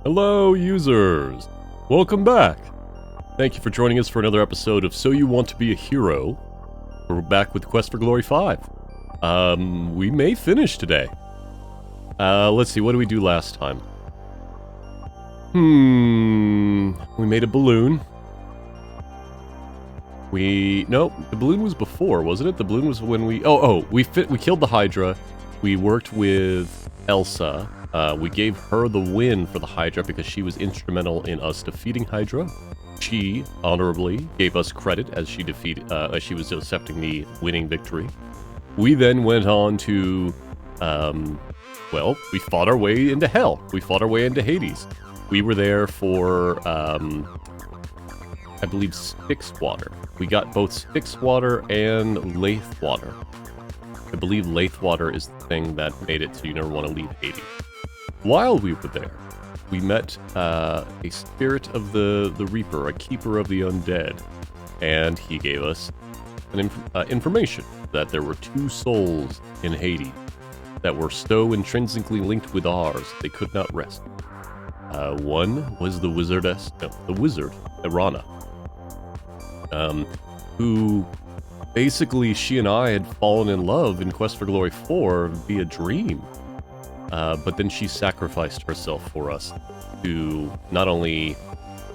Hello, users! Welcome back! Thank you for joining us for another episode of So You Want to Be a Hero. We're back with Quest for Glory 5. We may finish today. Let's see, what did we do last time? We made a balloon. No, the balloon was before, wasn't it? The balloon was when we killed the Hydra. We worked with Elsa. We gave her the win for the Hydra because she was instrumental in us defeating Hydra. She honorably gave us credit as she was accepting the winning victory. We then went on to, we fought our way into hell. We fought our way into Hades. We were there for, I believe, Styx water. We got both Styx water and Lathe water. I believe Lathe water is the thing that made it so you never want to leave Hades. While we were there, we met a spirit of the Reaper, a keeper of the undead, and he gave us an information that there were two souls in Hades that were so intrinsically linked with ours they could not rest. One was the wizard Irana, who basically she and I had fallen in love in Quest for Glory 4 via dream. But then she sacrificed herself for us to not only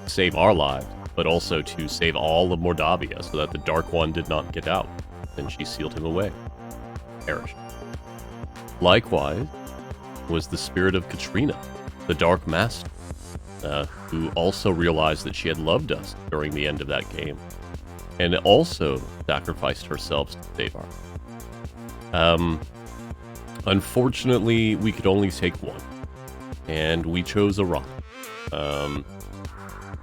save our lives, but also to save all of Mordavia so that the Dark One did not get out. And she sealed him away. Perished. Likewise was the spirit of Katrina, the Dark Master, who also realized that she had loved us during the end of that game, and also sacrificed herself to save our. Unfortunately, we could only take one, and we chose Irana.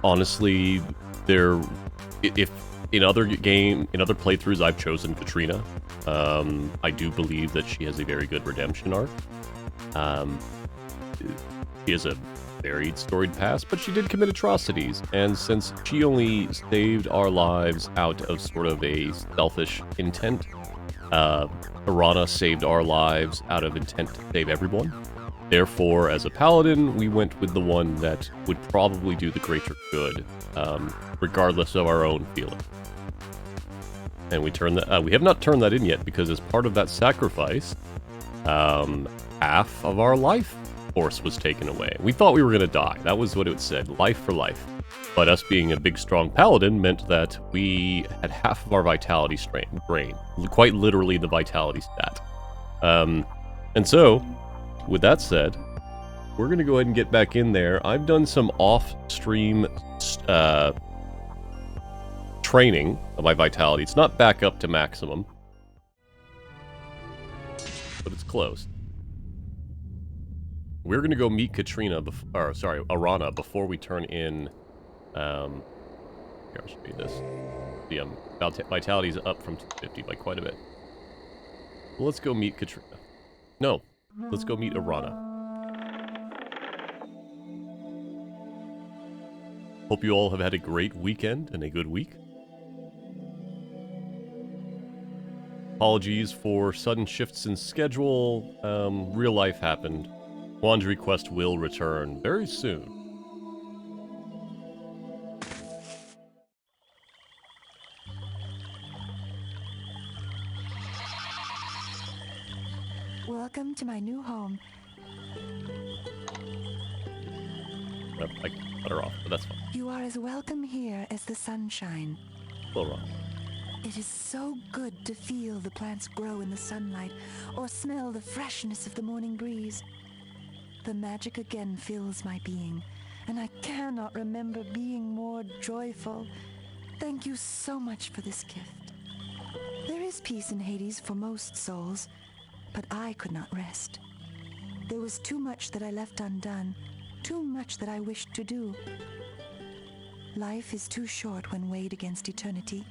Honestly, if in other playthroughs I've chosen Katrina, I do believe that she has a very good redemption arc. She has a varied storied past, but she did commit atrocities, and since she only saved our lives out of sort of a selfish intent, Irana saved our lives out of intent to save everyone. Therefore, as a paladin, we went with the one that would probably do the greater good, regardless of our own feeling. And we have not turned that in yet, because as part of that sacrifice, half of our life force was taken away. We thought we were going to die. That was what it said, life for life. But us being a big, strong paladin meant that we had half of our vitality drained. Quite literally the vitality stat. And so, with that said, we're going to go ahead and get back in there. I've done some off-stream training of my vitality. It's not back up to maximum, but it's close. We're going to go meet Irana before we turn in... here, I'll show you this. The vitality is up from 250 by quite a bit. Well, let's go meet Katrina. No, let's go meet Irana. Hope you all have had a great weekend and a good week. Apologies for sudden shifts in schedule. Real life happened. Quandary Quest will return very soon. Welcome to my new home. I cut her off, but that's fine. You are as welcome here as the sunshine. A little wrong. It is so good to feel the plants grow in the sunlight or smell the freshness of the morning breeze. The magic again fills my being, and I cannot remember being more joyful. Thank you so much for this gift. There is peace in Hades for most souls, but I could not rest. There was too much that I left undone, too much that I wished to do. Life is too short when weighed against eternity.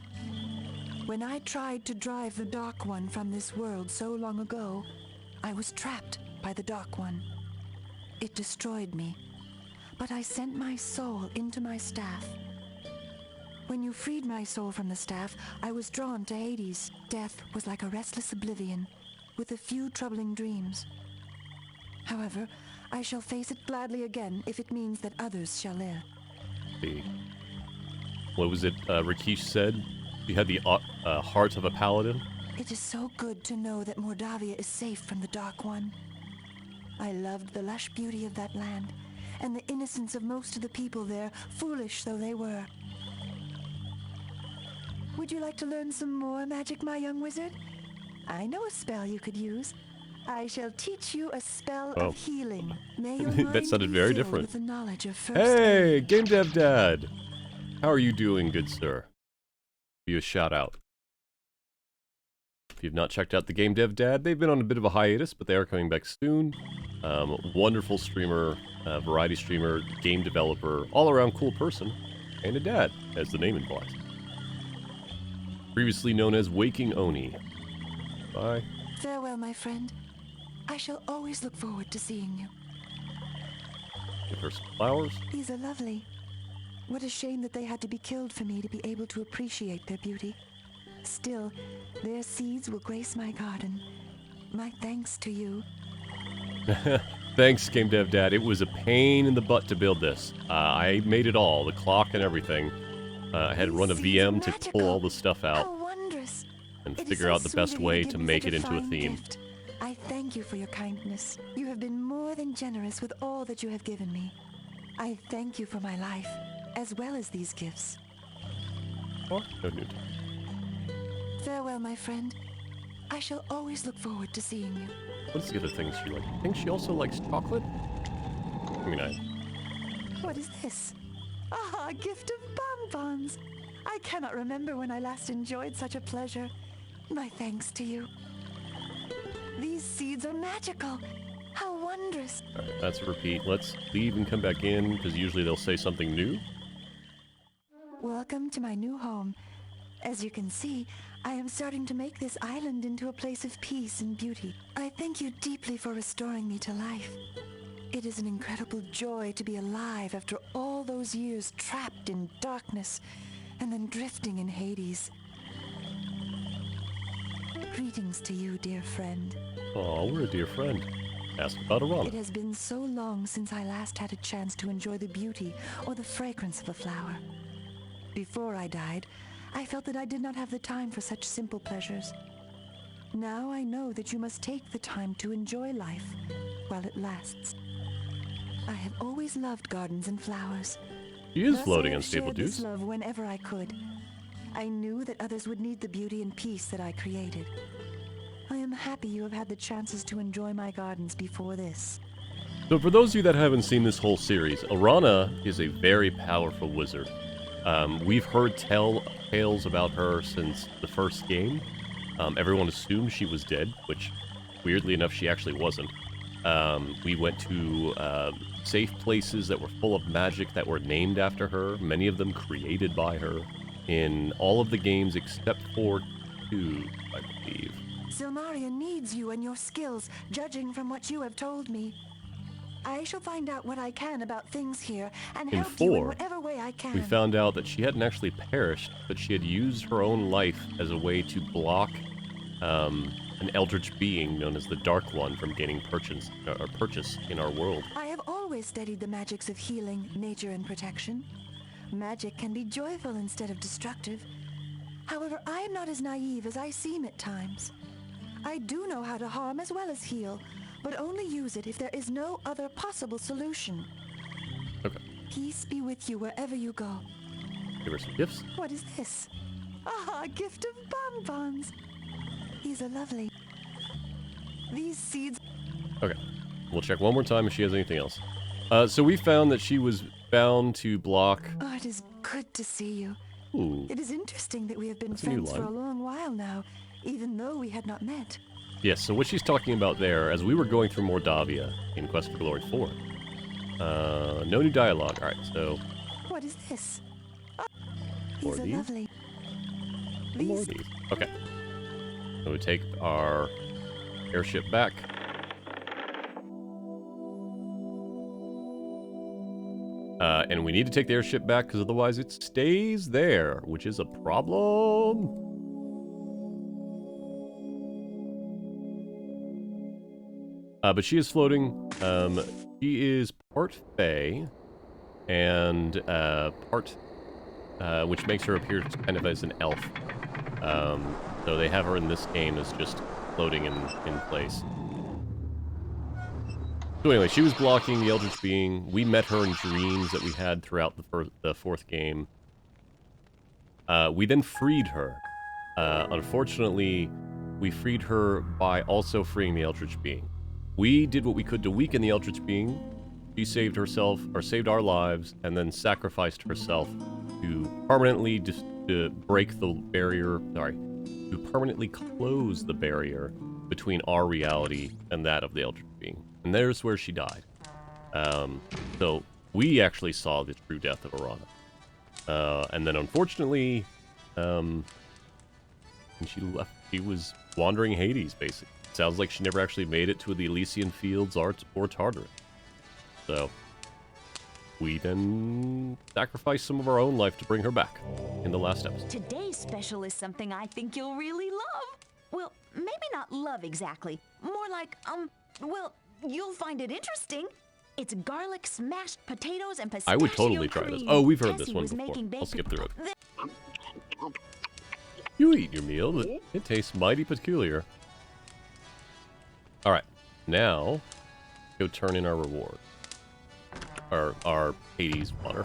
When I tried to drive the Dark One from this world so long ago, I was trapped by the Dark One. It destroyed me, but I sent my soul into my staff. When you freed my soul from the staff, I was drawn to Hades. Death was like a restless oblivion, with a few troubling dreams. However, I shall face it gladly again if it means that others shall live. See. What was it Rakesh said? She had the heart of a paladin? It is so good to know that Mordavia is safe from the Dark One. I loved the lush beauty of that land, and the innocence of most of the people there, foolish though they were. Would you like to learn some more magic, my young wizard? I know a spell you could use. I shall teach you a spell of healing. May your mind That sounded be very filled different. with the knowledge of first Hey, aid. Game Dev Dad! How are you doing, good sir? Give you a shout out. If you've not checked out the Game Dev Dad, they've been on a bit of a hiatus, but they are coming back soon. Wonderful streamer, variety streamer, game developer, all-around cool person, and a dad, as the name implies. Previously known as Waking Oni. Bye. Farewell, my friend. I shall always look forward to seeing you. Give her some flowers. These are lovely. What a shame that they had to be killed for me to be able to appreciate their beauty. Still, their seeds will grace my garden. My thanks to you. Thanks, Game Dev Dad. It was a pain in the butt to build this. I made it all, the clock and everything. I had to run a VM to pull all the stuff out How wondrous. and It is figure so out the sweet best of you way give to me make such it into a fine theme. gift. I thank you for your kindness. You have been more than generous with all that you have given me. I thank you for my life, as well as these gifts. Oh, no need. Farewell, my friend. I shall always look forward to seeing you. What's the other thing she likes? I think she also likes chocolate? I mean, What is this? Ah, a gift of bonbons. I cannot remember when I last enjoyed such a pleasure. My thanks to you. These seeds are magical. How wondrous. alright, that's a repeat. Let's leave and come back in, because usually they'll say something new. Welcome to my new home. As you can see, I am starting to make this island into a place of peace and beauty. I thank you deeply for restoring me to life. It is an incredible joy to be alive after all those years trapped in darkness and then drifting in Hades. Greetings to you, dear friend. Oh, we're a dear friend. Ask about It Arana. has been so long since I last had a chance to enjoy the beauty or the fragrance of a flower. Before I died, I felt that I did not have the time for such simple pleasures. Now I know that you must take the time to enjoy life while it lasts. I have always loved gardens and flowers. She is Thus, floating I on have stable shared this deuce. love whenever I could. I knew that others would need the beauty and peace that I created. I am happy you have had the chances to enjoy my gardens before this. So for those of you that haven't seen this whole series, Arana is a very powerful wizard. We've heard tales about her since the first game. Everyone assumed she was dead, which, weirdly enough, she actually wasn't. We went to safe places that were full of magic that were named after her, many of them created by her, in all of the games except for 2, I believe. Silmaria needs you and your skills, judging from what you have told me. I shall find out what I can about things here and In help you in 4, whatever way I can. we found out that she hadn't actually perished, but she had used her own life as a way to block an eldritch being known as the Dark One from gaining purchase in our world. I have always studied the magics of healing, nature, and protection. Magic can be joyful instead of destructive. However, I am not as naive as I seem at times. I do know how to harm as well as heal, but only use it if there is no other possible solution. Okay, Peace be with you wherever you go. give her some gifts. What is this? Ah, a gift of bonbons. These are lovely. These seeds... Okay, we'll check one more time if she has anything else. So we found that she was bound to block... Oh, it is good to see you. Ooh, It is interesting that we have been That's a new friends for a line. long while now, even though we had not met. yes, so what she's talking about there, as we were going through Mordavia in Quest for Glory 4. No new dialogue. Alright, so... What is this? Ah, More these of are these? lovely. some more of these. Okay. So we take our airship back. And we need to take the airship back because otherwise it stays there, which is a problem. But she is floating. She is part Fae and part, which makes her appear kind of as an elf. So they have her in this game as just floating in place. So anyway, she was blocking the Eldritch Being. We met her in dreams that we had throughout the fourth game. We then freed her. Unfortunately, we freed her by also freeing the Eldritch Being. We did what we could to weaken the Eldritch Being. She saved herself, or saved our lives, and then sacrificed herself to permanently to break the barrier, to permanently close the barrier between our reality and that of the Eldritch Being. And there's where she died. So we actually saw the true death of Arana. And then unfortunately, when she left, she was wandering Hades, basically. Sounds like she never actually made it to the Elysian Fields or Tartarus. So we then sacrificed some of our own life to bring her back in the last episode. Today's special is something I think you'll really love. Well, maybe not love exactly. More like, well, you'll find it interesting. It's garlic smashed potatoes and pistachio I would totally try this. cream. Oh, we've heard Tessie this one was before. making I'll bacon- skip through it. You eat your meal, but it tastes mighty peculiar. Alright, now, go turn in our reward. Our Hades water.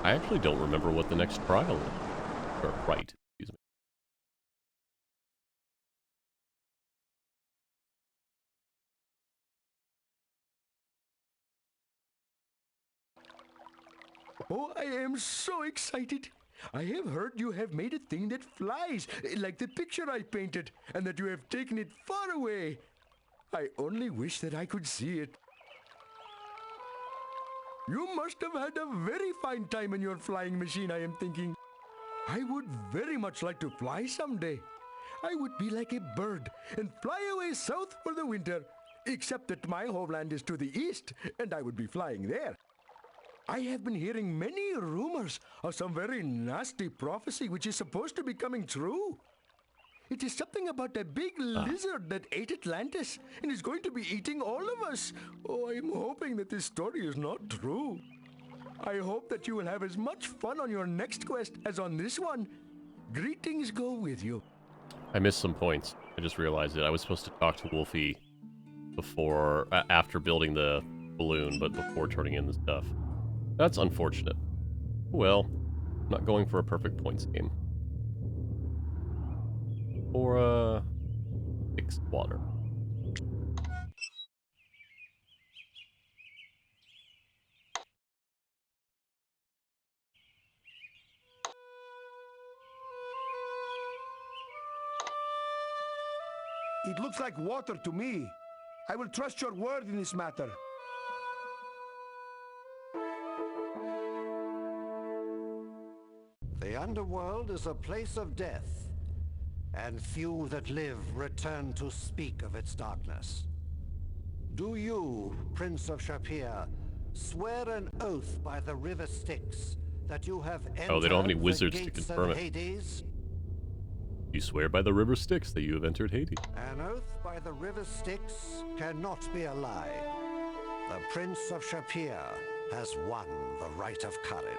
I actually don't remember what the next trial is. Or right, excuse me. Oh, I am so excited. I have heard you have made a thing that flies, like the picture I painted, and that you have taken it far away. I only wish that I could see it. You must have had a very fine time in your flying machine, I am thinking. I would very much like to fly someday. I would be like a bird and fly away south for the winter, except that my homeland is to the east, and I would be flying there. I have been hearing many rumors of some very nasty prophecy which is supposed to be coming true. It is something about a big lizard that ate Atlantis and is going to be eating all of us. Oh, I'm hoping that this story is not true. I hope that you will have as much fun on your next quest as on this one. Greetings go with you. I missed some points. I just realized it. I was supposed to talk to Wolfie before, after building the balloon, but before turning in the stuff. That's unfortunate. Well, I'm not going for a perfect points game. Or, fixed water. It looks like water to me. I will trust your word in this matter. The underworld is a place of death, and few that live return to speak of its darkness. Do you, Prince of Shapir, swear an oath by the river Styx that you have entered Oh, they don't have any the wizards to gates confirm of it. Hades? You swear by the river Styx that you have entered Hades. An oath by the river Styx cannot be a lie. The Prince of Shapir has won the right of courage.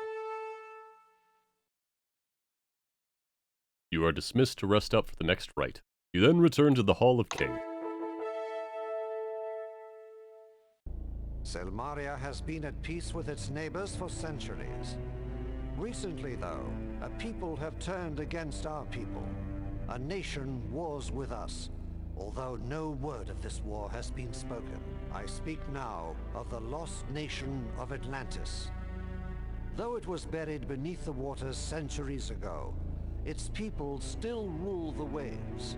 You are dismissed to rest up for the next rite. You then return to the Hall of King. Selmaria has been at peace with its neighbors for centuries. Recently, though, a people have turned against our people. A nation wars with us, although no word of this war has been spoken. I speak now of the lost nation of Atlantis. Though it was buried beneath the waters centuries ago, its people still rule the waves.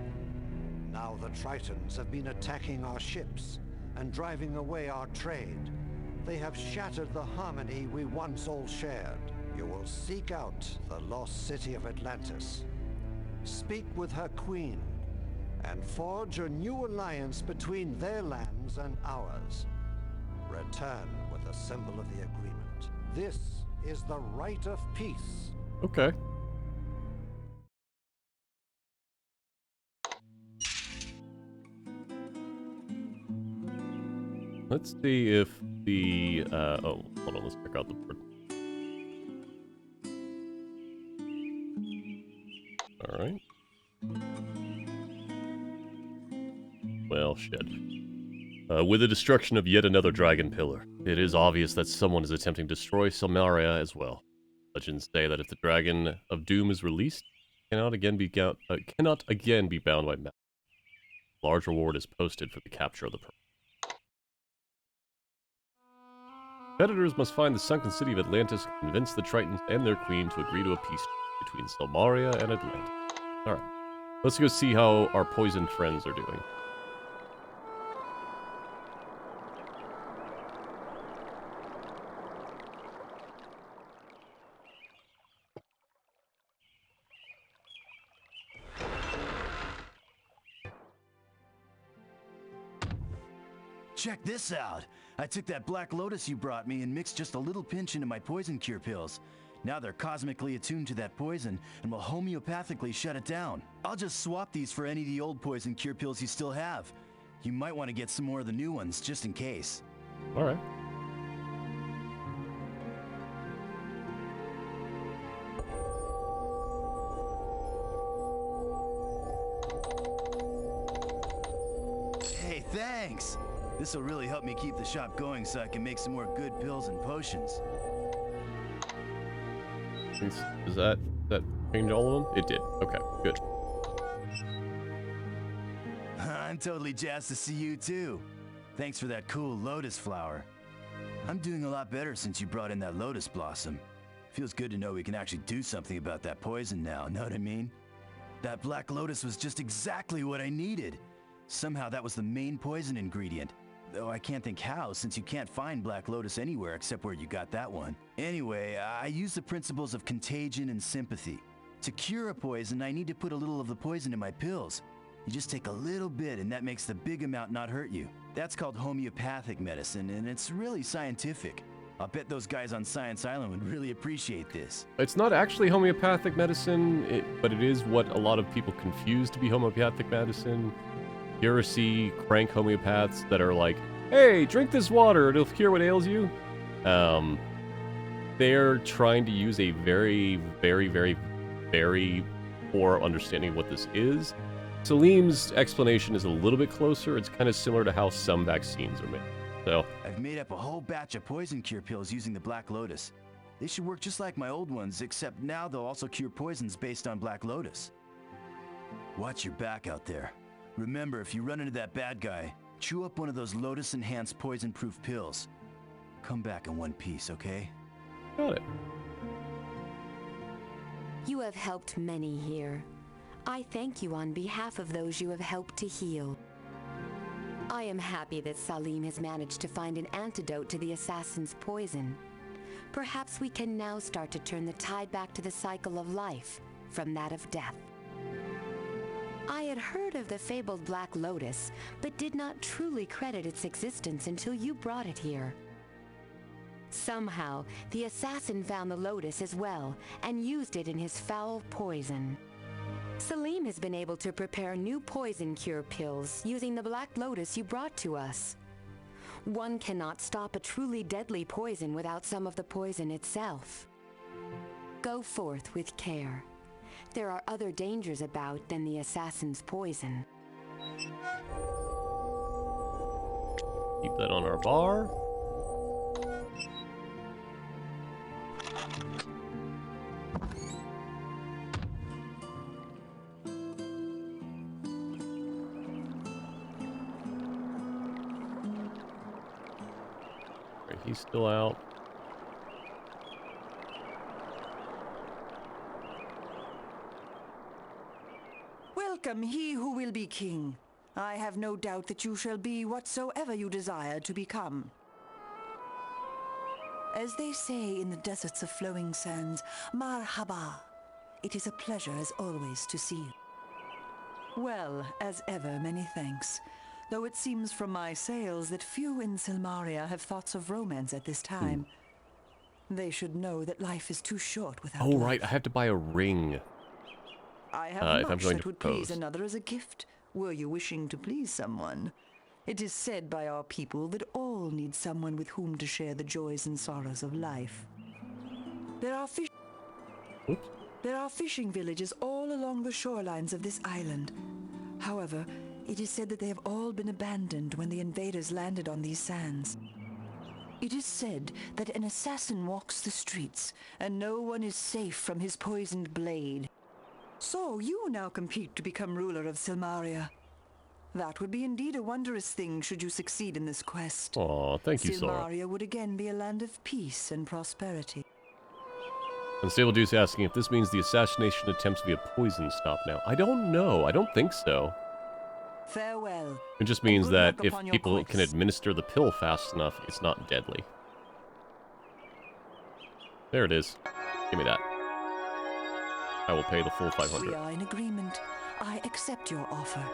Now the Tritons have been attacking our ships and driving away our trade. They have shattered the harmony we once all shared. You will seek out the lost city of Atlantis, speak with her queen, and forge a new alliance between their lands and ours. Return with a symbol of the agreement. This is the rite of peace. Okay. Let's see if the, oh, hold on, let's check out the board. Alright. Well, shit. With the destruction of yet another dragon pillar, it is obvious that someone is attempting to destroy Samaria as well. Legends say that if the Dragon of Doom is released, it cannot again be bound by magic. Large reward is posted for the capture of the pearl. Competitors must find the sunken city of Atlantis and convince the Tritons and their queen to agree to a peace between Samaria and Atlantis. Alright, let's go see how our poisoned friends are doing. Check this out! I took that black lotus you brought me and mixed just a little pinch into my poison cure pills. Now they're cosmically attuned to that poison and will homeopathically shut it down. I'll just swap these for any of the old poison cure pills you still have. You might want to get some more of the new ones, just in case. Alright. Hey, thanks! This'll really help me keep the shop going so I can make some more good pills and potions. Does that change all of them? It did. Okay, good. I'm totally jazzed to see you too. Thanks for that cool lotus flower. I'm doing a lot better since you brought in that lotus blossom. Feels good to know we can actually do something about that poison now, know what I mean? That black lotus was just exactly what I needed. Somehow that was the main poison ingredient. Though I can't think how, since you can't find black lotus anywhere except where you got that one. Anyway, I use the principles of contagion and sympathy. To cure a poison, I need to put a little of the poison in my pills. You just take a little bit and that makes the big amount not hurt you. That's called homeopathic medicine, and it's really scientific. I'll bet those guys on Science Island would really appreciate this. It's not actually homeopathic medicine, but it is what a lot of people confuse to be homeopathic medicine. You ever see crank homeopaths that are like, hey, drink this water, it'll cure what ails you? They're trying to use a very, very, very, very poor understanding of what this is. Salim's explanation is a little bit closer. It's kind of similar to how some vaccines are made. So I've made up a whole batch of poison cure pills using the Black Lotus. They should work just like my old ones, except now they'll also cure poisons based on Black Lotus. Watch your back out there. Remember, if you run into that bad guy, chew up one of those Lotus-enhanced poison-proof pills. Come back in one piece, okay? got it. You have helped many here. I thank you on behalf of those you have helped to heal. I am happy that Salim has managed to find an antidote to the assassin's poison. Perhaps we can now start to turn the tide back to the cycle of life from that of death. I had heard of the fabled Black Lotus, but did not truly credit its existence until you brought it here. Somehow, the assassin found the lotus as well, and used it in his foul poison. Salim has been able to prepare new poison cure pills using the Black Lotus you brought to us. One cannot stop a truly deadly poison without some of the poison itself. Go forth with care. There are other dangers about than the assassin's poison. Keep that on our bar. Alright, he's still out. Welcome, he who will be king. I have no doubt that you shall be whatsoever you desire to become. As they say in the deserts of flowing sands, marhaba. It is a pleasure as always to see you. Well, as ever, many thanks. Though it seems from my sales that few in Silmaria have thoughts of romance at this time. They should know that life is too short without Oh, love. right. I have to buy a ring. I have if I'm much going that to would please propose. another as a gift, were you wishing to please someone. It is said by our people that all need someone with whom to share the joys and sorrows of life. There are Oops. There are fishing villages all along the shorelines of this island. However, it is said that they have all been abandoned when the invaders landed on these sands. It is said that an assassin walks the streets, and no one is safe from his poisoned blade. So you now compete to become ruler of Silmaria. That would be indeed a wondrous thing should you succeed in this quest. Aw, thank you, Sora. Silmaria would again be a land of peace and prosperity. Unstable Deuce asking if this means the assassination attempts via poison stop now. I don't know. I don't think so. Farewell. It just means Good that luck if upon your people can quest. administer the pill fast enough, it's not deadly. There it is. Give me that. I will pay the full 500. We are in agreement. I accept your offer.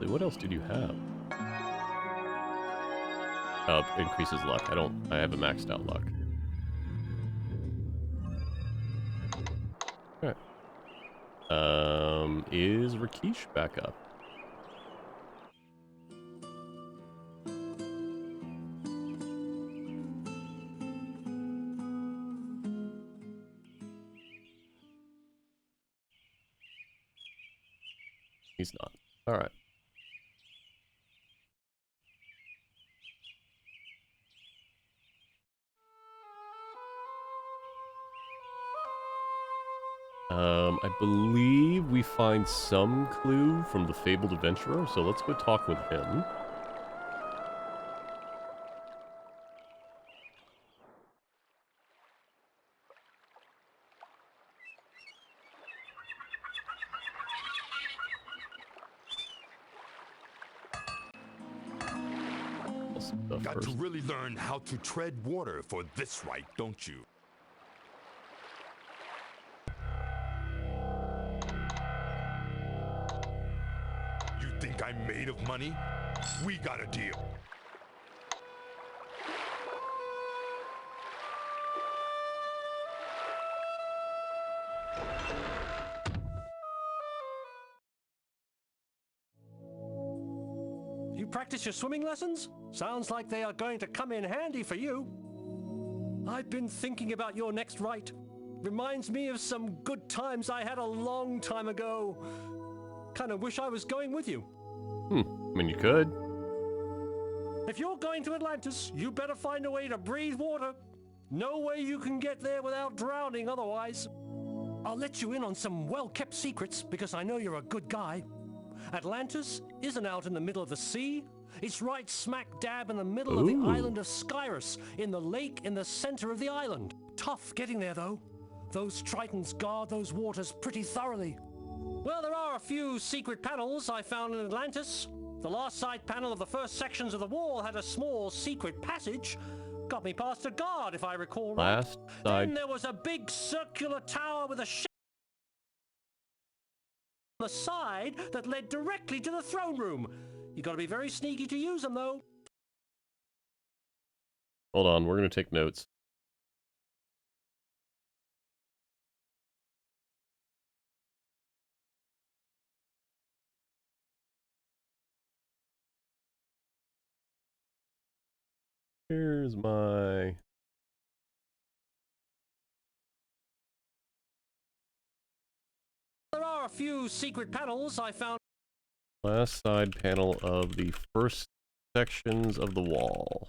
What else did you have? Increases luck. I haven't maxed out luck. Alright. Is Rakesh back up? He's not. Alright. I believe we find some clue from the fabled adventurer, so let's go talk with him. Got to really learn how to tread water for this rite, don't you? You think I'm made of money? We got a deal. You practice your swimming lessons? Sounds like they are going to come in handy for you. I've been thinking about your next rite. Reminds me of some good times I had a long time ago. Kind of wish I was going with you. I mean, you could. If you're going to Atlantis, you better find a way to breathe water. No way you can get there without drowning otherwise. I'll let you in on some well-kept secrets because I know you're a good guy. Atlantis isn't out in the middle of the sea. It's right smack dab in the middle of the island of Skyrus, in the lake in the center of the island. Tough getting there, though. Those Tritons guard those waters pretty thoroughly. Well, there are a few secret panels I found in Atlantis. The last side panel of the first sections of the wall had a small secret passage. Got me past a guard, if I recall right. Last side. Then there was a big circular tower with a on the side that led directly to the throne room. You gotta be very sneaky to use them, though. Hold on, we're gonna take notes. Here's my... There are a few secret panels I found. Last side panel of the first sections of the wall.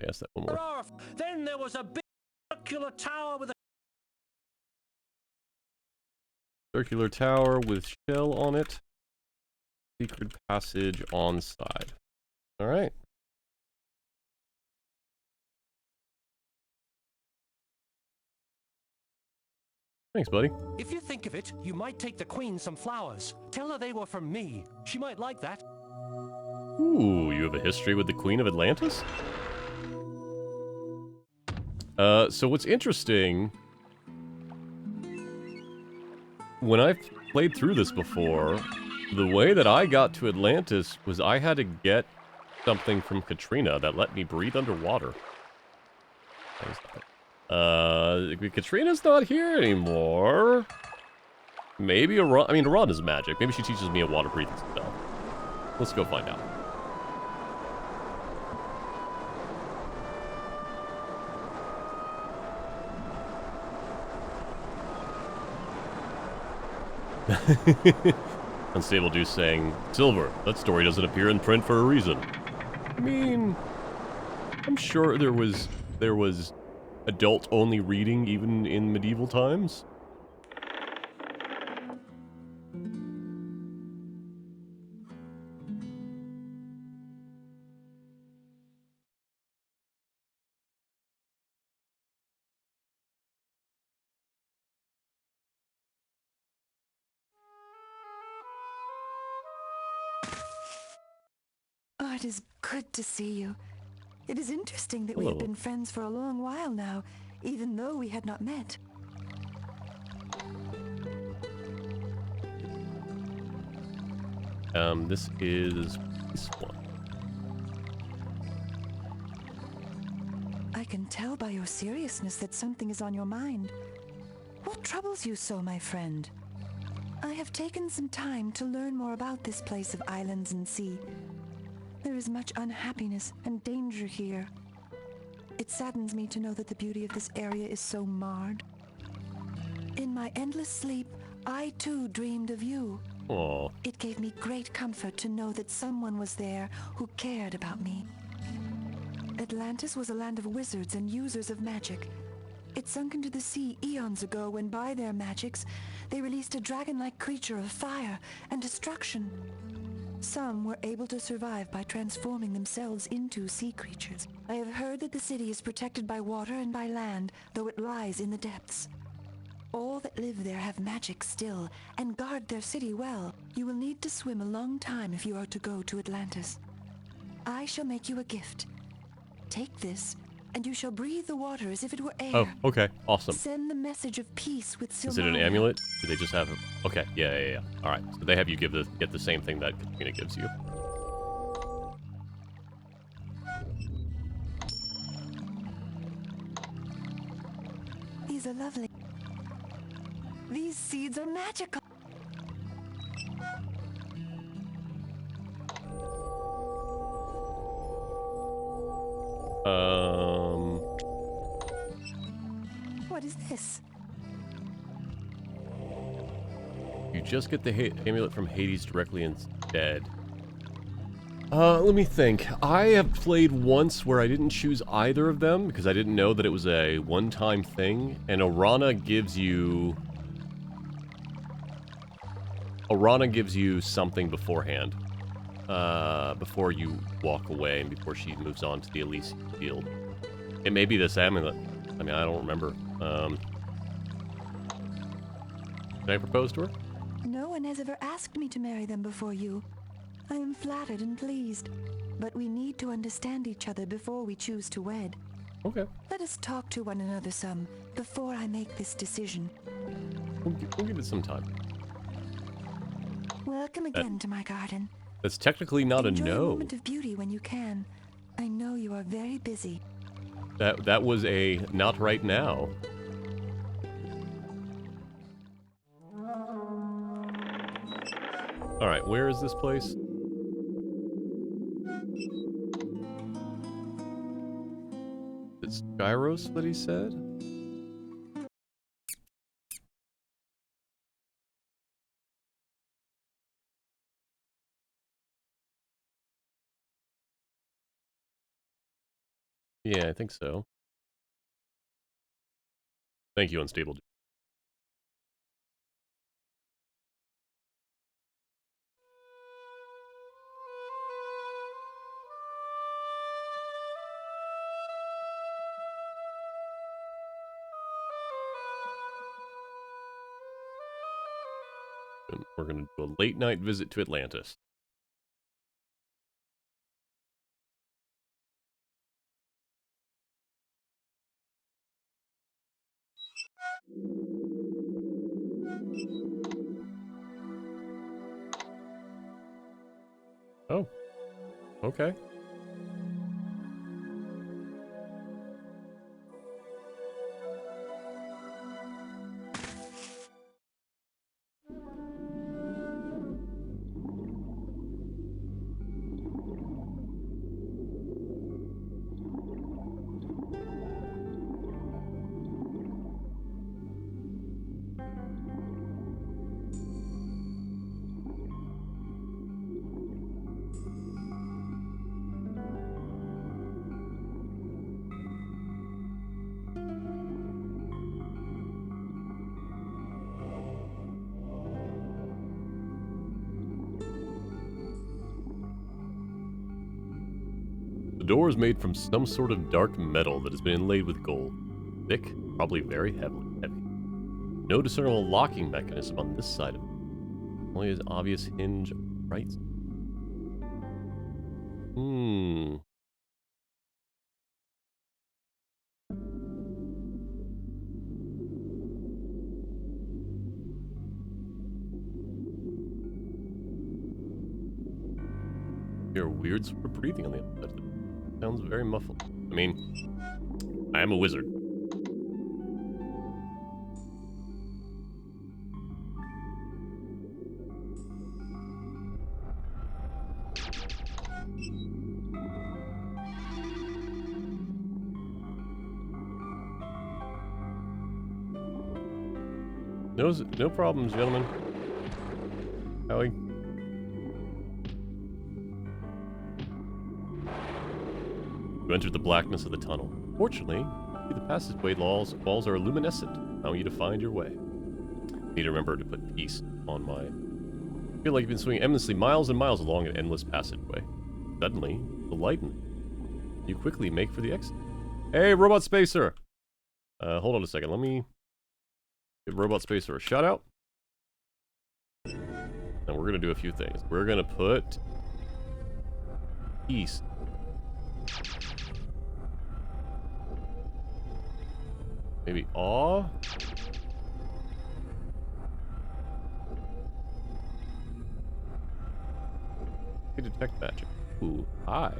Ask that one more. Then there was a big circular tower with a Circular tower with shell on it. Secret passage on side. Alright. Thanks, buddy. If you think of it, you might take the queen some flowers. Tell her they were from me. She might like that. Ooh, you have a history with the Queen of Atlantis? So what's interesting, when I've played through this before, the way that I got to Atlantis was I had to get something from Katrina that let me breathe underwater. Katrina's not here anymore. Maybe a rod. I mean, a rod is magic. Maybe she teaches me a water breathing spell. Let's go find out. Unstable Deuce saying, Silver, that story doesn't appear in print for a reason. I mean, I'm sure there was adult-only reading even in medieval times. Oh, it is good to see you. It is interesting that we have been friends for a long while now, even though we had not met. This is this one. I can tell by your seriousness that something is on your mind. What troubles you so, my friend? I have taken some time to learn more about this place of islands and sea. There is much unhappiness and danger here. It saddens me to know that the beauty of this area is so marred. In my endless sleep, I too dreamed of you. Aww. It gave me great comfort to know that someone was there who cared about me. Atlantis was a land of wizards and users of magic. It sunk into the sea eons ago when by their magics, they released a dragon-like creature of fire and destruction. Some were able to survive by transforming themselves into sea creatures. I have heard that the city is protected by water and by land, though it lies in the depths. All that live there have magic still, and guard their city well. You will need to swim a long time if you are to go to Atlantis. I shall make you a gift. Take this, and you shall breathe the water as if it were air. Oh, okay. Awesome. Send the message of peace with Silmara. Is it an amulet? Do they just have it? Okay, yeah. Alright, so they have you get the same thing that Katrina gives you. These are lovely. These seeds are magical. What is this? You just get the amulet from Hades directly instead. Let me think. I have played once where I didn't choose either of them because I didn't know that it was a one-time thing, and Orana gives you something beforehand. Before you walk away and before she moves on to the Elysian Field. It may be this amulet. I mean, I don't remember. Did I propose to her? No one has ever asked me to marry them before you. I am flattered and pleased, but we need to understand each other before we choose to wed. Okay. Let us talk to one another some before I make this decision. We'll give it some time. Welcome again to my garden. That's technically not Enjoy a no. a moment of beauty when you can. I know you are very busy. That was a not right now. Alright, where is this place? It's Gyros that he said? Yeah, I think so. Thank you, Unstable. And we're going to do a late night visit to Atlantis. Oh. Okay. The door is made from some sort of dark metal that has been inlaid with gold. Thick, probably very heavy. No discernible locking mechanism on this side of it. Only an obvious hinge right. You're a weird sort of breathing on the outside. Sounds very muffled. I mean, I am a wizard. No problems, gentlemen. Howie. You entered the blackness of the tunnel. Fortunately, the passageway walls are luminescent, allowing you to find your way. Need to remember to put peace on my... I feel like you've been swinging endlessly miles and miles along an endless passageway. Suddenly, the lighten. You quickly make for the exit. Hey, Robot Spacer! Hold on a second. Let me give Robot Spacer a shout out. And we're gonna do a few things. We're gonna put peace. Maybe awe? Detect magic. Ooh, hi.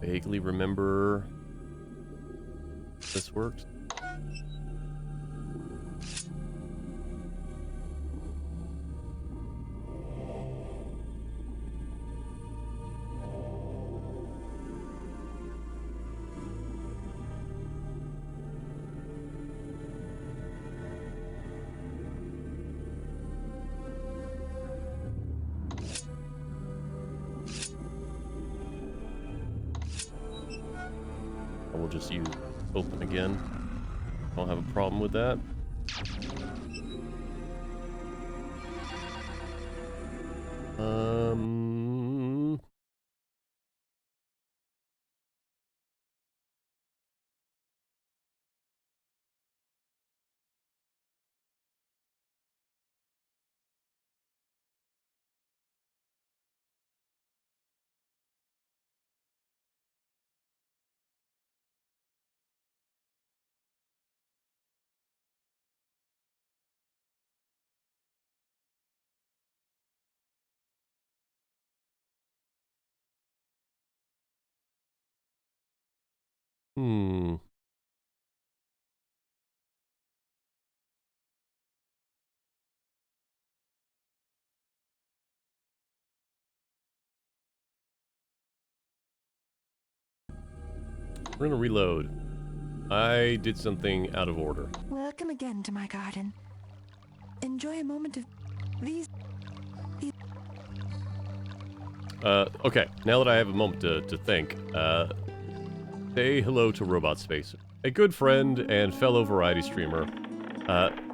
Vaguely remember this worked. We'll just use open again. Don't have a problem with that. We're gonna reload. I did something out of order. Welcome again to my garden. Enjoy a moment of these Okay, now that I have a moment to think, say hello to Robot Spacer, a good friend and fellow variety streamer.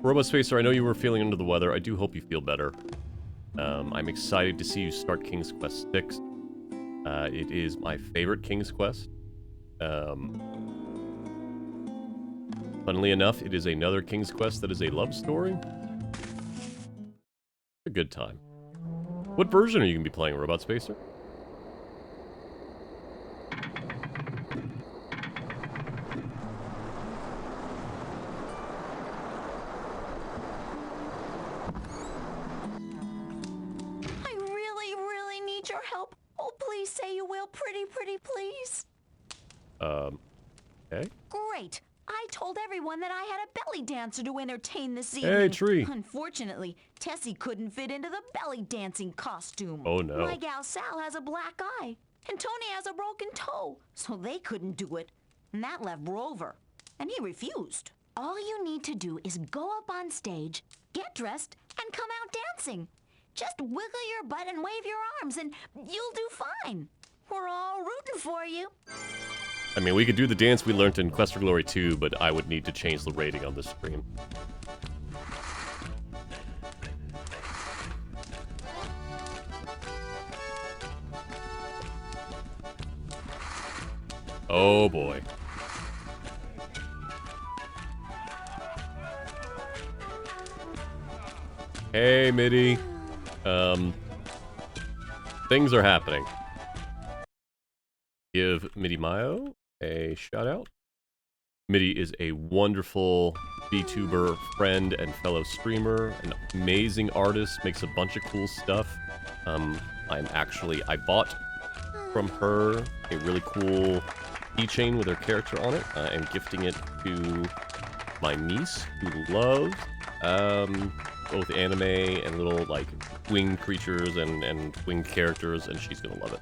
Robot Spacer, I know you were feeling under the weather. I do hope you feel better. I'm excited to see you start King's Quest 6. It is my favorite King's Quest. Funnily enough, it is another King's Quest that is a love story. A good time. What version are you going to be playing, Robot Spacer? I really, really need your help. Oh, please say you will, pretty, please. Okay. Great. I told everyone that I had a belly dancer to entertain this evening. Hey, Tree. Unfortunately, Tessie couldn't fit into the belly dancing costume. Oh, no. My gal Sal has a black eye, and Tony has a broken toe, so they couldn't do it. And that left Rover, and he refused. All you need to do is go up on stage, get dressed, and come out dancing. Just wiggle your butt and wave your arms, and you'll do fine. We're all rooting for you. I mean, we could do the dance we learned in Quest for Glory 2, but I would need to change the rating on this stream. Oh boy. Hey, Mitty. Things are happening. Give Mitty Mayo a shout out. Mitty is a wonderful VTuber friend and fellow streamer, an amazing artist, makes a bunch of cool stuff. I bought from her a really cool keychain with her character on it. I'm gifting it to my niece who loves both anime and little like winged creatures and winged characters, and she's gonna love it.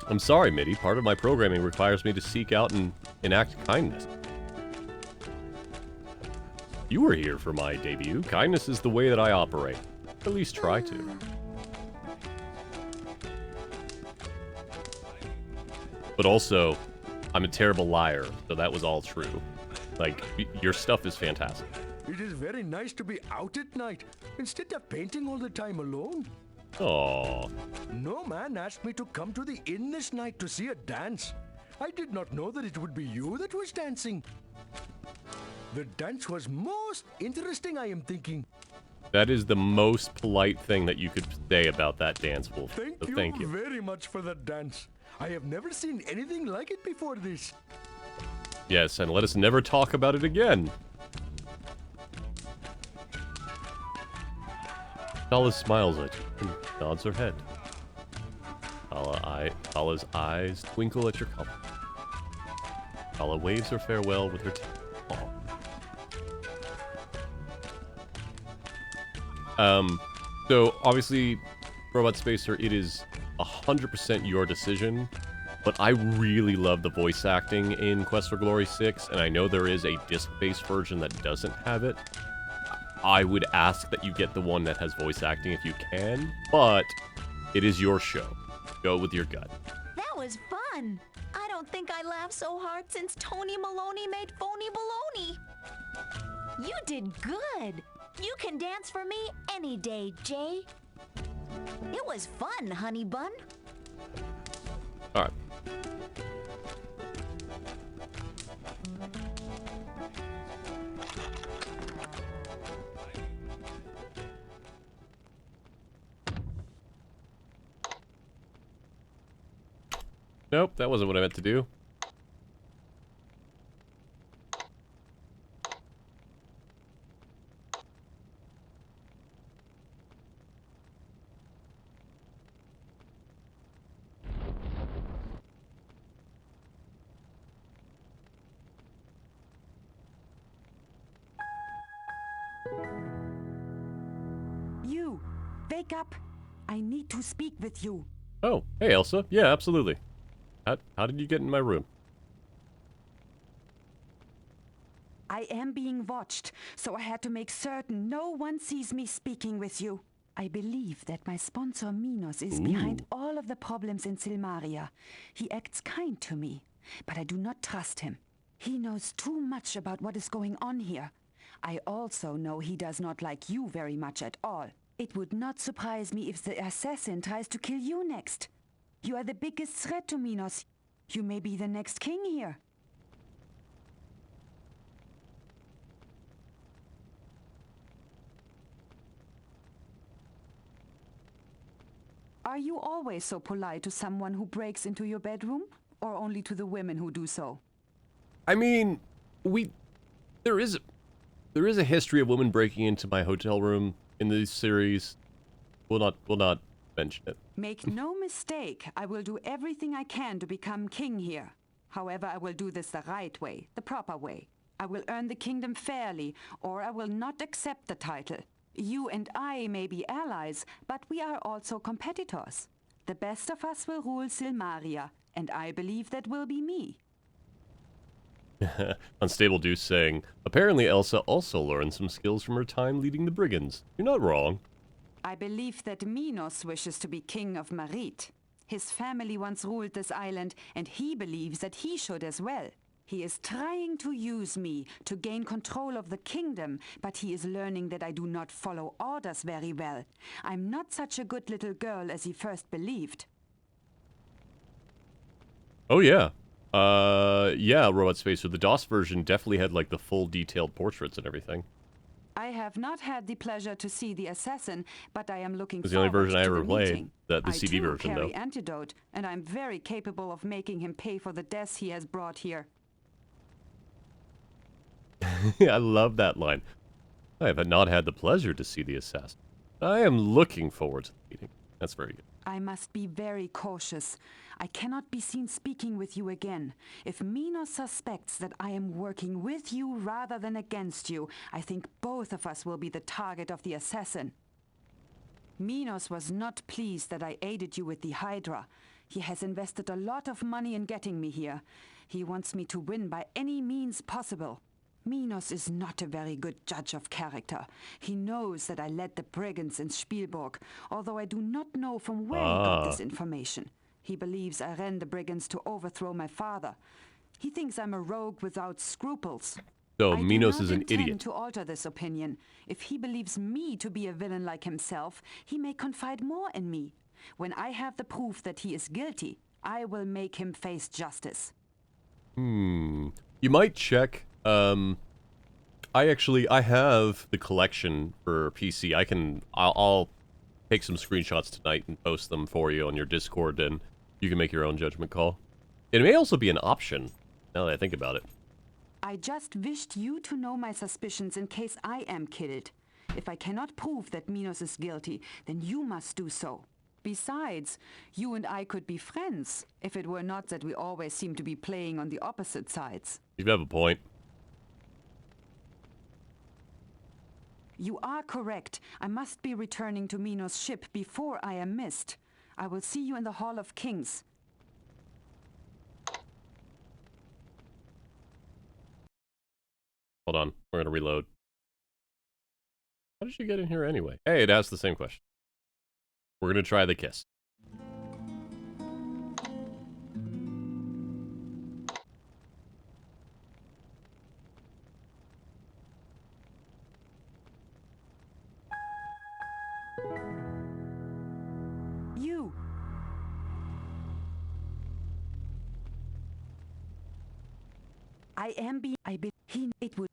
I'm sorry, Mitty. Part of my programming requires me to seek out and enact kindness. You were here for my debut. Kindness is the way that I operate. At least try to. But also, I'm a terrible liar, so that was all true. Like, your stuff is fantastic. It is very nice to be out at night instead of painting all the time alone. Aww. No man asked me to come to the inn this night to see a dance. I did not know that it would be you that was dancing. The dance was most interesting, I am thinking. That is the most polite thing that you could say about that dance, Wolf. Thank you very much for that dance. I have never seen anything like it before this. Yes, and let us never talk about it again. Tala smiles at you and nods her head. Tala's eyes twinkle at your compliment. Tala waves her farewell with her teeth. So obviously, Robot Spacer, it is 100% your decision, but I really love the voice acting in Quest for Glory 6, and I know there is a disc-based version that doesn't have it. I would ask that you get the one that has voice acting if you can, but it is your show. Go with your gut. That was fun. I don't think I laughed so hard since Tony Maloney made Phony Baloney. You did good. You can dance for me any day, Jay. It was fun, honey bun. All right. Nope, that wasn't what I meant to do. You, wake up. I need to speak with you. Oh, hey Elsa. Yeah, absolutely. How did you get in my room? I am being watched, so I had to make certain no one sees me speaking with you. I believe that my sponsor Minos is behind all of the problems in Silmaria. He acts kind to me, but I do not trust him. He knows too much about what is going on here. I also know he does not like you very much at all. It would not surprise me if the assassin tries to kill you next. You are the biggest threat to Minos. You may be the next king here. Are you always so polite to someone who breaks into your bedroom? Or only to the women who do so? I mean, there is a history of women breaking into my hotel room in this series. We'll not mention it. Make no mistake, I will do everything I can to become king here. However, I will do this the right way, the proper way. I will earn the kingdom fairly, or I will not accept the title. You and I may be allies, but we are also competitors. The best of us will rule Silmaria, and I believe that will be me. Unstable Deuce saying, apparently Elsa also learned some skills from her time leading the brigands. You're not wrong. I believe that Minos wishes to be king of Marit. His family once ruled this island, and he believes that he should as well. He is trying to use me to gain control of the kingdom, but he is learning that I do not follow orders very well. I'm not such a good little girl as he first believed. Oh yeah. Yeah, Robot Spacer. The DOS version definitely had like the full detailed portraits and everything. I have not had the pleasure to see the assassin, but I am looking It was the only forward version I to ever the played. meeting. The CD I too version, carry though. antidote, and I'm very capable of making him pay for the deaths he has brought here. I love that line. I have not had the pleasure to see the assassin. I am looking forward to the meeting. That's very good. I must be very cautious. I cannot be seen speaking with you again. If Minos suspects that I am working with you rather than against you, I think both of us will be the target of the assassin. Minos was not pleased that I aided you with the Hydra. He has invested a lot of money in getting me here. He wants me to win by any means possible. Minos is not a very good judge of character. He knows that I led the brigands in Spielberg, although I do not know from where he got this information. He believes I ran the brigands to overthrow my father. He thinks I'm a rogue without scruples. So Minos is an I do not intend idiot. to alter this opinion. If he believes me to be a villain like himself, he may confide more in me. When I have the proof that he is guilty, I will make him face justice. You might check. I have the collection for PC. I'll take some screenshots tonight and post them for you on your Discord, and you can make your own judgment call. It may also be an option, now that I think about it. I just wished you to know my suspicions in case I am killed. If I cannot prove that Minos is guilty, then you must do so. Besides, you and I could be friends, if it were not that we always seem to be playing on the opposite sides. You have a point. You are correct. I must be returning to Minos' ship before I am missed. I will see you in the Hall of Kings. Hold on, we're gonna reload. How did you get in here anyway? Hey, it asks the same question. We're gonna try the kiss. You! It would...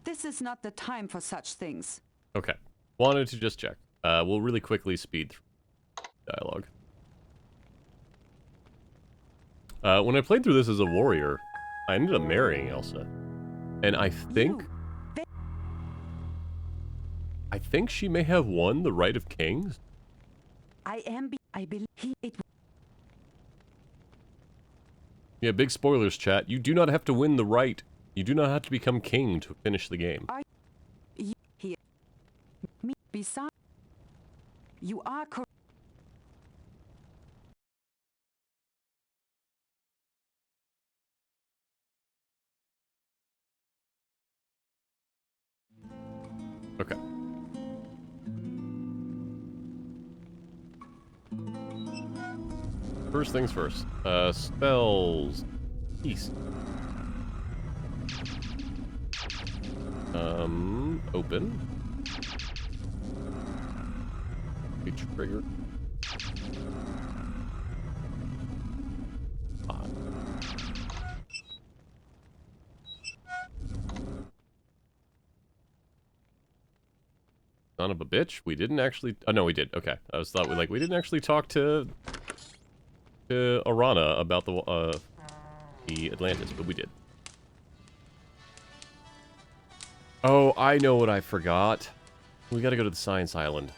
This is not the time for such things. Okay, wanted to just check. We'll really quickly speed through dialogue. When I played through this as a warrior, I ended up marrying Elsa. And I think she may have won the Right of Kings. Yeah, big spoilers, chat. You do not have to win the right. You do not have to become king to finish the game. Besides, you are correct. Okay. First things first. Spells. Peace. Open. A trigger. Son of a bitch. We didn't actually... Oh, no, we did. Okay. I was thought we didn't actually talk to Arana about the Atlantis, but we did. Oh, I know what I forgot. We gotta go to the Science Island.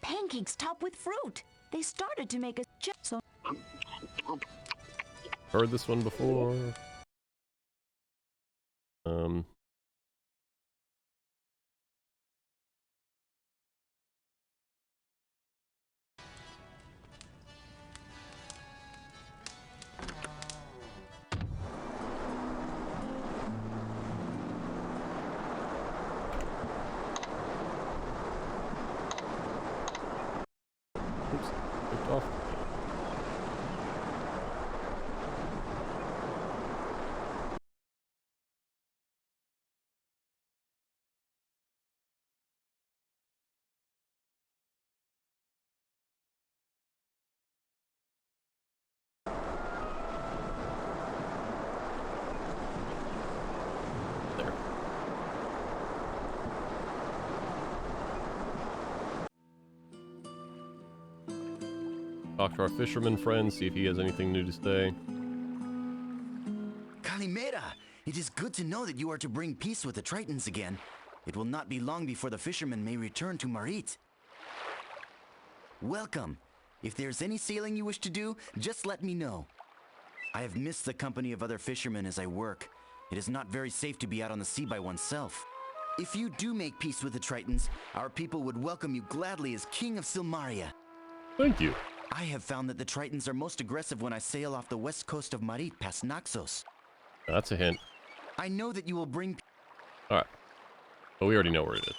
Pancakes topped with fruit. They started to make a so. Heard this one before. Oops, clicked off. There. Talk to our fisherman friend, see if he has anything new to say. Calimera! It is good to know that you are to bring peace with the Tritons again. It will not be long before the fishermen may return to Marit. Welcome. If there's any sailing you wish to do, just let me know. I have missed the company of other fishermen as I work. It is not very safe to be out on the sea by oneself. If you do make peace with the Tritons, our people would welcome you gladly as King of Silmaria. Thank you. I have found that the Tritons are most aggressive when I sail off the west coast of Marit past Naxos. That's a hint. I know that you will bring... Alright. But we already know where it is.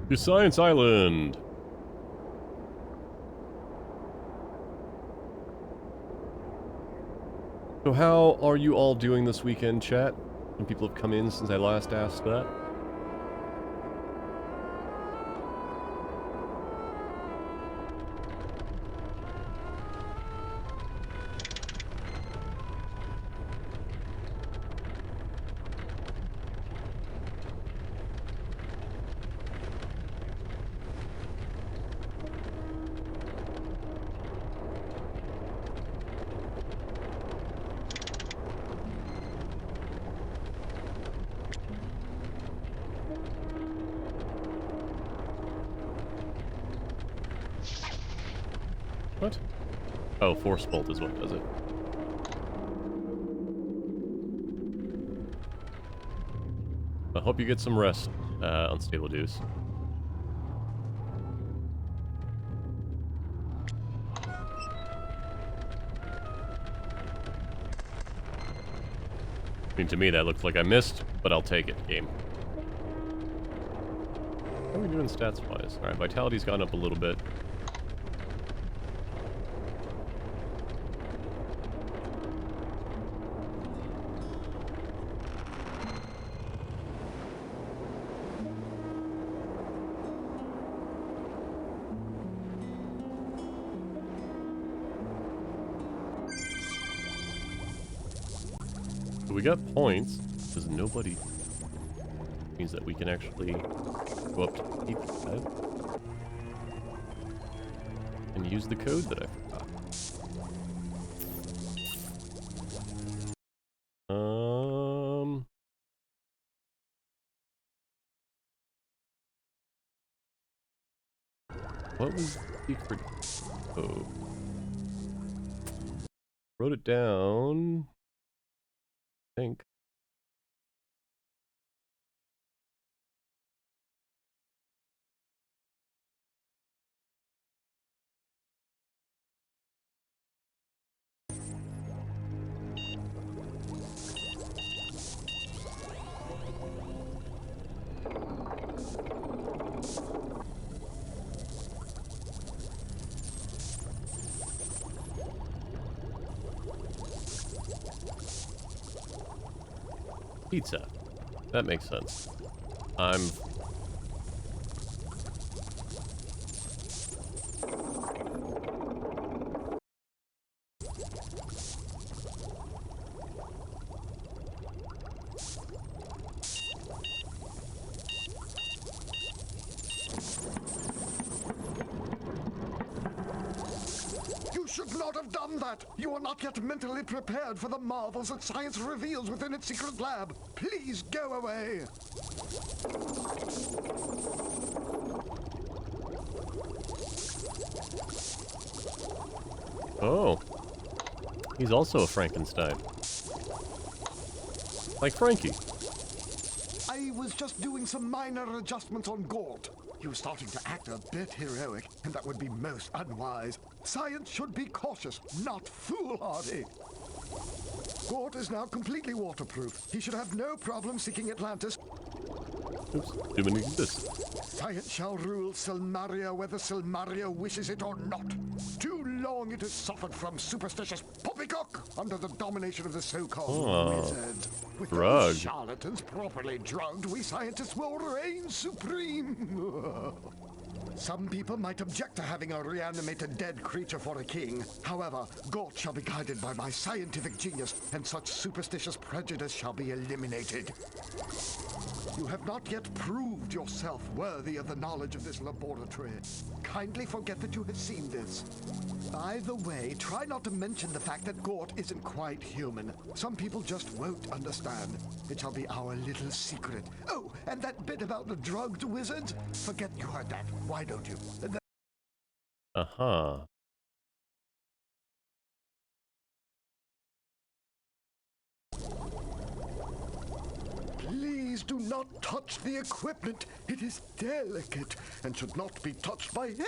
To Science Island! So how are you all doing this weekend, chat? Some people have come in since I last asked that. What? Oh, Force Bolt is what does it. I hope you get some rest, Unstable Deuce. I mean, to me that looked like I missed, but I'll take it, game. How are we doing stats-wise? Alright, Vitality's gone up a little bit. So we got points, because nobody means that we can actually go up to 85 and use the code that I forgot. What was the secret? Oh. Wrote it down. I think. Pizza. That makes sense. I'm... You should not have done that! You are not yet mentally prepared for the marvels that science reveals within its secret lab. Please go away! Oh. He's also a Frankenstein. Like Frankie. I was just doing some minor adjustments on Gort. He was starting to act a bit heroic, and that would be most unwise. Science should be cautious, not foolhardy. Gort is now completely waterproof. He should have no problem seeking Atlantis. Oops, didn't exist. Science shall rule Silmaria whether Silmaria wishes it or not. Too long it has suffered from superstitious poppycock under the domination of the so-called wizard. With those charlatans properly drugged, we scientists will reign supreme. Some people might object to having a reanimated dead creature for a king. However, Gort shall be guided by my scientific genius, and such superstitious prejudice shall be eliminated. You have not yet proved yourself worthy of the knowledge of this laboratory. Kindly forget that you have seen this. By the way, try not to mention the fact that Gort isn't quite human. Some people just won't understand. It shall be our little secret. Oh, and that bit about the drugged wizard? Forget you heard that. Why don't you? Uh-huh. Please do not touch the equipment. It is delicate and should not be touched by anyone.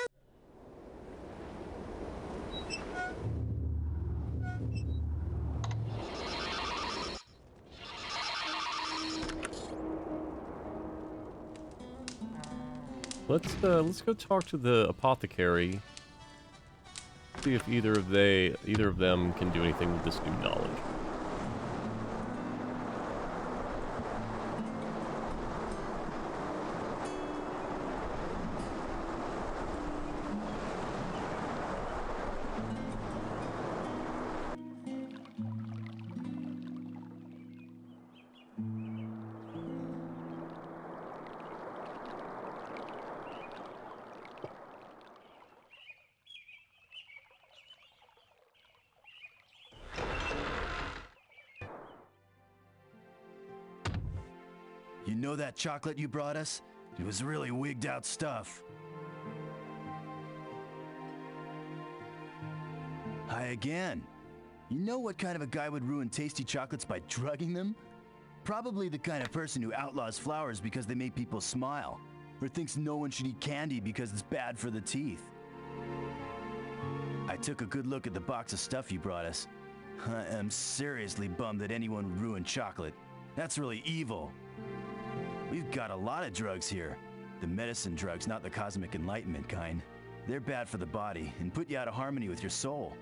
Let's go talk to the Apothecary. See if either of them can do anything with this new knowledge. You know that chocolate you brought us? It was really wigged out stuff. Hi again. You know what kind of a guy would ruin tasty chocolates by drugging them? Probably the kind of person who outlaws flowers because they make people smile, or thinks no one should eat candy because it's bad for the teeth. I took a good look at the box of stuff you brought us. I am seriously bummed that anyone would ruin chocolate. That's really evil. We've got a lot of drugs here. The medicine drugs, not the cosmic enlightenment kind. They're bad for the body and put you out of harmony with your soul.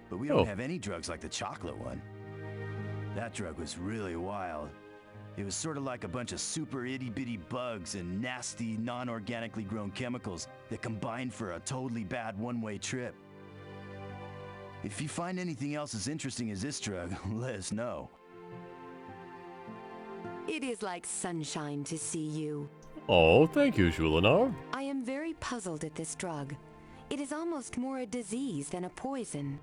But we don't have any drugs like the chocolate one. That drug was really wild. It was sort of like a bunch of super itty-bitty bugs and nasty, non-organically grown chemicals that combined for a totally bad one-way trip. If you find anything else as interesting as this drug, let us know. It is like sunshine to see you. Oh, thank you, Julinar. I am very puzzled at this drug. It is almost more a disease than a poison.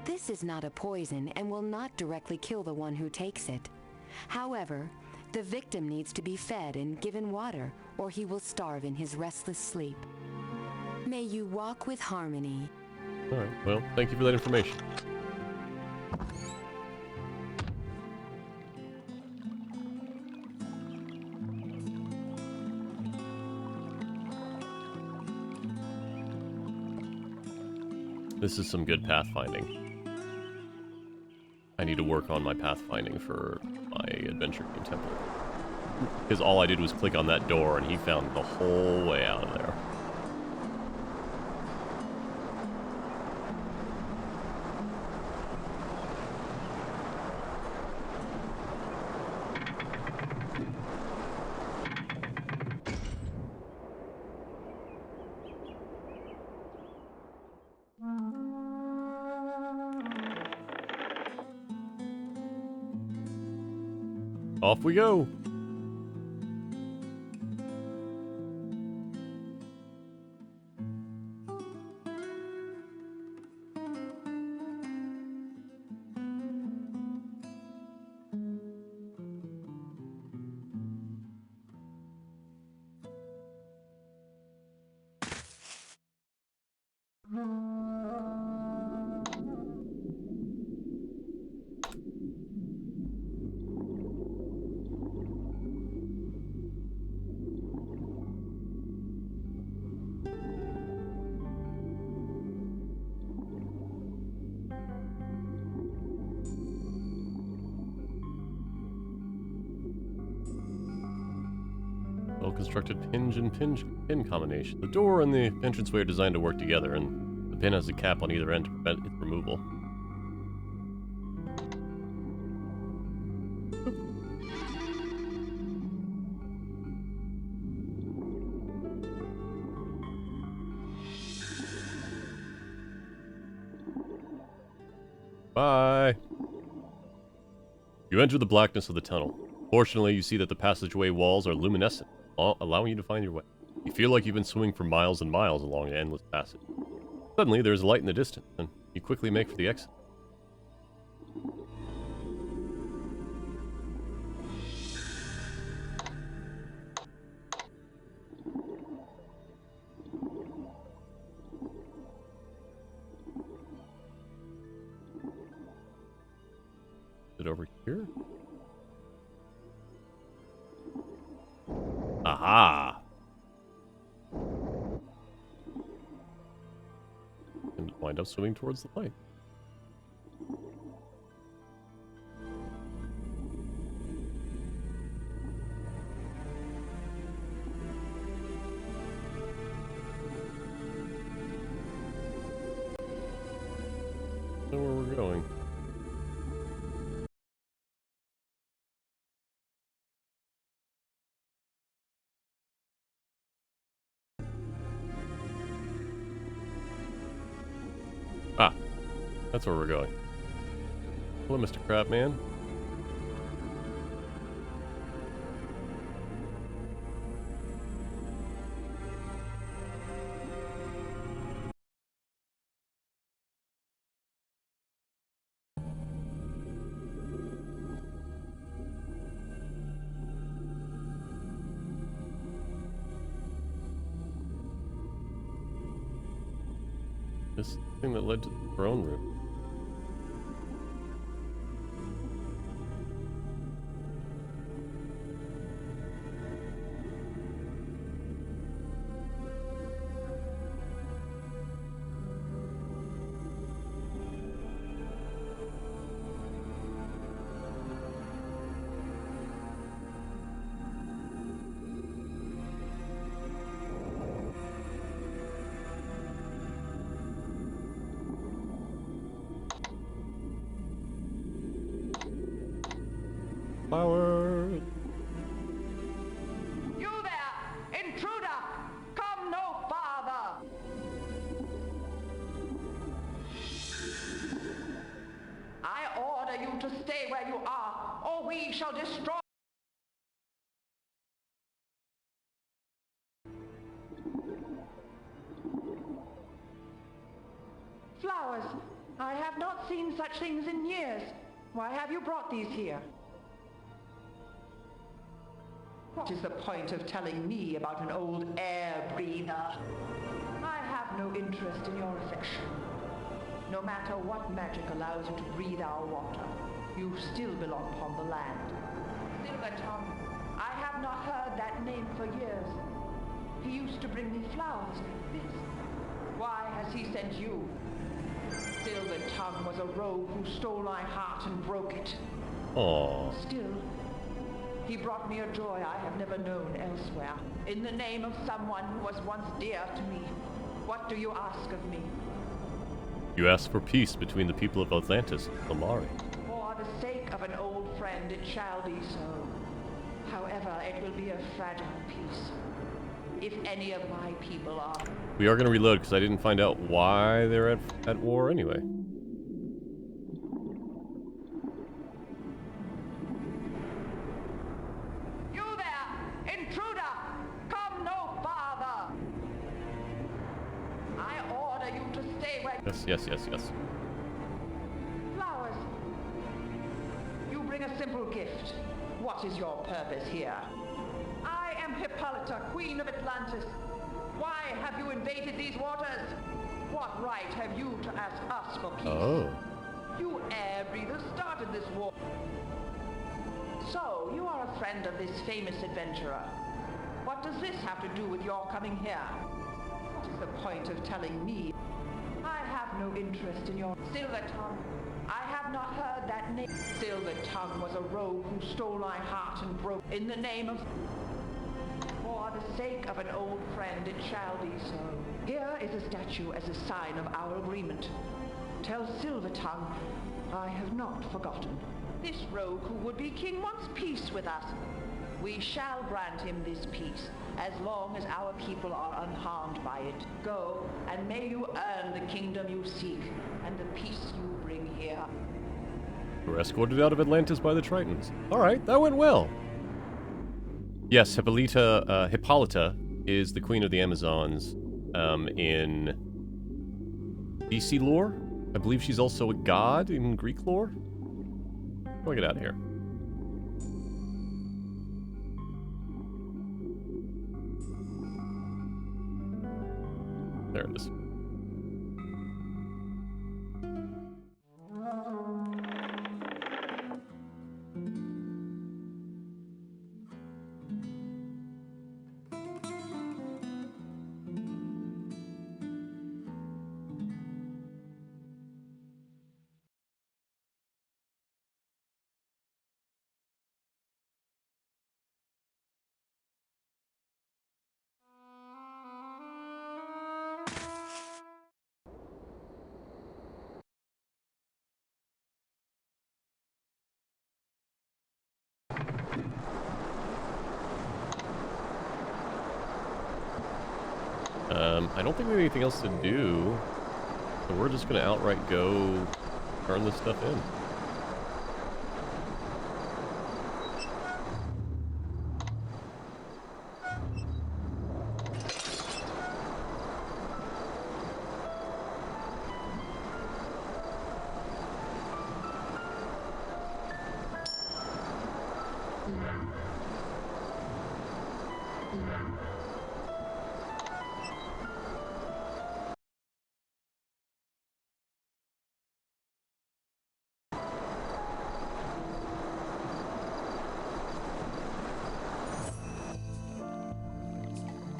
This is not a poison and will not directly kill the one who takes it. However, the victim needs to be fed and given water, or he will starve in his restless sleep. May you walk with harmony. Alright, well, thank you for that information. This is some good pathfinding. I need to work on my pathfinding for my adventure game template. Because all I did was click on that door and he found the whole way out of there. Off we go! Well-constructed hinge and pin combination. The door and the entranceway are designed to work together, and the pin has a cap on either end to prevent its removal. Bye! You enter the blackness of the tunnel. Fortunately, you see that the passageway walls are luminescent, allowing you to find your way. You feel like you've been swimming for miles and miles along an endless passage. Suddenly, there's a light in the distance, and you quickly make for the exit. Is it over here? Aha! And wind up swimming towards the light. Know where we're going. Ah, that's where we're going. Hello, Mr. Crabman. This thing that led to the throne room. Flowers. You there, intruder! Come no farther! I order you to stay where you are, or we shall destroy. Flowers. I have not seen such things in years. Why have you brought these here? What is the point of telling me about an old air breather? I have interest in your affection. No matter what magic allows you to breathe our water, you still belong upon the land. Silver Tongue, I have not heard that name for years. He used to bring me flowers like this. Why has he sent you? Silver Tongue was a rogue who stole my heart and broke it. Aww. Still, he brought me a joy I have never known elsewhere. In the name of someone who was once dear to me, what do you ask of me? You ask for peace between the people of Atlantis and Solmari. For the sake of an old friend, it shall be so. However, it will be a fragile peace. If any of my people are... We are going to reload because I didn't find out why they're at war anyway. You there, intruder! Come no farther! I order you to stay where... Yes. Flowers. You bring a simple gift. What is your purpose here? I am Hippolyta, Queen of Atlantis. Why have you invaded these waters? What right have you to ask us for peace? Oh. You air breathers started this war. So, you are a friend of this famous adventurer. What does this have to do with your coming here? What is the point of telling me? I have no interest in your... Silver Tongue. I have not heard that name. Silver Tongue was a rogue who stole my heart and broke... In the name of... For the sake of an old friend, it shall be so. Here is a statue as a sign of our agreement. Tell Silver Tongue, I have not forgotten. This rogue who would be king wants peace with us. We shall grant him this peace, as long as our people are unharmed by it. Go, and may you earn the kingdom you seek, and the peace you bring here. We're escorted out of Atlantis by the Tritons. Alright, that went well. Yes, Hippolyta is the queen of the Amazons in BC lore. I believe she's also a god in Greek lore. How do I get out of here? There it is. I don't think we have anything else to do, so we're just gonna outright go turn this stuff in.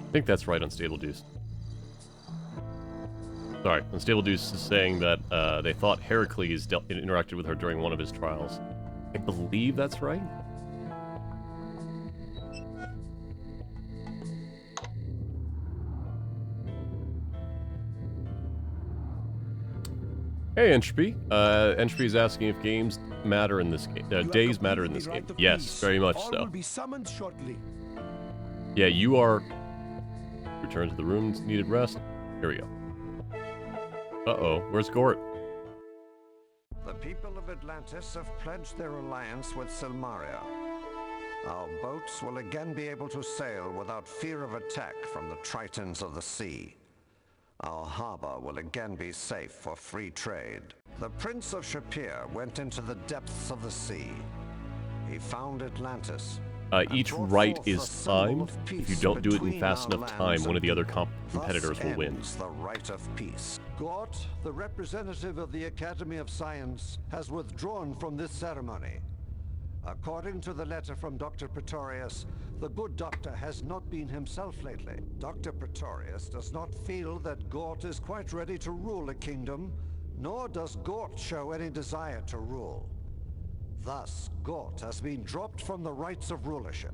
I think that's right, Unstable Deuce. Sorry, Unstable Deuce is saying that they thought Heracles interacted with her during one of his trials. I believe that's right. Hey, Entropy. Entropy is asking if games matter in this game. Days matter in this game. Yes, very much so. All will be summoned shortly. Yeah, you are... Return to the room's needed rest. Here we go. Uh-oh, where's Gort? The people of Atlantis have pledged their alliance with Silmaria. Our boats will again be able to sail without fear of attack from the Tritons of the sea. Our harbor will again be safe for free trade. The Prince of Shapir went into the depths of the sea. He found Atlantis, Each rite is timed. If you don't do it in fast enough time, one of the other competitors will win. The rite of peace. Gort, the representative of the Academy of Science, has withdrawn from this ceremony. According to the letter from Dr. Pretorius, the good doctor has not been himself lately. Dr. Pretorius does not feel that Gort is quite ready to rule a kingdom, nor does Gort show any desire to rule. Thus, Gort has been dropped from the rites of rulership.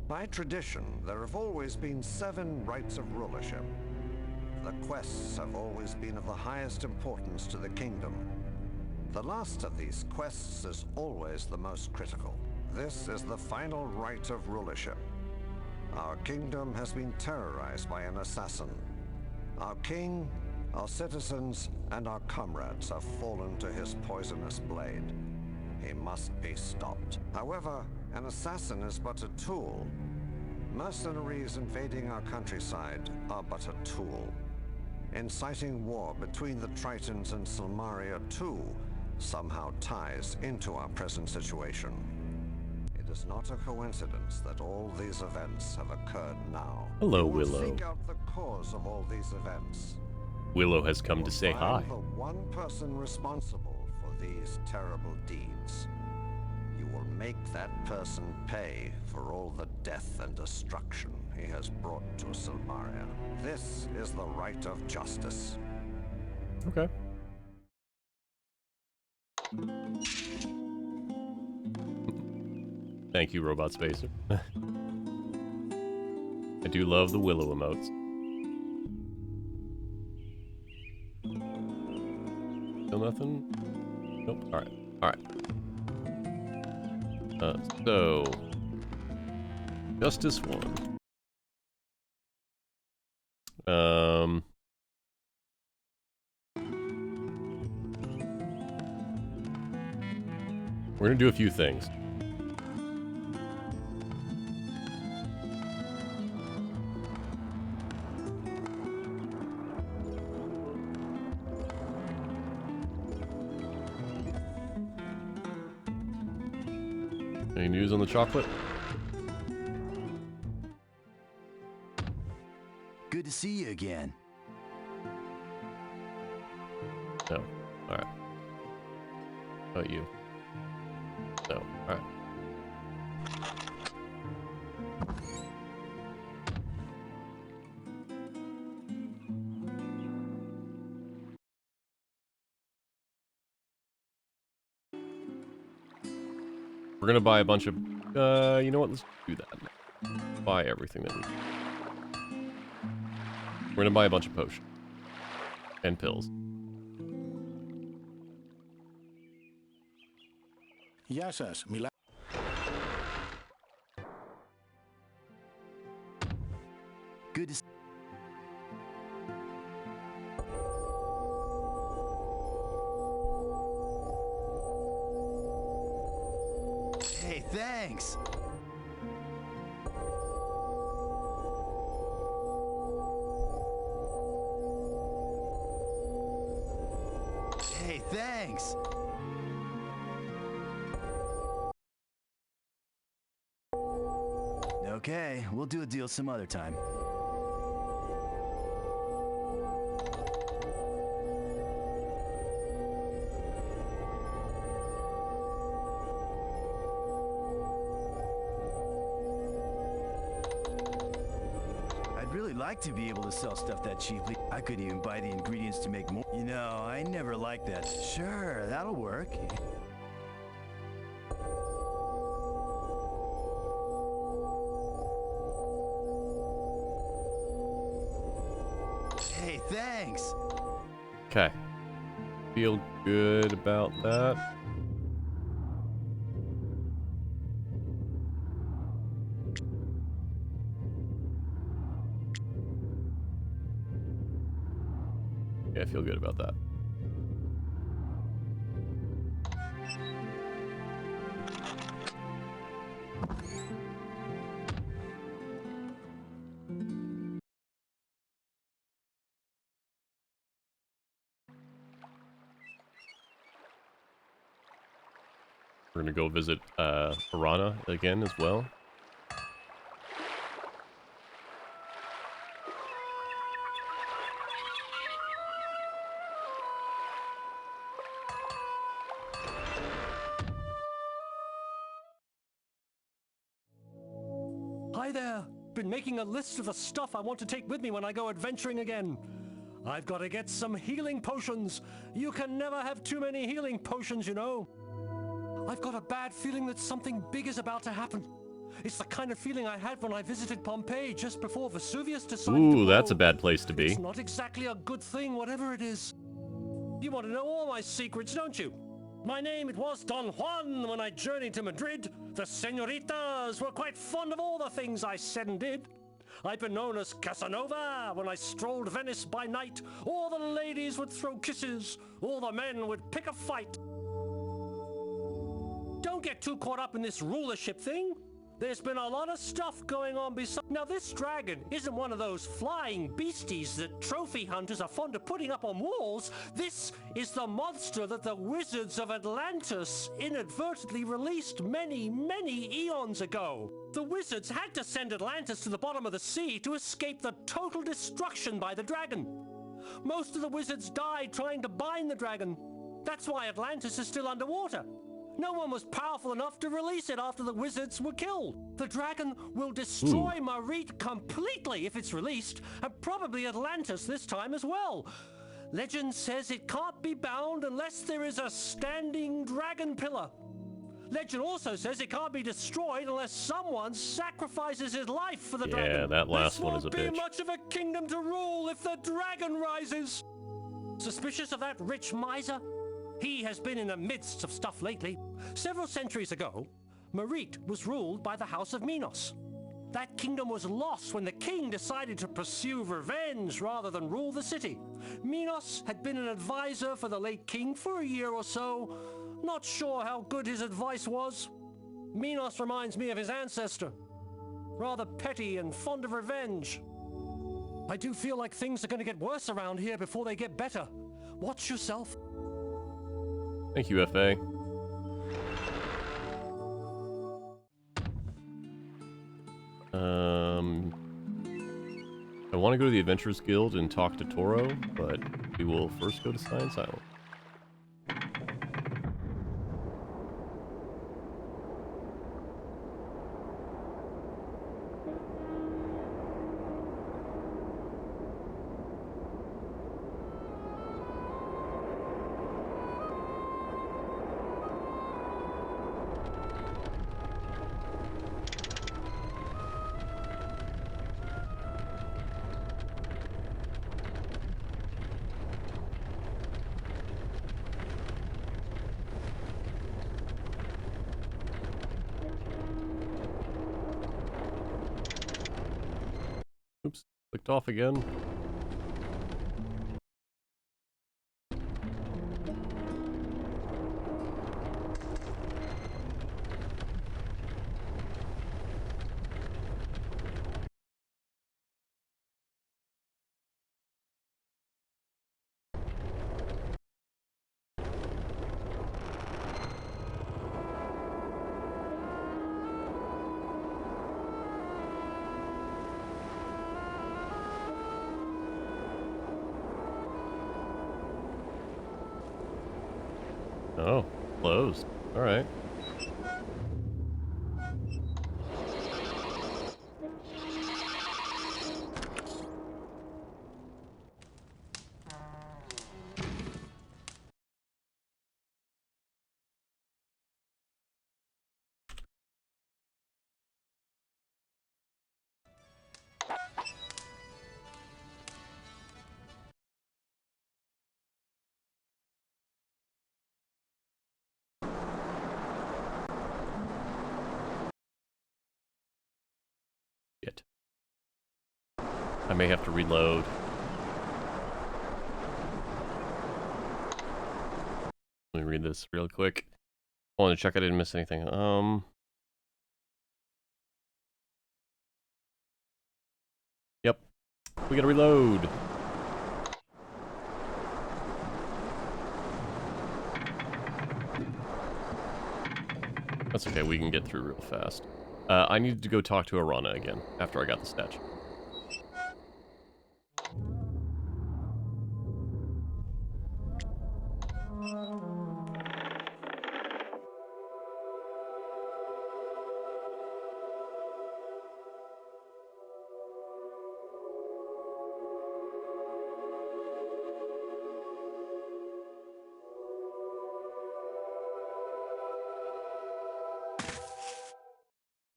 By tradition, there have always been 7 rites of rulership. The quests have always been of the highest importance to the kingdom. The last of these quests is always the most critical. This is the final rite of rulership. Our kingdom has been terrorized by an assassin. Our king, our citizens, and our comrades have fallen to his poisonous blade. He must be stopped. However, an assassin is but a tool. Mercenaries invading our countryside are but a tool. Inciting war between the Tritons and Silmaria too somehow ties into our present situation. It is not a coincidence that all these events have occurred now. Hello, We will Willow. seek out the cause of all these events. Willow has come to say hi. Find the one person responsible for these terrible deeds. You will make that person pay for all the death and destruction he has brought to Silmaria. This is the rite of justice. Okay. Thank you, Robot Spacer. I do love the Willow emotes. Still nothing? Nope. Alright. Alright. So... Justice 1. We're gonna do a few things. Any news on the chocolate? Good to see you again. No. Alright. How about you? No. Alright. We're gonna buy a bunch of... you know what? Let's do that. Buy everything that we can. We're gonna buy a bunch of potions. And pills. Γεια σας, μιλά... Good to see... Hey, thanks! Hey, thanks! Okay, we'll do a deal some other time. I'd really like to be able to sell stuff that cheaply. I could even buy the ingredients to make more. You know, I never liked that. Sure, that'll work. Hey, thanks! Okay. Feel good about that. Yeah, I feel good about that. We're gonna go visit Piranha again as well. Hi there. Been making a list of the stuff I want to take with me when I go adventuring again. I've got to get some healing potions. You can never have too many healing potions, you know. I've got a bad feeling that something big is about to happen. It's the kind of feeling I had when I visited Pompeii just before Vesuvius decided to blow. Ooh, that's a bad place to be. It's not exactly a good thing, whatever it is. You want to know all my secrets, don't you? My name, it was Don Juan when I journeyed to Madrid. The senoritas were quite fond of all the things I said and did. I've been known as Casanova when I strolled Venice by night. All the ladies would throw kisses, all the men would pick a fight. Don't get too caught up in this rulership thing. There's been a lot of stuff going on besides. Now, this dragon isn't one of those flying beasties that trophy hunters are fond of putting up on walls. This is the monster that the wizards of Atlantis inadvertently released many, many eons ago. The wizards had to send Atlantis to the bottom of the sea to escape the total destruction by the dragon. Most of the wizards died trying to bind the dragon. That's why Atlantis is still underwater. No one was powerful enough to release it after the wizards were killed. The dragon will destroy Marite completely if it's released, and probably Atlantis this time as well. Legend says it can't be bound unless there is a standing dragon pillar. Legend also says it can't be destroyed unless someone sacrifices his life for the dragon. Yeah, that last one is a bitch. This won't be much of a kingdom to rule if the dragon rises. Suspicious of that rich miser? He has been in the midst of stuff lately. Several centuries ago, Marite was ruled by the House of Minos. That kingdom was lost when the king decided to pursue revenge rather than rule the city. Minos had been an advisor for the late king for a year or so. Not sure how good his advice was. Minos reminds me of his ancestor. Rather petty and fond of revenge. I do feel like things are going to get worse around here before they get better. Watch yourself. Thank you, FA. I want to go to the Adventurers Guild and talk to Toro, but we will first go to Science Island. Oops, clicked off again. Oh, closed. All right. Shit. I may have to reload. Let me read this real quick. I want to check I didn't miss anything. Yep. We gotta reload. That's okay, we can get through real fast. I needed to go talk to Arana again, after I got the statue.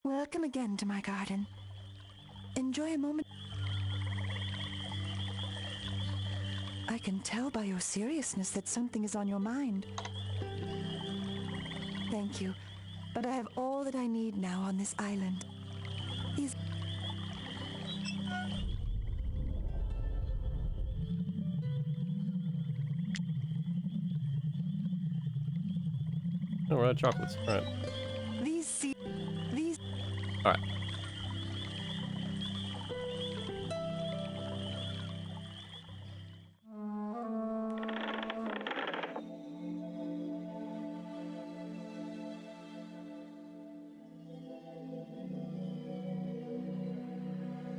Welcome again to my garden. Enjoy a moment. I can tell by your seriousness that something is on your mind. Thank you, but I have all that I need now on this island. These... Oh, we're out of chocolates. Alright. These... Alright.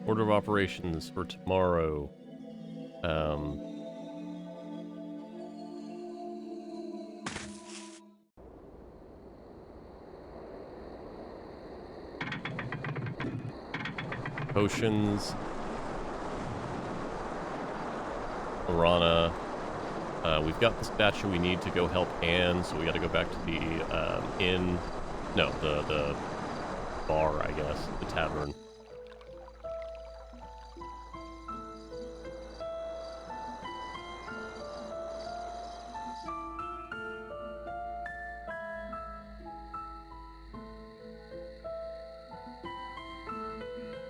Order of operations for tomorrow. Potions. Arana. We've got the statue we need to go help Anne, so we gotta go back to the inn. No, the bar, I guess. The tavern.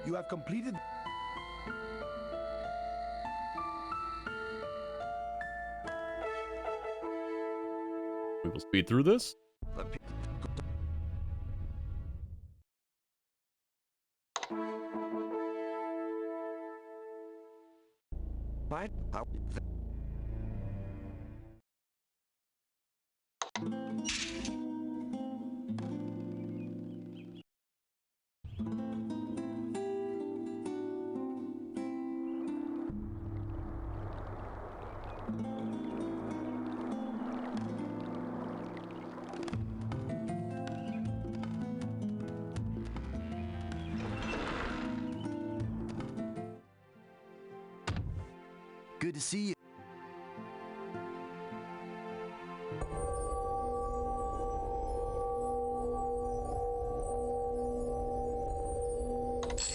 You have completed. We will speed through this. Right? Good to see you.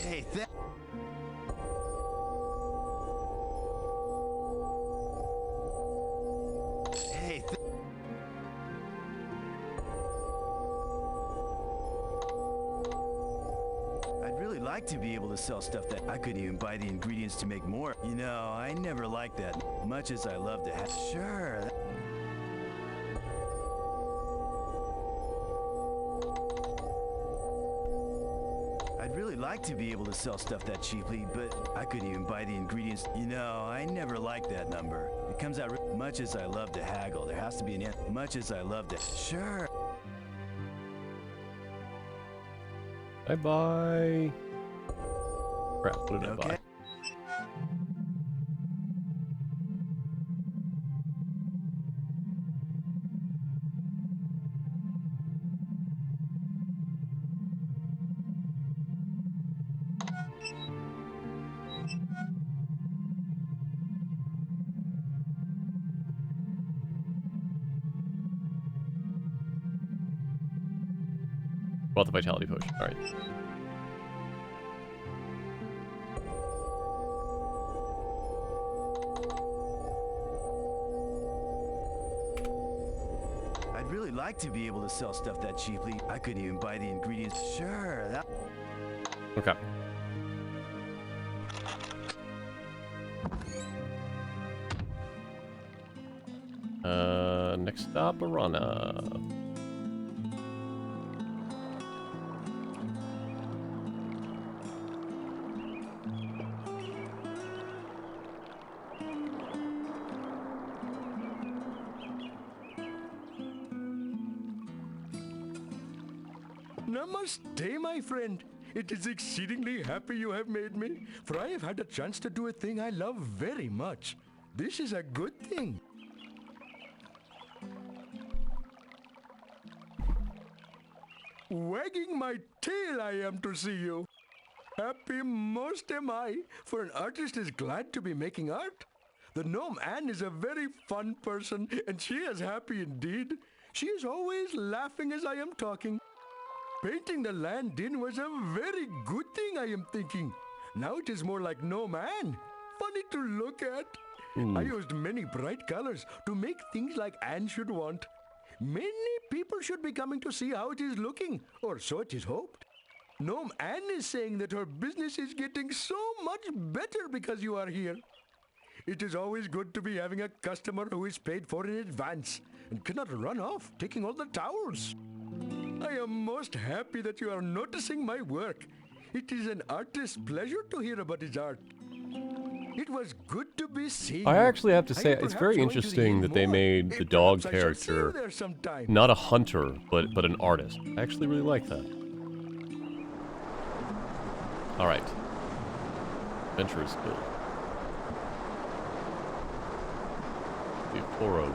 Hey, Hey, I'd really like to be able to sell stuff that I couldn't even buy the ingredients to make more. You know, I never liked that, much as I love to have. Sure. I'd really like to be able to sell stuff that cheaply, but I couldn't even buy the ingredients. You know, I never liked that number. It comes out much as I love to haggle. There has to be an end. Much as I love to. Sure. Bye-bye. Crap, what did I buy? Bought the vitality potion. Alright. I'd really like to be able to sell stuff that cheaply. I couldn't even buy the ingredients. Sure, that... Okay. Next stop, Arana. Namaste, my friend. It is exceedingly happy you have made me, for I have had a chance to do a thing I love very much. This is a good thing. Wagging my tail I am to see you. Happy most am I, for an artist is glad to be making art. The gnome Anne is a very fun person, and she is happy indeed. She is always laughing as I am talking. Painting the land in was a very good thing, I am thinking. Now it is more like gnome Anne. Funny to look at. I used many bright colors to make things like Anne should want. Many people should be coming to see how it is looking, or so it is hoped. Gnome Anne is saying that her business is getting so much better because you are here. It is always good to be having a customer who is paid for in advance and cannot run off taking all the towels. I am most happy that you are noticing my work. It is an artist's pleasure to hear about his art. It was good to be seen. I actually have to say, it's very interesting that they made the dog character not a hunter, but an artist. I actually really like that. Alright. Adventurous build. The Toro.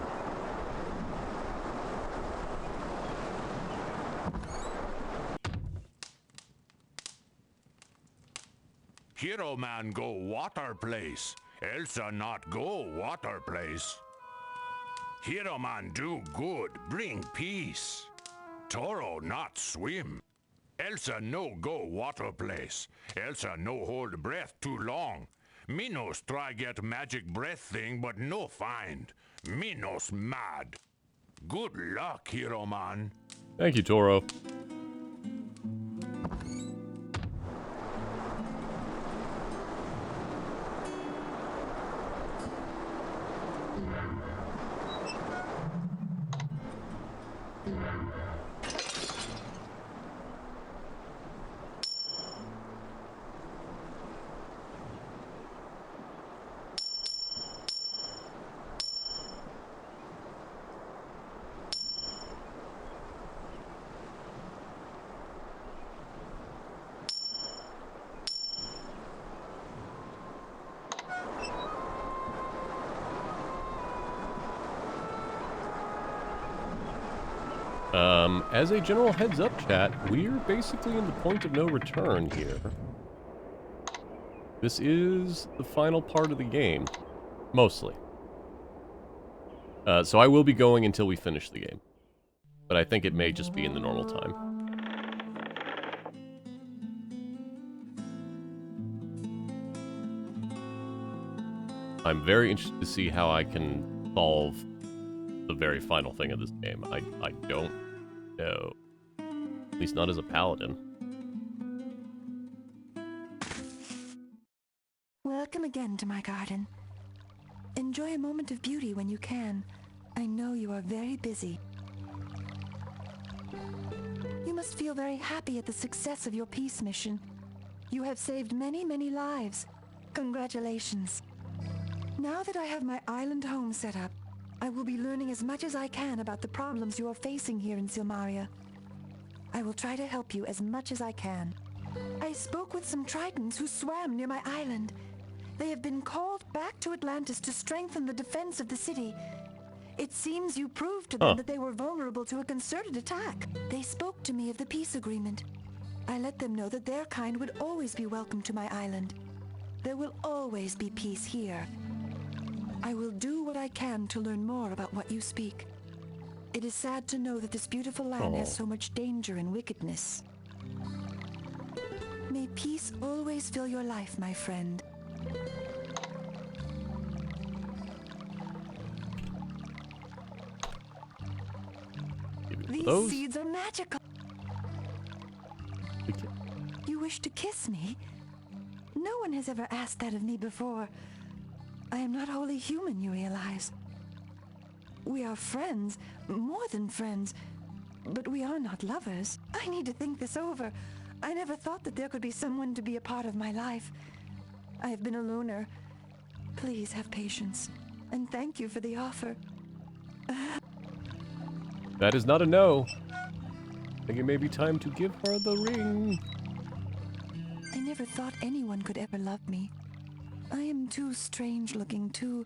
Hero man go water place. Elsa not go water place. Hero man do good, bring peace. Toro not swim. Elsa no go water place. Elsa no hold breath too long. Minos try get magic breath thing, but no find. Minos mad. Good luck, hero man. Thank you, Toro. As a general heads up, chat, we're basically in the point of no return here. This is the final part of the game. Mostly. So I will be going until we finish the game. But I think it may just be in the normal time. I'm very interested to see how I can solve the very final thing of this game. I don't know. At least not as a paladin. Welcome again to my garden. Enjoy a moment of beauty when you can. I know you are very busy. You must feel very happy at the success of your peace mission. You have saved many, many lives. Congratulations. Now that I have my island home set up, I will be learning as much as I can about the problems you are facing here in Silmaria. I will try to help you as much as I can. I spoke with some Tritons who swam near my island. They have been called back to Atlantis to strengthen the defense of the city. It seems you proved to them that they were vulnerable to a concerted attack. They spoke to me of the peace agreement. I let them know that their kind would always be welcome to my island. There will always be peace here. I will do what I can to learn more about what you speak. It is sad to know that this beautiful land has so much danger and wickedness. May peace always fill your life, my friend. These seeds are magical. You wish to kiss me? No one has ever asked that of me before. I am not wholly human, you realize. We are friends, more than friends, but we are not lovers. I need to think this over. I never thought that there could be someone to be a part of my life. I have been a loner. Please have patience, and thank you for the offer. That is not a no. I think it may be time to give her the ring. I never thought anyone could ever love me. I am too strange looking, too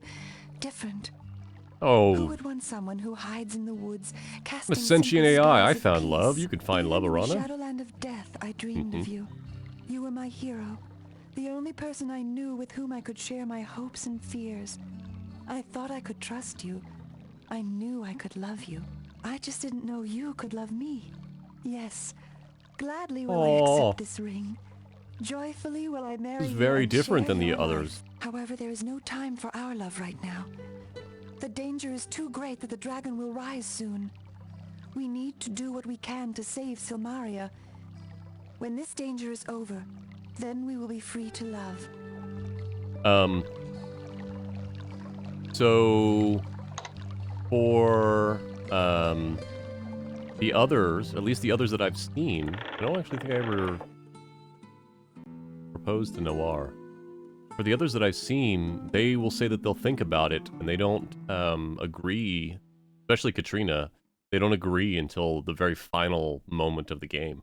different. Who Oh, would want someone who hides in the woods, I'm casting a sentient simple AI. I spells of found peace? love. You could find love, Even in the Arana. shadowland of death, I dreamed of you. You were my hero, the only person I knew with whom I could share my hopes and fears. I thought I could trust you. I knew I could love you. I just didn't know you could love me. Yes, gladly will I accept this ring. Joyfully will I marry This is you very and different share than the your others. life. However, there is no time for our love right now. The danger is too great that the dragon will rise soon. We need to do what we can to save Silmaria. When this danger is over, then we will be free to love. So for the others, at least the others that I've seen, I don't actually think I ever proposed to Noir. For the others that I've seen, they will say that they'll think about it, and they don't agree, especially Katrina, they don't agree until the very final moment of the game.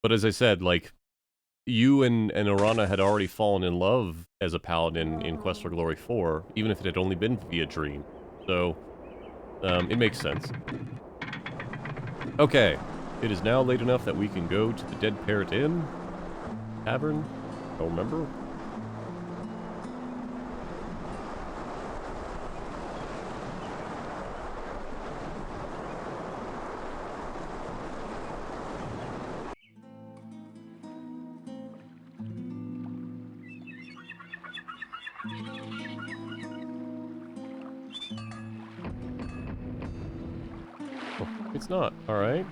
But as I said, like, you and Arana had already fallen in love as a paladin in Quest for Glory 4, even if it had only been via dream. So, it makes sense. Okay, it is now late enough that we can go to the Dead Parrot Inn Tavern. Don't remember. Oh, it's not. All right.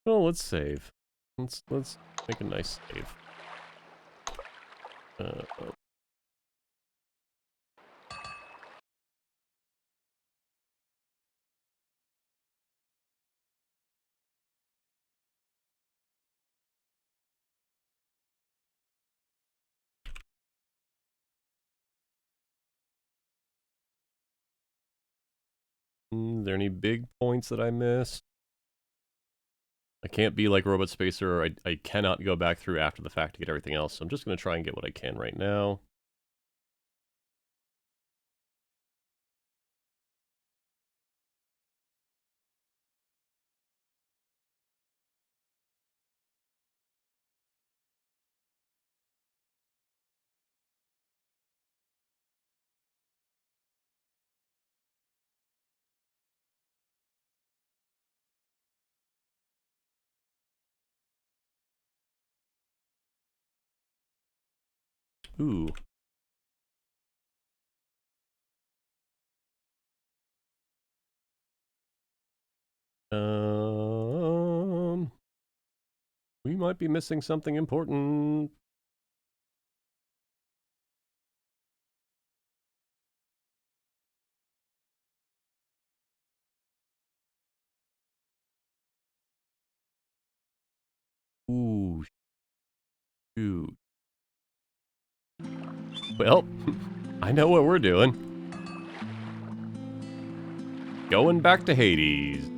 Well, let's save. Let's make a nice save. Are there any big points that I missed? I can't be like Robot Spacer. I cannot go back through after the fact to get everything else, so I'm just going to try and get what I can right now. Ooh. We might be missing something important. Ooh. Shoot. Well, I know what we're doing. Going back to Hades.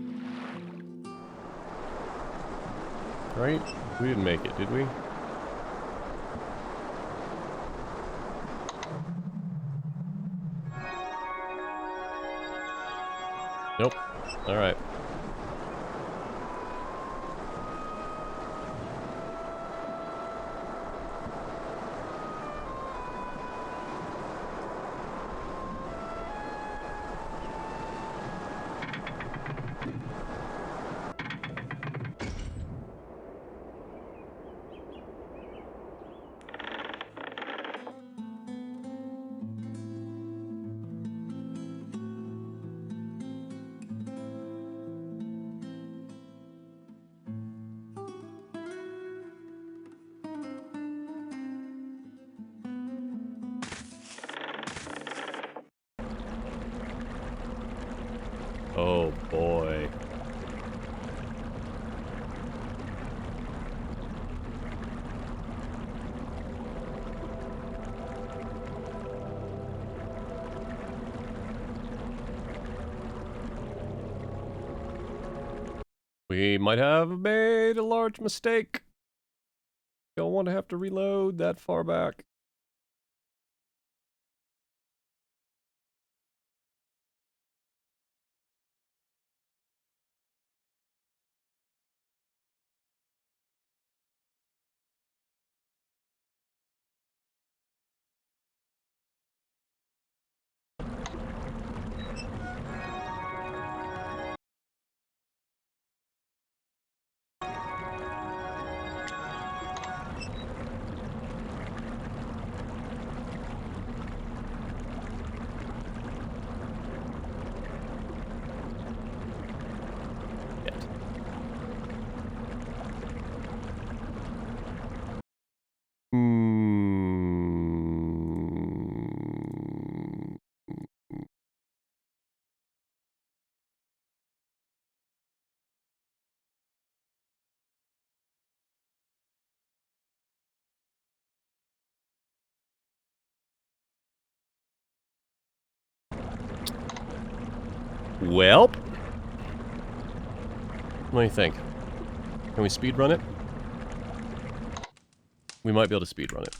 Right? We didn't make it, did we? Nope. Alright. Oh boy. We might have made a large mistake. Don't want to have to reload that far back. Well, what do you think? Can we speedrun it? We might be able to speedrun it.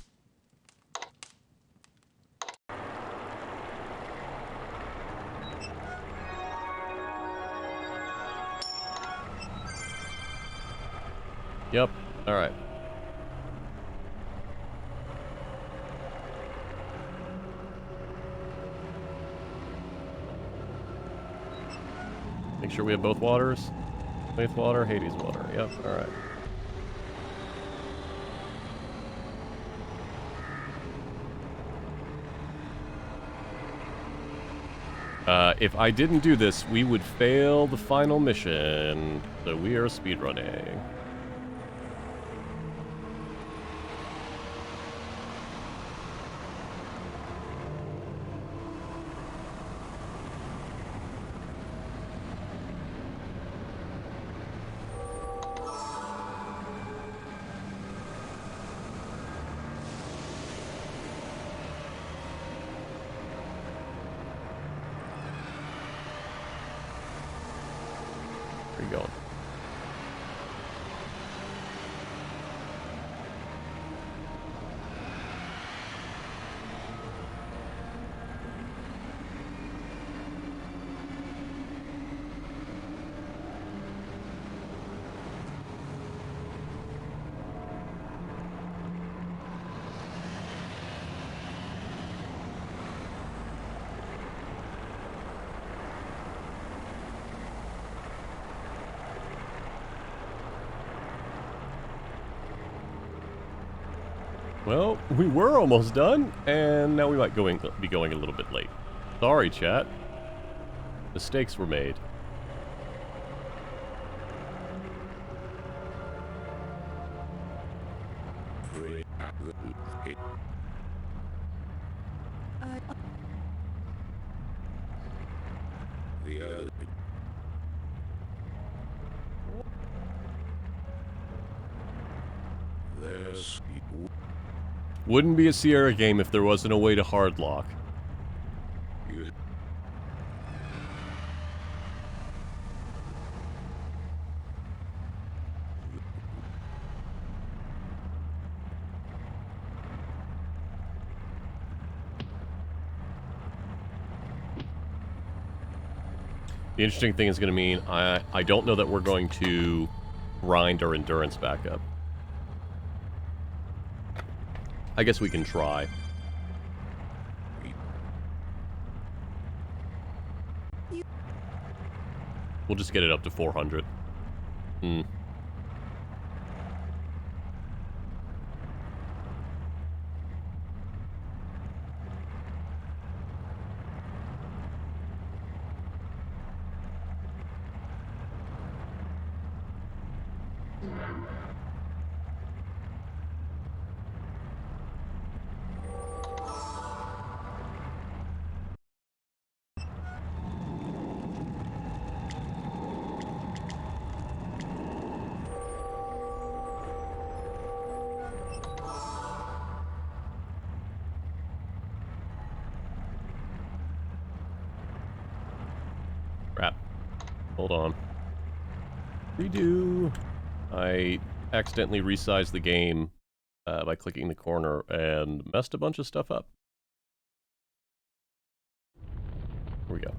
Yep, alright. Make sure we have both waters. Faith water, Hades water. Yep, alright. If I didn't do this, we would fail the final mission. So we are speedrunning. Where are you going? Well, we were almost done, and now we might be going a little bit late. Sorry, chat. Mistakes were made. Wouldn't be a Sierra game if there wasn't a way to hardlock. The interesting thing is going to mean I don't know that we're going to grind our endurance back up. I guess we can try. We'll just get it up to 400. Hmm. Crap. Hold on. Redo. I accidentally resized the game by clicking the corner and messed a bunch of stuff up. Here we go.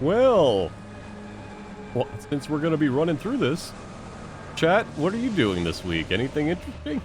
Well, since we're going to be running through this, chat, what are you doing this week? Anything interesting?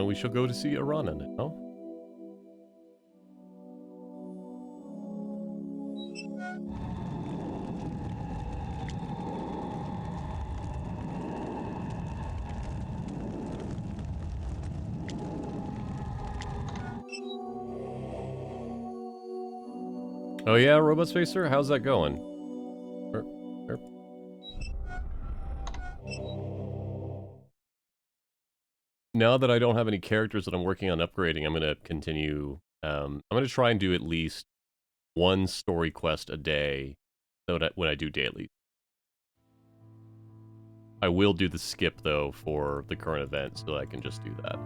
We shall go to see Arana now. Oh yeah, Robot Spacer, how's that going? Now that I don't have any characters that I'm working on upgrading, I'm going to continue. I'm going to try and do at least one story quest a day so that when I do daily. I will do the skip, though, for the current event, so I can just do that.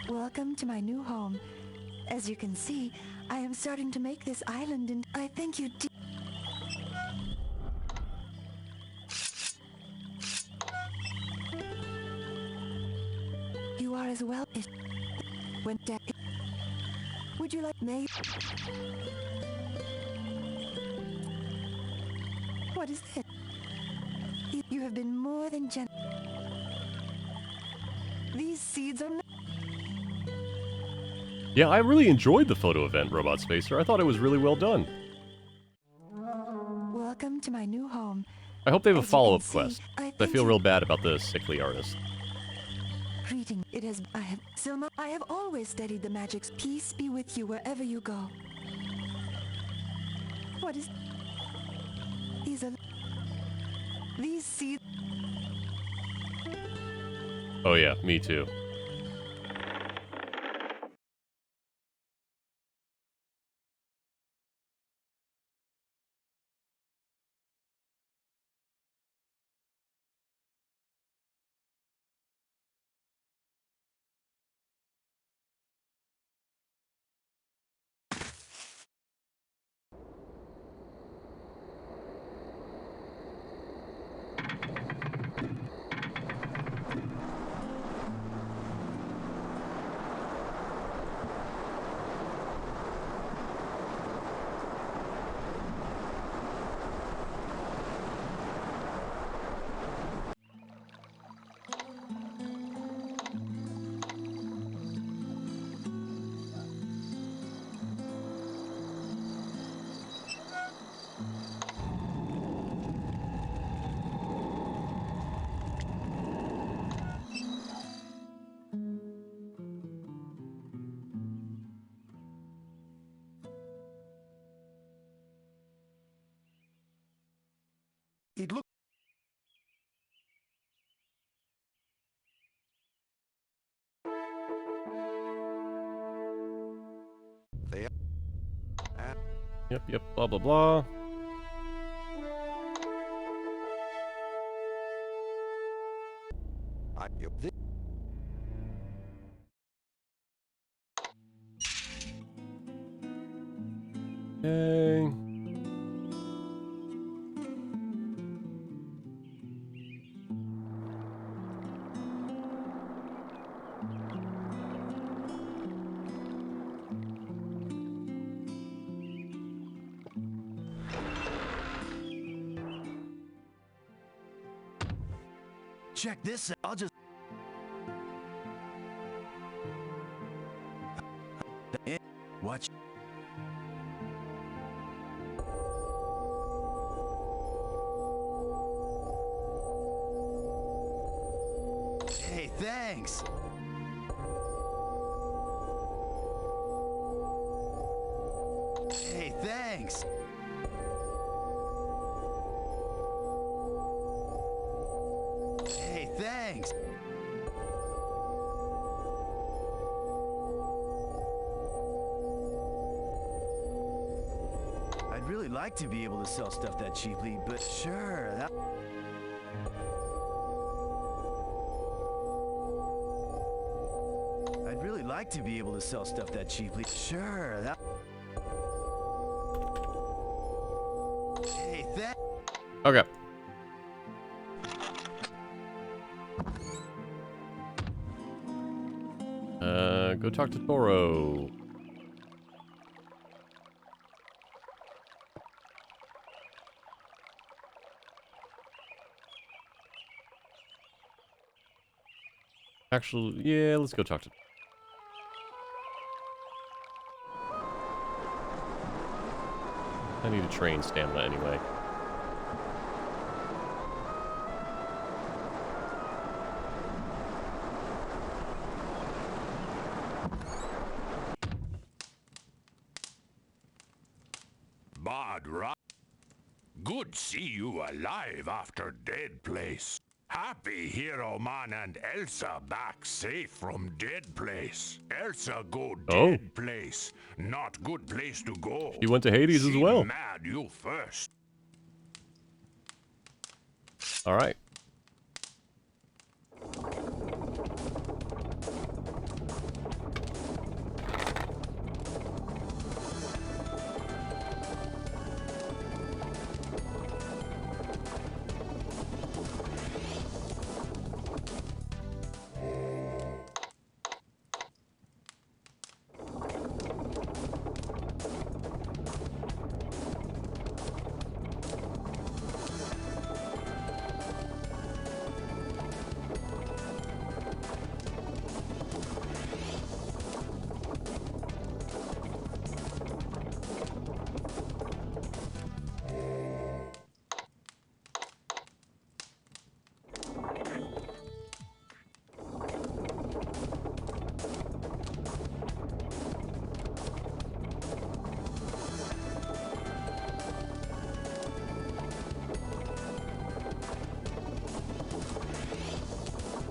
Welcome to my new home. As you can see, I am starting to make this island, and I thank you. You are as well. When would you like me? What is this? You have been more than generous. These seeds are not. Yeah, I really enjoyed the photo event, Robot Spacer. I thought it was really well done. Welcome to my new home. I hope they have a As you follow-up can quest. see, I feel real bad about the sickly artist. Greeting. Silma, I have always studied the magics. Peace be with you wherever you go. What is... These seeds... Oh yeah, me too. Yep, blah, blah, blah. Okay. Check this out. I'll just... Watch. Hey, thanks. Hey, thanks. Hey, thanks. I'd really like to be able to sell stuff that cheaply, but sure, that... I'd really like to be able to sell stuff that cheaply. Sure, that... Hey, that... Okay. Go talk to Toro. Actually, yeah, let's go talk to... I need to train stamina anyway. Good see you alive after Dead Place. Happy Hero Man and Elsa back safe from Dead Place. Elsa go Dead Place. Not good place to go. She went to Hades as well. Mad you first. All right.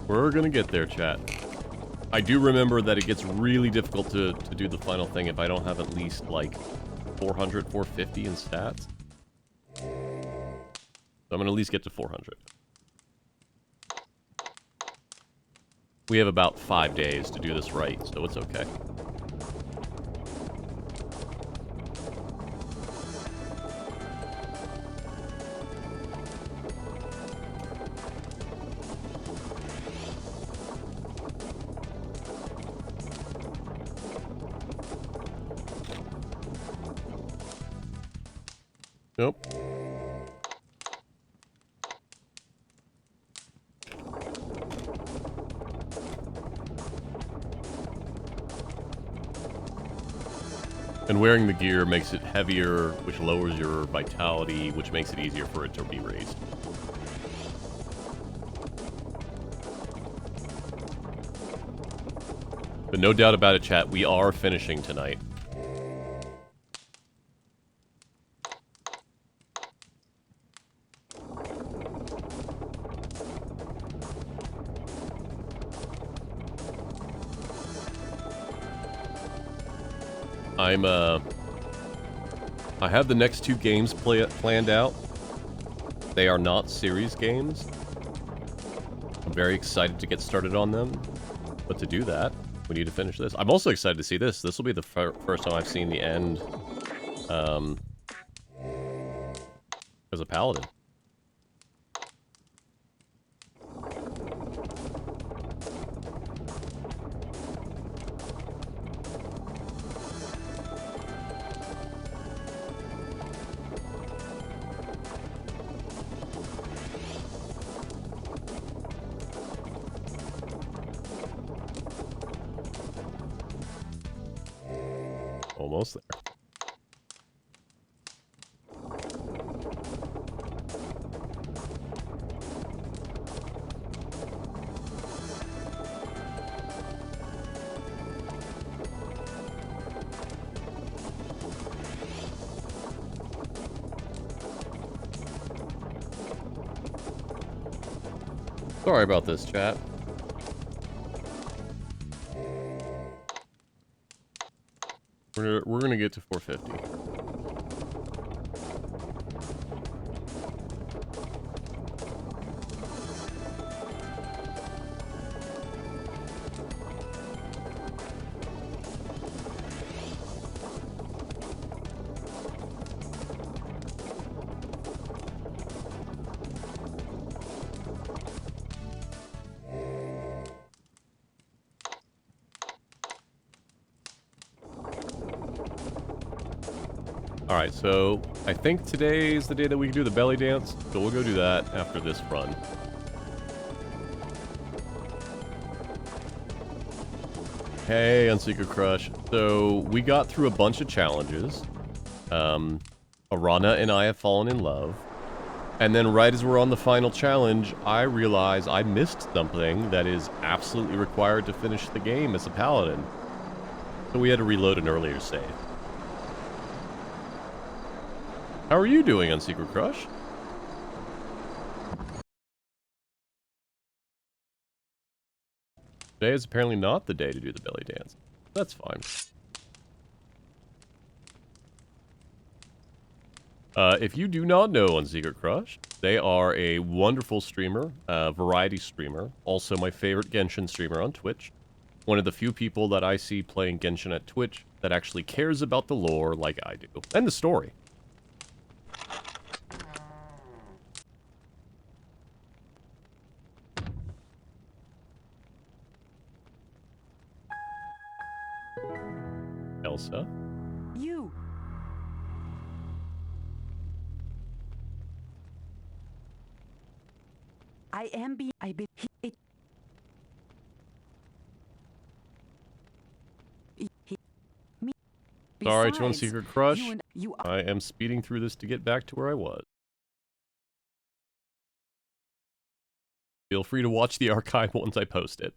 We're gonna get there, chat. I do remember that it gets really difficult to do the final thing if I don't have at least, like, 400, 450 in stats. So I'm gonna at least get to 400. We have about 5 days to do this right, so it's okay. Nope. And wearing the gear makes it heavier, which lowers your vitality, which makes it easier for it to be raised. But no doubt about it, chat, we are finishing tonight. I have the next 2 games planned out. They are not series games. I'm very excited to get started on them. But to do that, we need to finish this. I'm also excited to see this. This will be the first time I've seen the end as a paladin. Almost there. Sorry about this, chat. We're gonna get to 450. Alright, so I think today is the day that we can do the belly dance, so we'll go do that after this run. Hey, Unsecret Crush. So, we got through a bunch of challenges. Arana and I have fallen in love. And then right as we're on the final challenge, I realize I missed something that is absolutely required to finish the game as a paladin. So we had to reload an earlier save. How are you doing, Unsecret Crush? Today is apparently not the day to do the belly dance. That's fine. If you do not know Unsecret Crush, they are a wonderful streamer, variety streamer, also my favorite Genshin streamer on Twitch. One of the few people that I see playing Genshin at Twitch that actually cares about the lore like I do, and the story. Elsa? You! I am be- I be- it- me. Sorry, Besides, Unsecret Crush. you are I am speeding through this to get back to where I was. Feel free to watch the archive once I post it.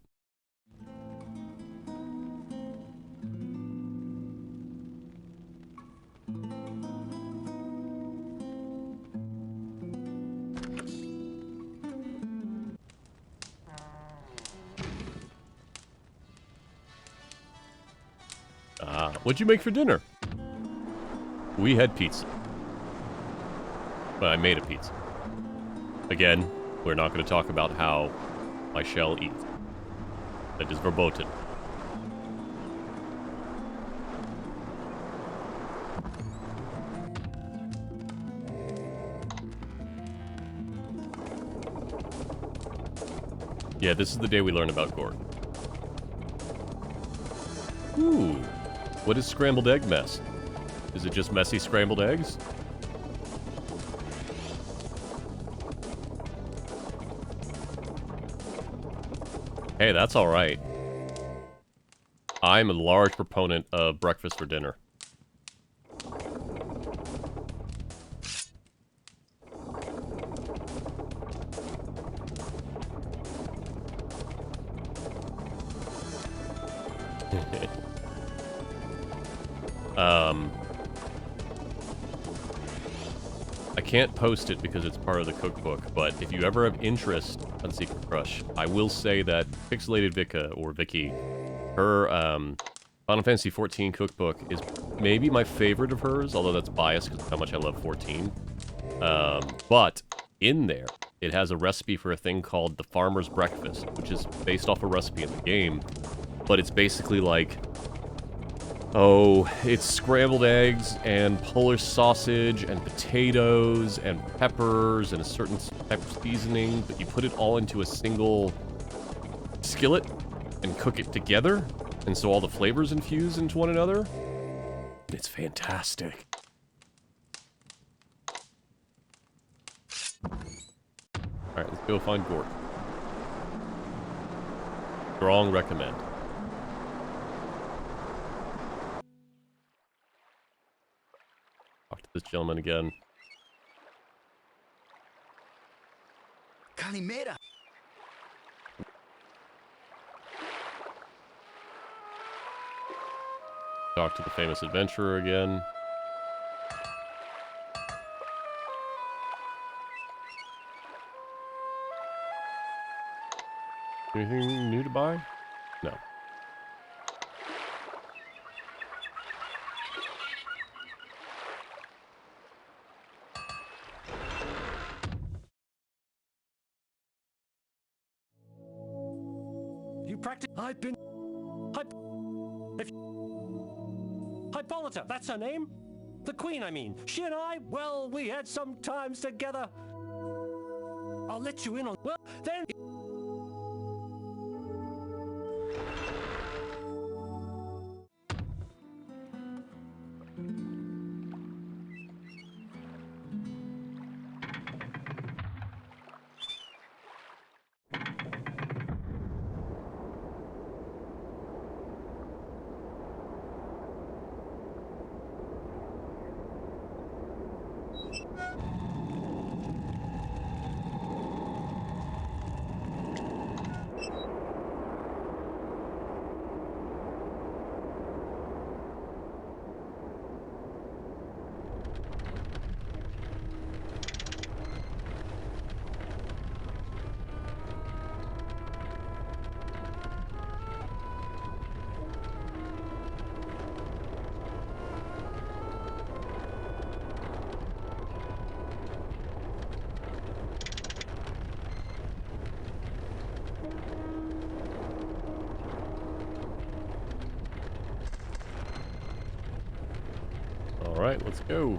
What'd you make for dinner? We had pizza. Well, I made a pizza. Again, we're not going to talk about how I shall eat. That is verboten. Yeah, this is the day we learn about Gordon. Ooh. What is scrambled egg mess? Is it just messy scrambled eggs? Hey, that's alright. I'm a large proponent of breakfast for dinner. I can't post it because it's part of the cookbook, but if you ever have interest on Secret Crush, I will say that Pixelated Vika, or Vicky, her Final Fantasy 14 cookbook is maybe my favorite of hers, although that's biased because of how much I love 14. But in there, it has a recipe for a thing called the Farmer's Breakfast, which is based off a recipe in the game, but it's basically like, oh, it's scrambled eggs and Polish sausage and potatoes and peppers and a certain type of seasoning, but you put it all into a single skillet and cook it together, and so all the flavors infuse into one another. It's fantastic. Alright, let's go find Gort. Strong recommend. Talk to this gentleman again. Calimera. Talk to the famous adventurer again. Anything new to buy? No. You practice. I've been. Hippolyta, that's her name? The Queen, I mean. She and I, well, we had some times together. I'll let you in on. Well, then. Alright, let's go.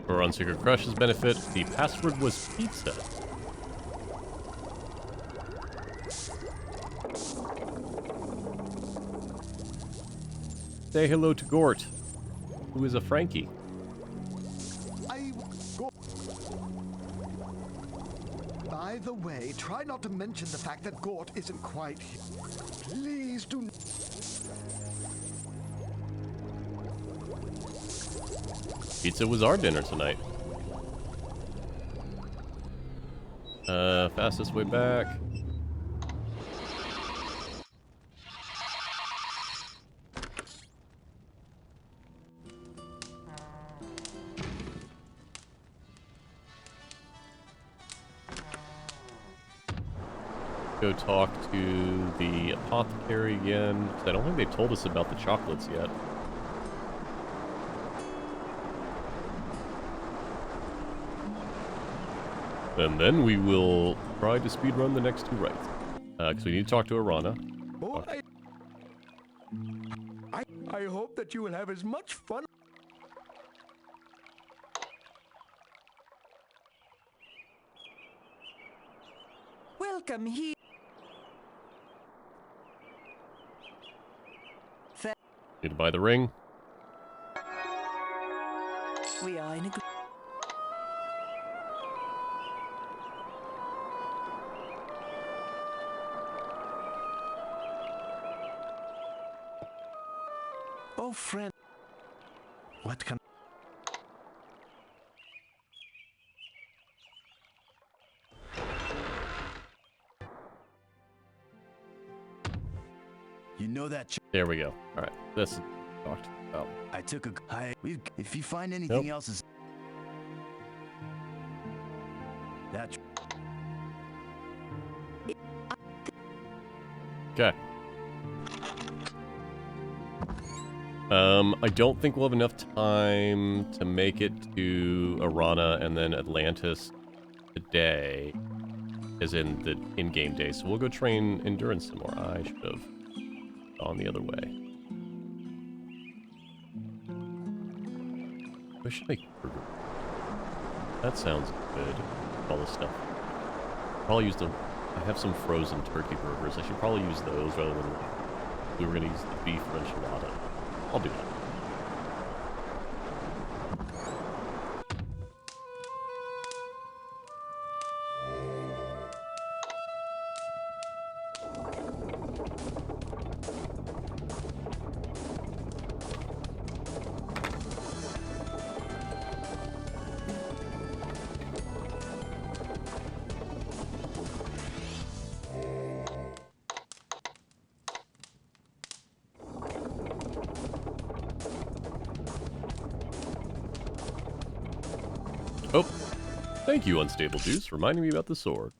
For Unsacred Crush's benefit, the password was pizza. Say hello to Gort, who is a Frankie. By the way, try not to mention the fact that Gort isn't quite here. Please do not. Pizza was our dinner tonight. Fastest way back. Go talk to the Apothecary again. I don't think they told us about the chocolates yet. And then we will try to speedrun the next two rites. Because we need to talk to Arana. Oh, I hope that you will have as much fun. Welcome here. Need to buy the ring. We are in a Oh, friend. What can... You know that... There we go. All right. This is talked about. I took a... if you find anything else... That... Okay. I don't think we'll have enough time to make it to Arana and then Atlantis today, as in the in-game day. So we'll go train endurance some more. I should have gone the other way. I should make burger. That sounds good. All this stuff. Probably use the... I have some frozen turkey burgers. I should probably use those rather than... We were going to use the beef or enchilada. I'll do that. Oh, thank you, Unstable Juice, reminding me about the sword.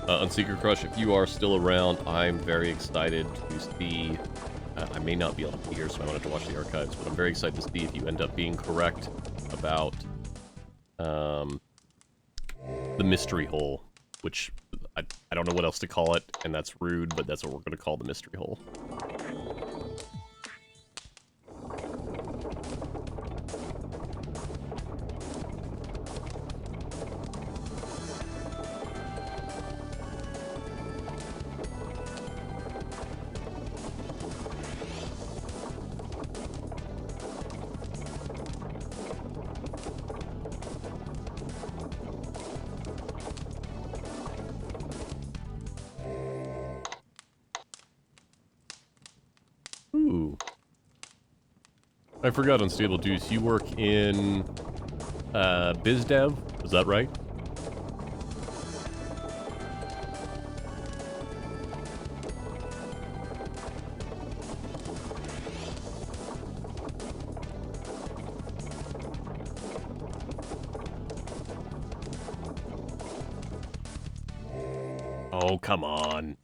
Unseeker Crush, if you are still around, I'm very excited to see... I may not be able to be here, so I wanted to watch the archives, but I'm very excited to see if you end up being correct about the mystery hole, which I don't know what else to call it, and that's rude, but that's what we're going to call the mystery hole. Ooh. I forgot, Unstable Juice, you work in BizDev, is that right? Oh, come on.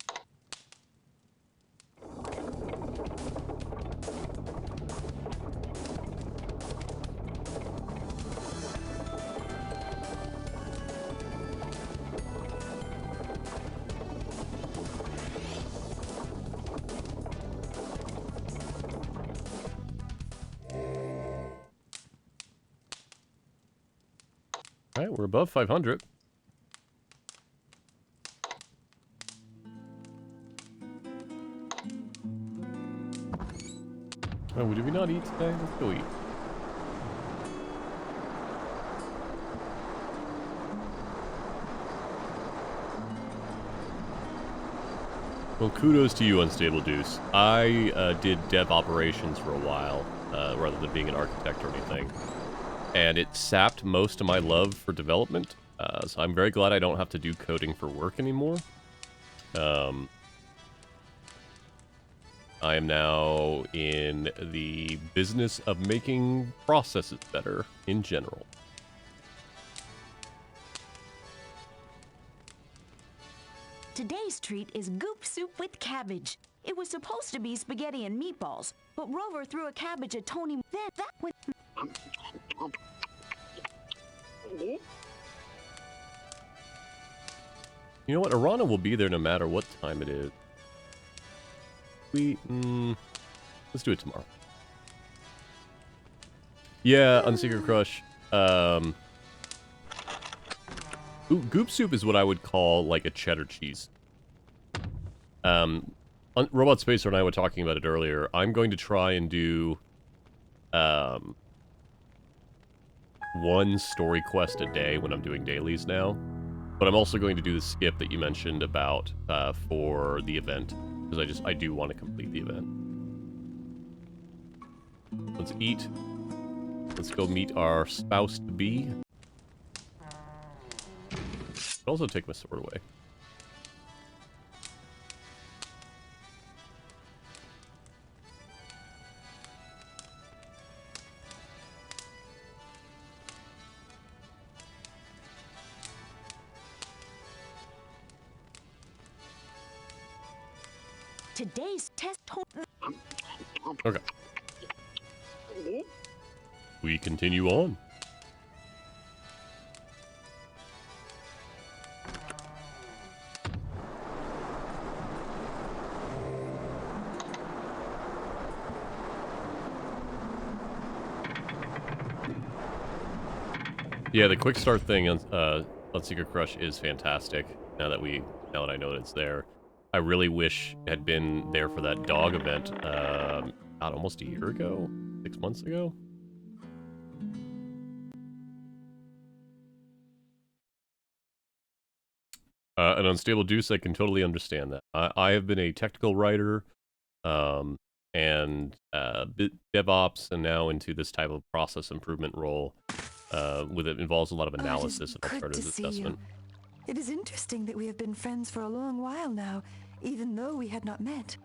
Alright, we're above 500. Oh, did we not eat today? Let's go eat. Well, kudos to you, Unstable Deuce. I did dev operations for a while, rather than being an architect or anything. And it sapped most of my love for development, so I'm very glad I don't have to do coding for work anymore. I am now in the business of making processes better in general. Today's treat is goop soup with cabbage. It was supposed to be spaghetti and meatballs, but Rover threw a cabbage at Tony. Then that went... You know what? Arana will be there no matter what time it is. Let's do it tomorrow. Yeah, Unseeker Crush. Goop soup is what I would call like a cheddar cheese. Robot Spacer and I were talking about it earlier. I'm going to try and do one story quest a day when I'm doing dailies now. But I'm also going to do the skip that you mentioned about for the event, because I do want to complete the event. Let's eat. Let's go meet our spouse-to-be. I'll also take my sword away. Today's test. Okay. We continue on. Yeah, the quick start thing on Secret Crush is fantastic. Now that I know that it's there, I really wish it had been there for that dog event. Not almost a year ago, 6 months ago. An unstable deuce, I can totally understand that. I have been a technical writer, and DevOps, and now into this type of process improvement role. With it involves a lot of analysis and alternative assessment. It is interesting that we have been friends for a long while now, even though we had not met.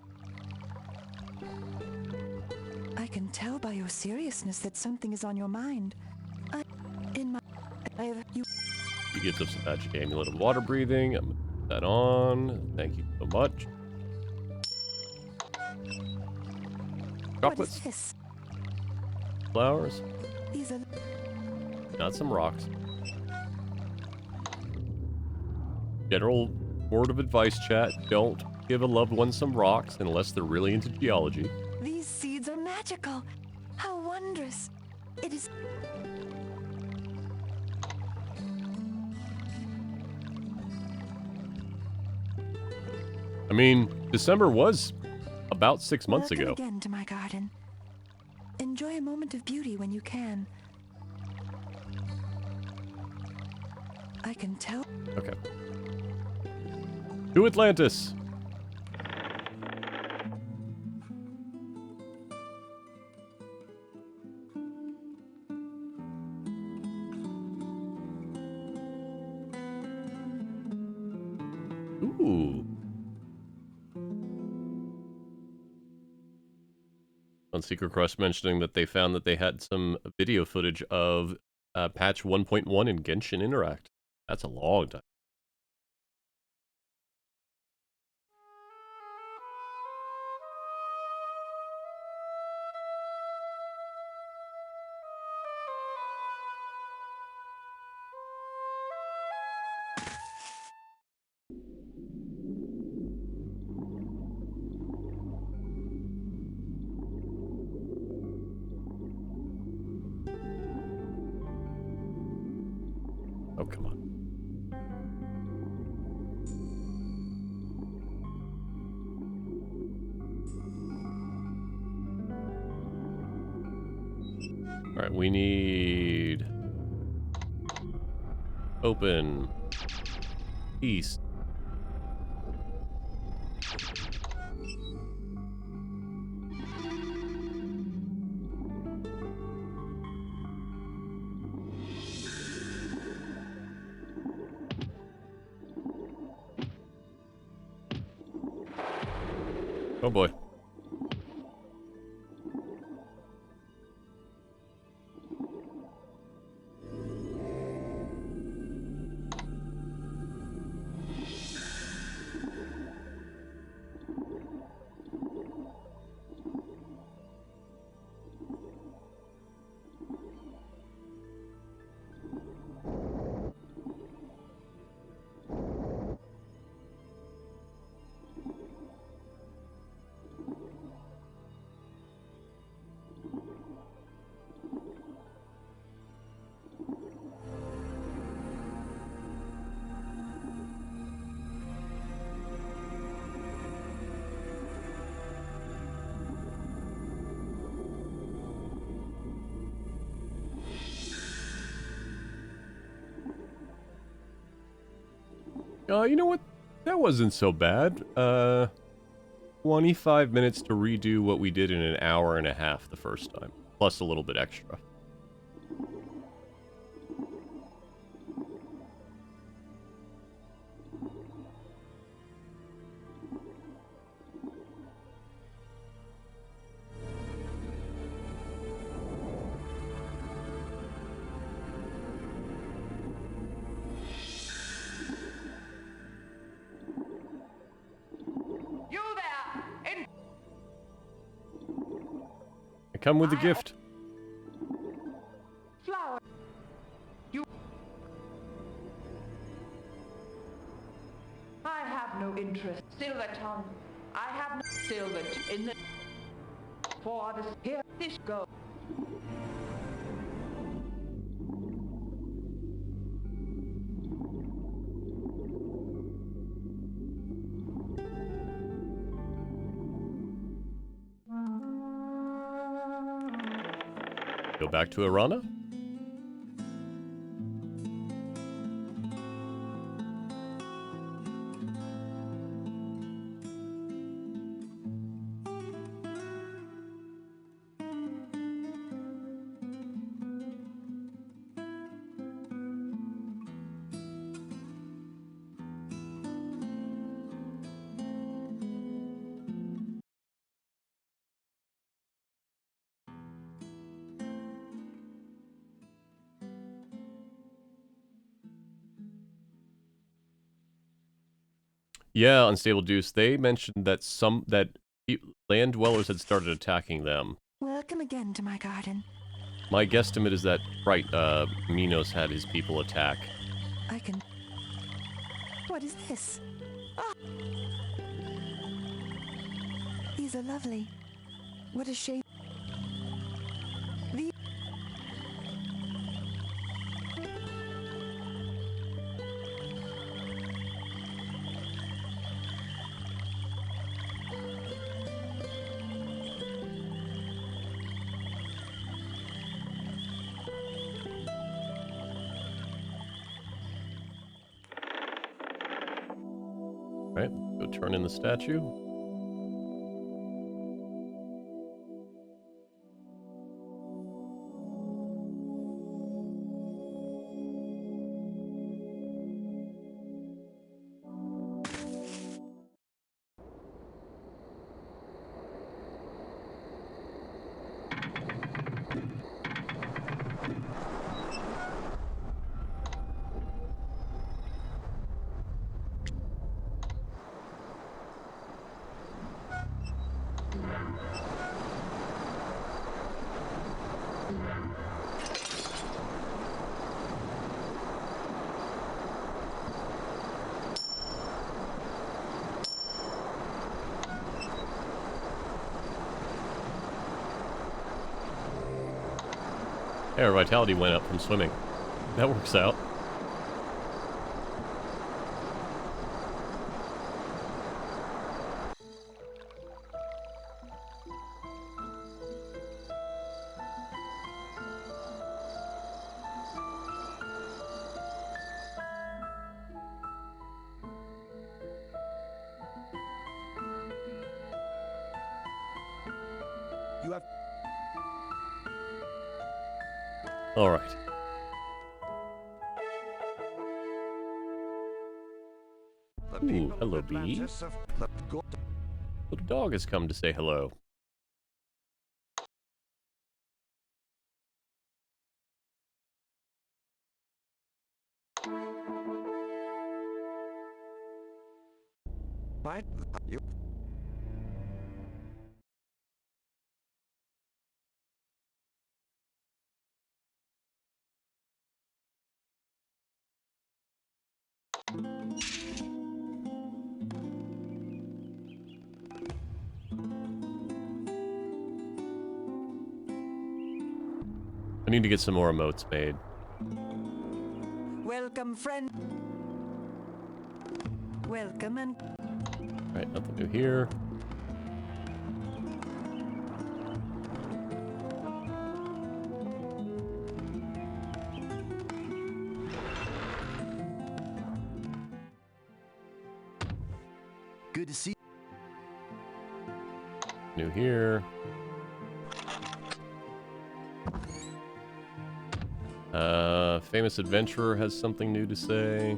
I can tell by your seriousness that something is on your mind. You get some magic amulet of water breathing. I'm gonna put that on. Thank you so much. Chocolates. What is this? Flowers. These are... Not some rocks. General word of advice, chat. Don't give a loved one some rocks unless they're really into geology. These seeds are magical. How wondrous. It is... I mean, December was about 6 months Welcome ago. again to my garden. Enjoy a moment of beauty when you can. I can tell... Okay. To Atlantis! Ooh. On Secret Crush mentioning that they found that they had some video footage of patch 1.1 in Genshin Interact. That's a long time. Oh, come on. All right, we need open east. Oh boy. You know what? That wasn't so bad. 25 minutes to redo what we did in an hour and a half the first time, plus a little bit extra. I come with a gift. Flower. You. I have no interest. Silver tongue. I have no silver in the. For this here, this go. Go back to Arana? Yeah, Unstable Deuce. They mentioned that land dwellers had started attacking them. Welcome again to my garden. My guesstimate is that Minos had his people attack. I can... What is this? Oh! These are lovely. What a shape. The... Right, go turn in the statue. Hey, our vitality went up from swimming. That works out. You have... All right. Ooh, hello, bee. Little dog has come to say hello. Right? You. I need to get some more emotes made. Welcome, friend. Welcome and... Alright, nothing new here. Good to see you. New here. Famous adventurer has something new to say.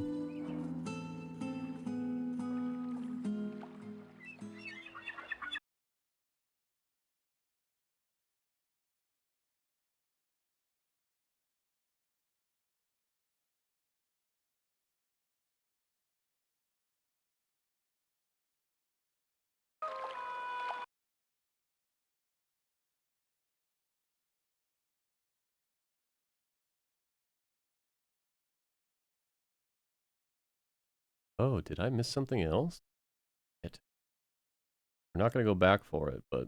Oh, did I miss something else? Shit. We're not going to go back for it, but...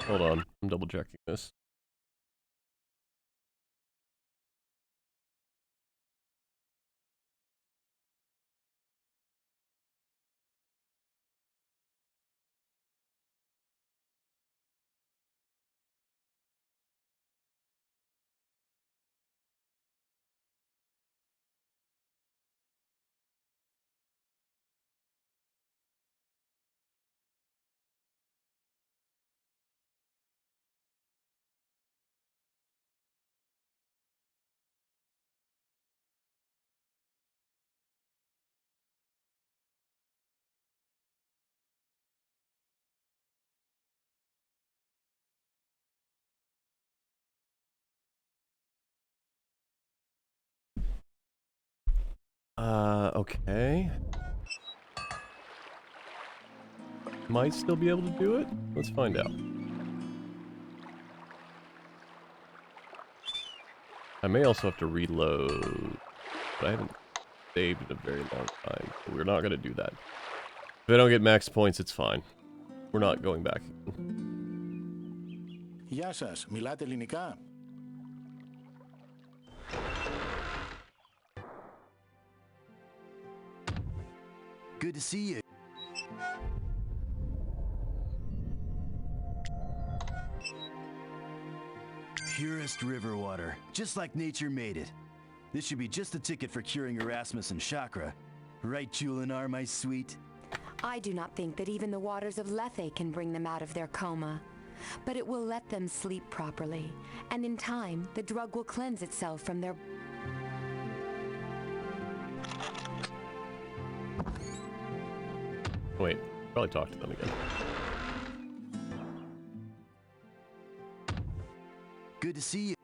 Hold on, I'm double checking this. Okay. Might still be able to do it? Let's find out. I may also have to reload, but I haven't saved in a very long time, so we're not going to do that. If I don't get max points, it's fine. We're not going back. Γεια σας, μιλάτε ελληνικά? Good to see you. Purest river water, just like nature made it. This should be just the ticket for curing Erasmus and Chakra. Right, Julinar, my sweet? I do not think that even the waters of Lethe can bring them out of their coma. But it will let them sleep properly, and in time, the drug will cleanse itself from their... Wait, probably talk to them again. Good to see you.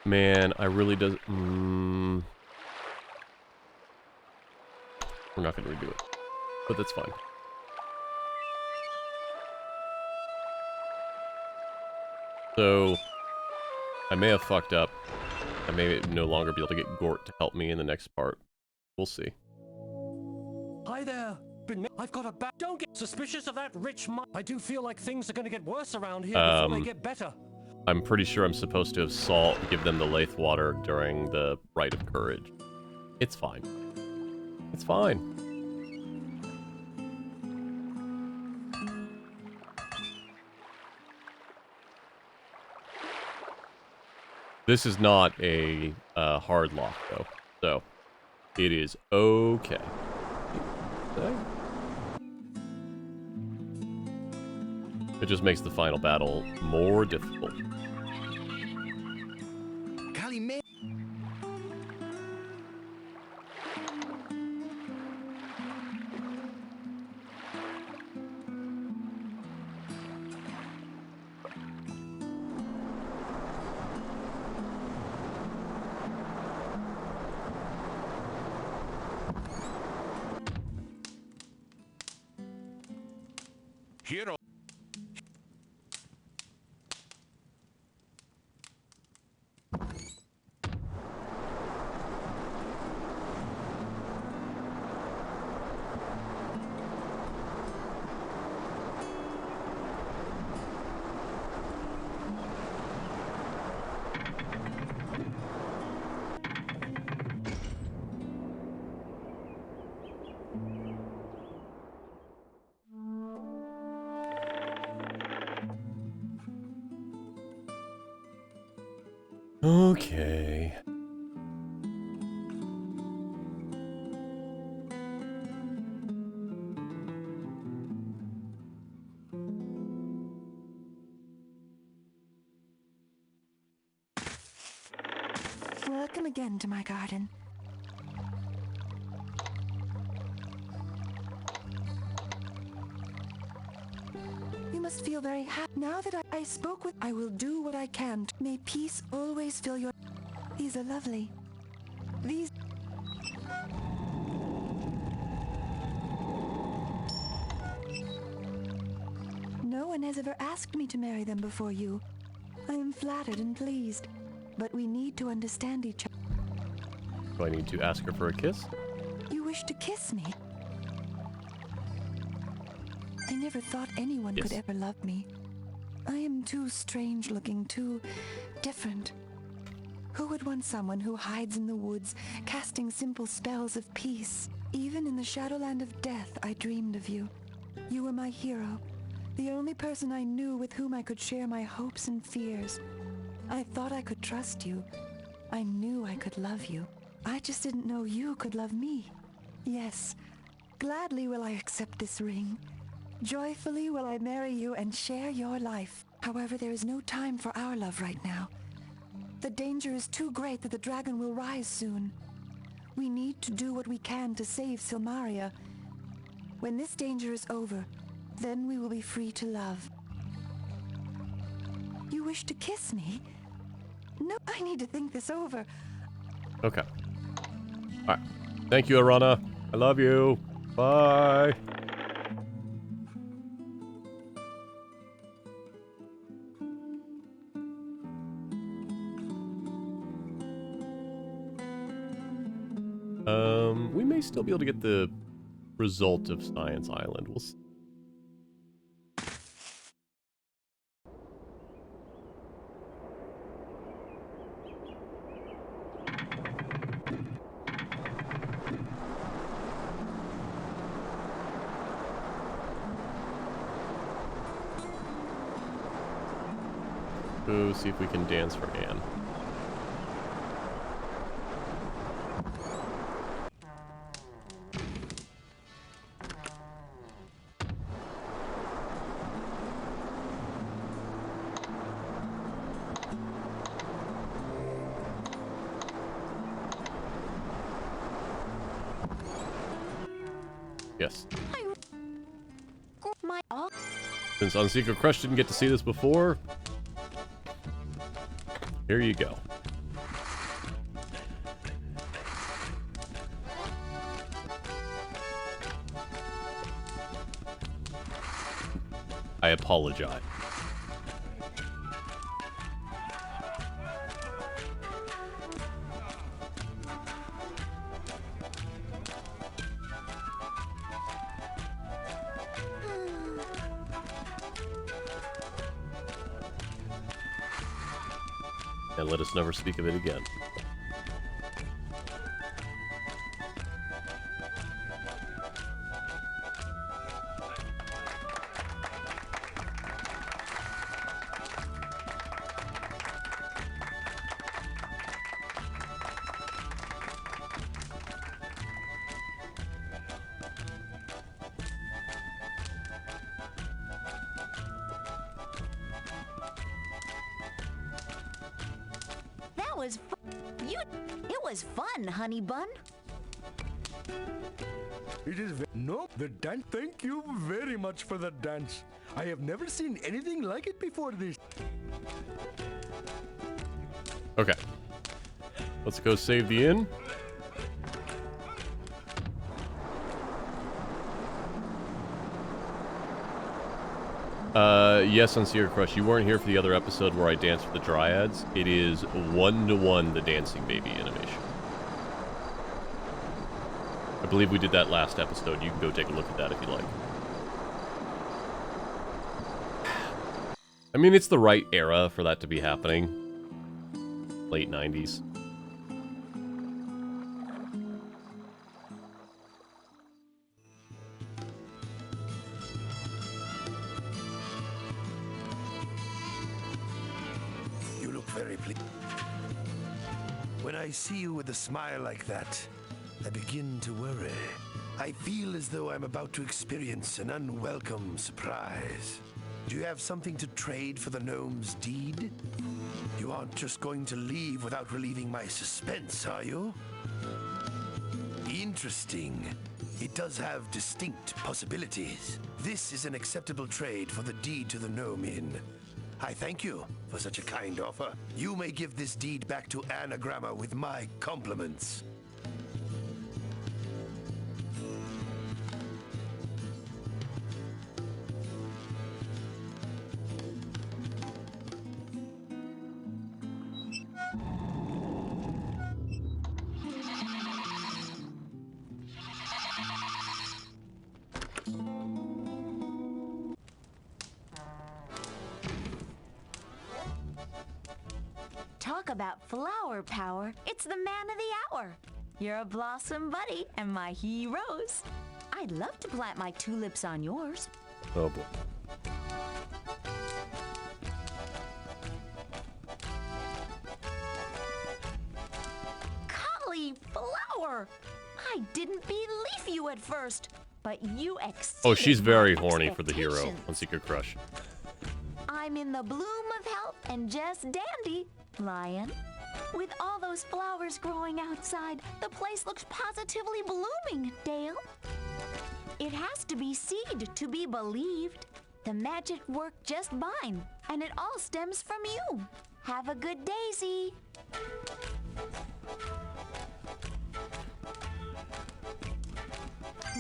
Man, I really does. We're not going to redo it, but that's fine. So, I may have fucked up. I may no longer be able to get Gort to help me in the next part. We'll see. Hi there. I've got a bat. Don't get suspicious of that rich man. I do feel like things are going to get worse around here before they get better. I'm pretty sure I'm supposed to have give them the Lathe water during the Rite of Courage. It's fine. It's fine. This is not a hard lock, though, so it is okay. It just makes the final battle more difficult. Hero. Okay. Welcome again to my garden. You must feel very happy. Now that I spoke with, I will do what I can. May peace always fill your... These are lovely. These... No one has ever asked me to marry them before you. I am flattered and pleased, but we need to understand each other. Do I need to ask her for a kiss? You wish to kiss me? I never thought anyone could ever love me. I am too strange looking, too different. Who would want someone who hides in the woods, casting simple spells of peace? Even in the shadowland of death, I dreamed of you. You were my hero, the only person I knew with whom I could share my hopes and fears. I thought I could trust you. I knew I could love you. I just didn't know you could love me. Yes, gladly will I accept this ring. Joyfully will I marry you and share your life. However, there is no time for our love right now. The danger is too great that the dragon will rise soon. We need to do what we can to save Silmaria. When this danger is over, then we will be free to love. You wish to kiss me? No, I need to think this over. Okay. Alright. Thank you, Arana. I love you. Bye. We may still be able to get the result of Science Island. We'll see. Ooh, see if we can dance for Anne. Yes. Since Unsecret Crush didn't get to see this before, here you go. I apologize. And let us never speak of it again. It was fun, honey bun. It is no, the dance. Thank you very much for the dance. I have never seen anything like it before this. Okay. Let's go save the inn. Yes, Sincere Crush, you weren't here for the other episode where I danced with the Dryads. It is 1-to-1 the dancing baby animation. I believe we did that last episode. You can go take a look at that if you like. I mean, it's the right era for that to be happening. Late 90s. You look very pleased. When I see you with a smile like that, I begin to worry. I feel as though I'm about to experience an unwelcome surprise. Do you have something to trade for the gnome's deed? You aren't just going to leave without relieving my suspense, are you? Interesting. It does have distinct possibilities. This is an acceptable trade for the deed to the gnome inn. I thank you for such a kind offer. You may give this deed back to Anagramma with my compliments. Talk about flower power. It's the man of the hour. You're a blossom buddy and my heroes. I'd love to plant my tulips on yours. Oh boy. Cauliflower! I didn't believe you at first, but you exceeded Oh, she's very my horny for the hero expectations. on Secret Crush. I'm in the bloom of health and just dandy, Lion. With all those flowers growing outside, the place looks positively blooming, Dale. It has to be seed to be believed. The magic worked just fine, and it all stems from you. Have a good daisy.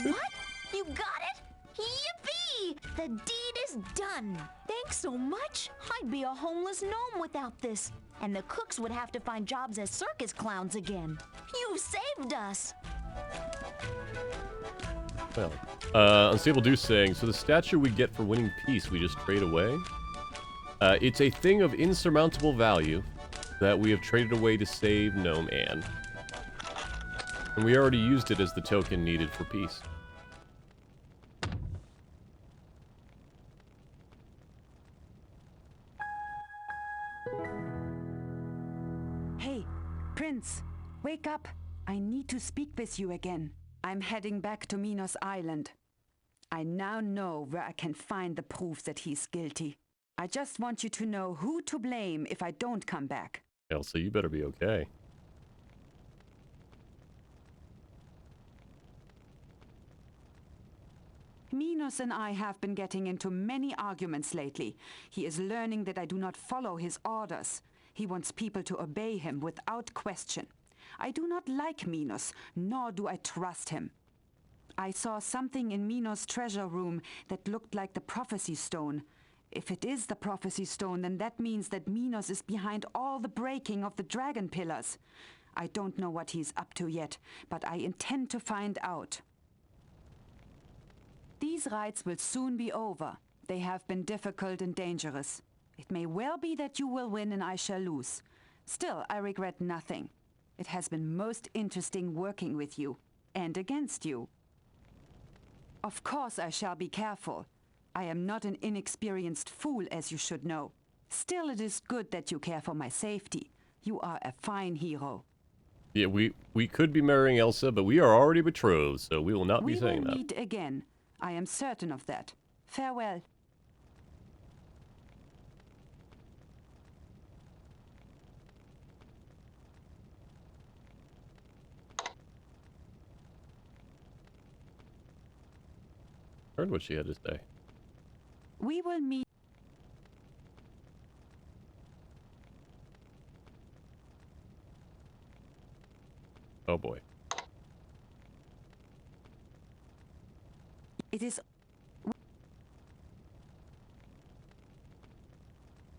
What? You got it? Yippee! The deed is done. Thanks so much. I'd be a homeless gnome without this. And the cooks would have to find jobs as circus clowns again. You saved us. Well, Unstable Deuce saying, so the statue we get for winning peace we just trade away? It's a thing of insurmountable value that we have traded away to save Gnome Anne. And we already used it as the token needed for peace. Hey, Prince, wake up. I need to speak with you again. I'm heading back to Minos Island. I now know where I can find the proof that he's guilty. I just want you to know who to blame if I don't come back. Elsa, you better be okay. Minos and I have been getting into many arguments lately. He is learning that I do not follow his orders. He wants people to obey him without question. I do not like Minos, nor do I trust him. I saw something in Minos' treasure room that looked like the prophecy stone. If it is the prophecy stone, then that means that Minos is behind all the breaking of the dragon pillars. I don't know what he's up to yet, but I intend to find out. These rites will soon be over. They have been difficult and dangerous. It may well be that you will win and I shall lose. Still, I regret nothing. It has been most interesting working with you, and against you. Of course I shall be careful. I am not an inexperienced fool, as you should know. Still, it is good that you care for my safety. You are a fine hero. Yeah, we could be marrying Elsa, but we are already betrothed, so we will not be We saying will that. meet again. I am certain of that. Farewell. Heard what she had to say. We will meet. Oh boy. It is.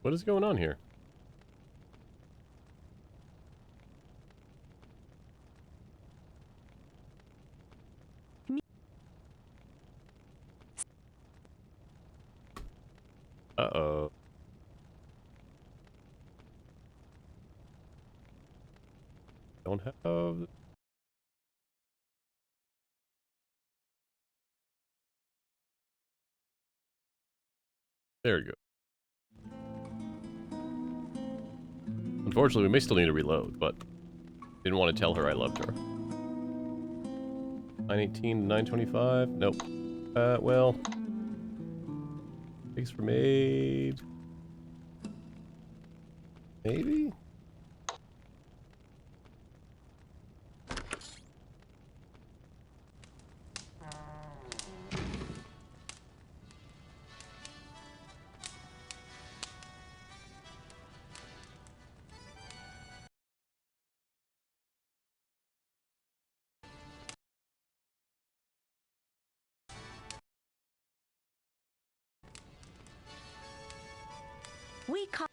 What is going on here? Uh-oh. Don't have... There you go. Unfortunately, we may still need to reload, but Didn't want to tell her I loved her. 918 to 925. Nope. Well. Thanks for maid. Maybe? We call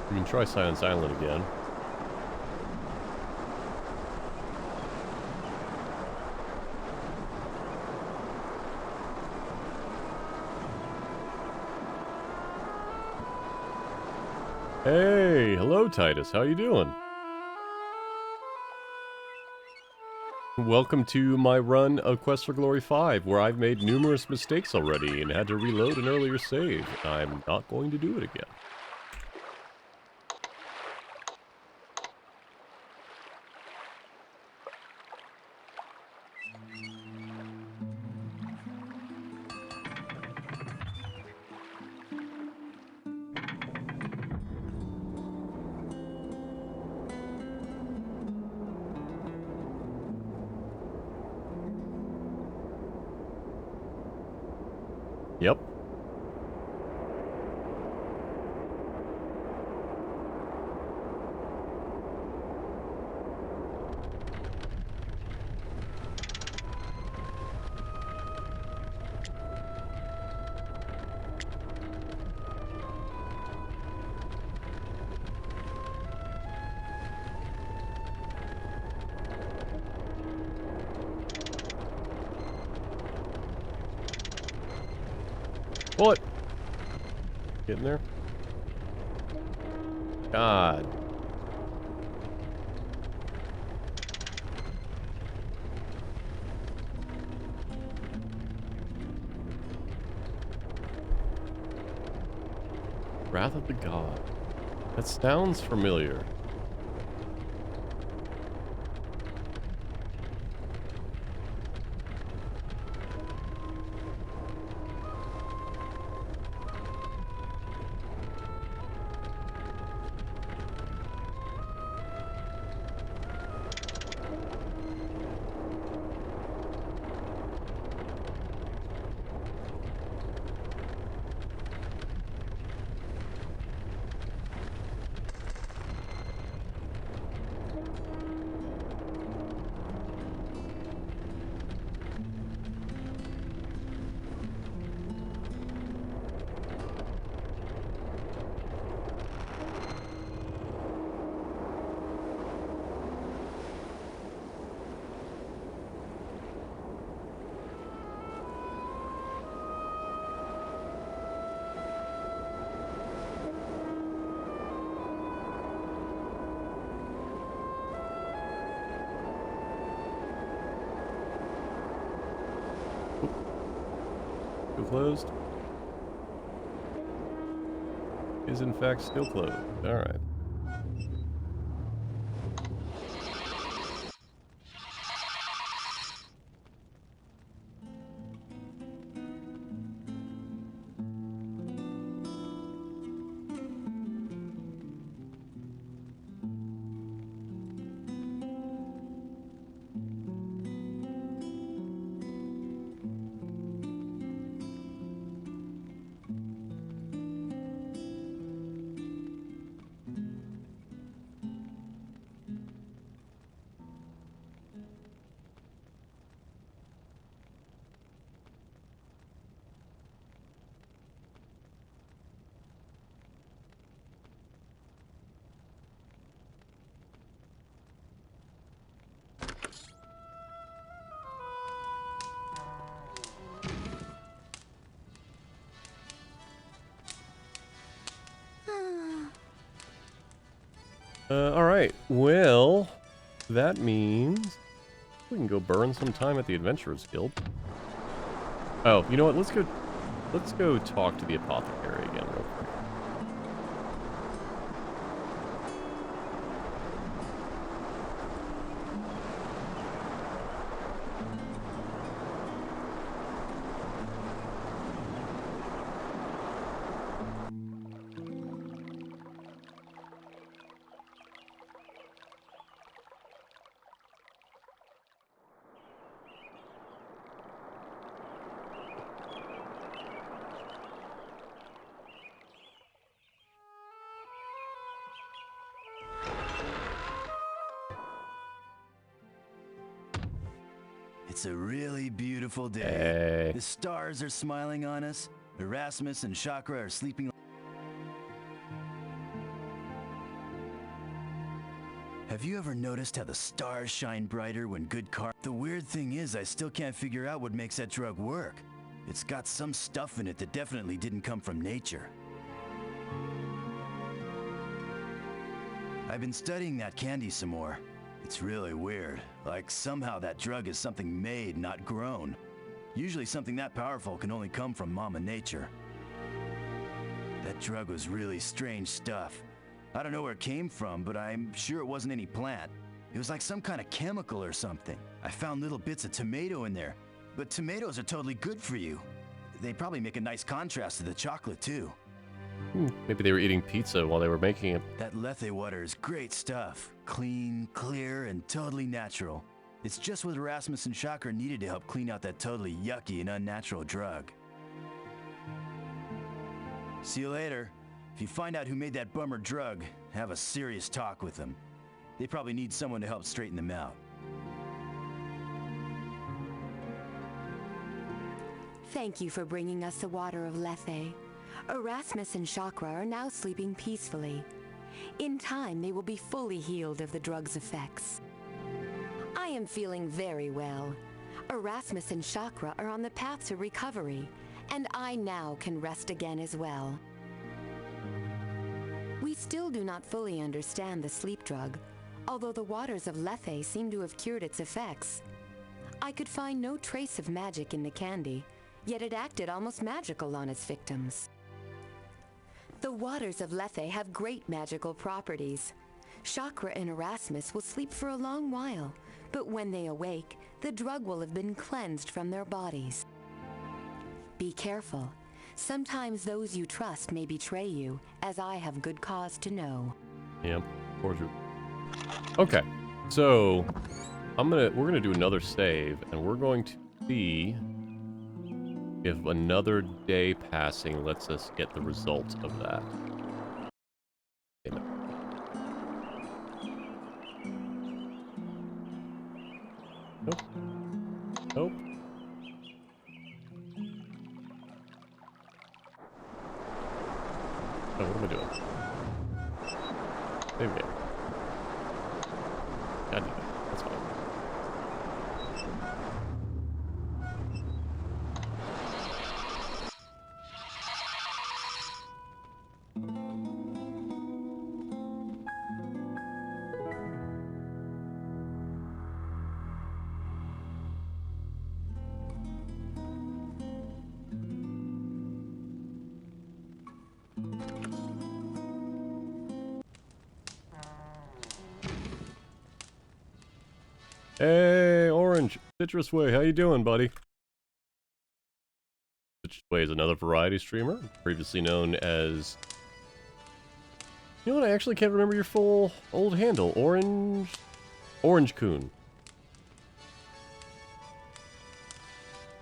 We can try Silence Island again. Hey, hello Titus, how you doing? Welcome to my run of Quest for Glory 5, where I've made numerous mistakes already and had to reload an earlier save. I'm not going to do it again. Yep. What? Getting there? God. Wrath of the God. That sounds familiar. Still closed? Is in fact still closed. Alright. Alright, well, that means we can go burn some time at the Adventurers Guild. Oh, you know what? Let's go talk to the Apothecary again real quick. It's a really beautiful day. Hey. The stars are smiling on us. Erasmus and Chakra are sleeping. Have you ever noticed how the stars shine brighter when good car? The weird thing is, I still can't figure out what makes that drug work. It's got some stuff in it that definitely didn't come from nature. I've been studying that candy some more. It's really weird. Like somehow that drug is something made, not grown. Usually something that powerful can only come from Mama Nature. That drug was really strange stuff. I don't know where it came from, but I'm sure it wasn't any plant. It was like some kind of chemical or something. I found little bits of tomato in there, but tomatoes are totally good for you. They probably make a nice contrast to the chocolate too. Maybe they were eating pizza while they were making it. That Lethe water is great stuff. Clean, clear, and totally natural. It's just what Erasmus and Chakra needed to help clean out that totally yucky and unnatural drug. See you later. If you find out who made that bummer drug, have a serious talk with them. They probably need someone to help straighten them out. Thank you for bringing us the water of Lethe. Erasmus and Chakra are now sleeping peacefully. In time, they will be fully healed of the drug's effects. I am feeling very well. Erasmus and Chakra are on the path to recovery, and I now can rest again as well. We still do not fully understand the sleep drug, although the waters of Lethe seem to have cured its effects. I could find no trace of magic in the candy, yet it acted almost magical on its victims. The waters of Lethe have great magical properties. Chakra and Erasmus will sleep for a long while, but when they awake, the drug will have been cleansed from their bodies. Be careful. Sometimes those you trust may betray you, as I have good cause to know. Yeah, poor Drew. Okay, so we're gonna do another save, and we're going to see if another day passing lets us get the result of that. Damn it. Nope. Nope. Oh, what am I doing? Save game. God damn it. That's fine. Hey, Orange, Citrus Way, how you doing, buddy? Citrus Way is another variety streamer, previously known as... You know what, I actually can't remember your full old handle. Orange Coon.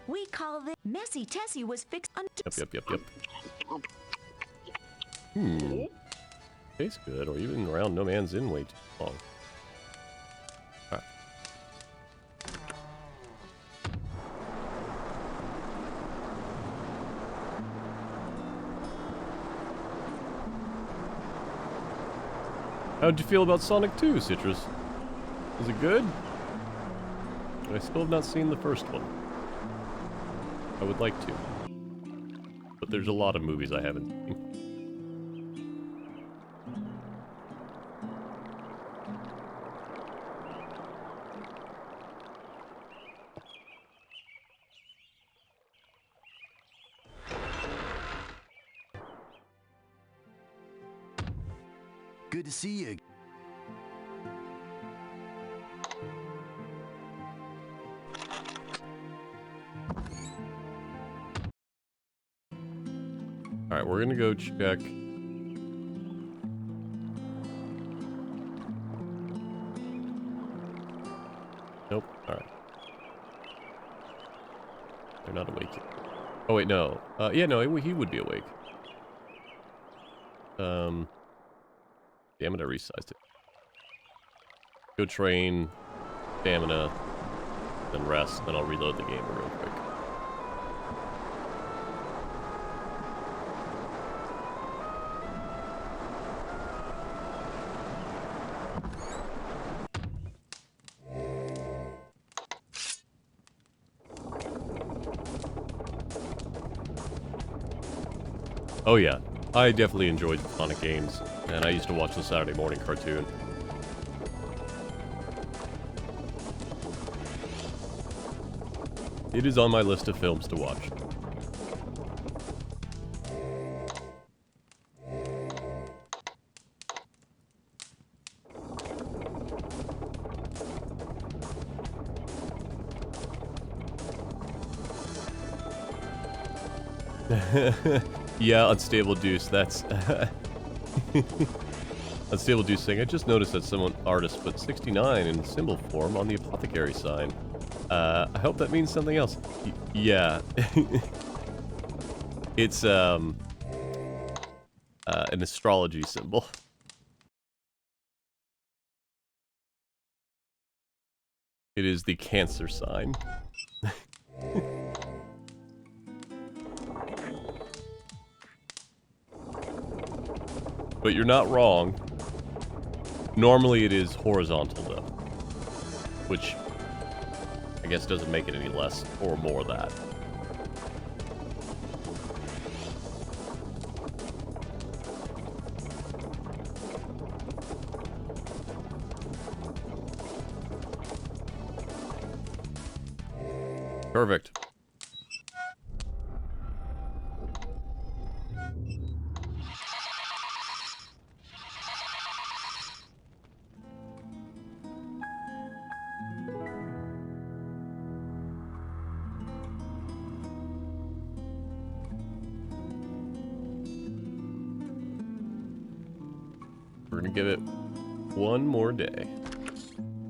We call this Messy Tessie was fixed on... Yep. Tastes good, or even around No Man's Inn way too long. Alright. How'd you feel about Sonic 2, Citrus? Was it good? I still have not seen the first one. I would like to. But there's a lot of movies I haven't seen. good to see you. Alright, we're gonna go check. Nope. Alright. They're not awake yet. Oh, wait, no. Yeah, no, he would be awake. Damn it, I resized it. Go train, stamina, then rest, then I'll reload the game real quick. Oh yeah, I definitely enjoyed Sonic games, and I used to watch the Saturday morning cartoon. It is on my list of films to watch. Yeah, Unstable Deuce, that's... Unstable Deuce saying, I just noticed that someone artist put 69 in symbol form on the Apothecary sign. I hope that means something else. Yeah. It's, an astrology symbol. It is the Cancer sign. But you're not wrong. Normally it is horizontal, though. Which, I guess, doesn't make it any less or more that. Perfect. We're gonna give it one more day.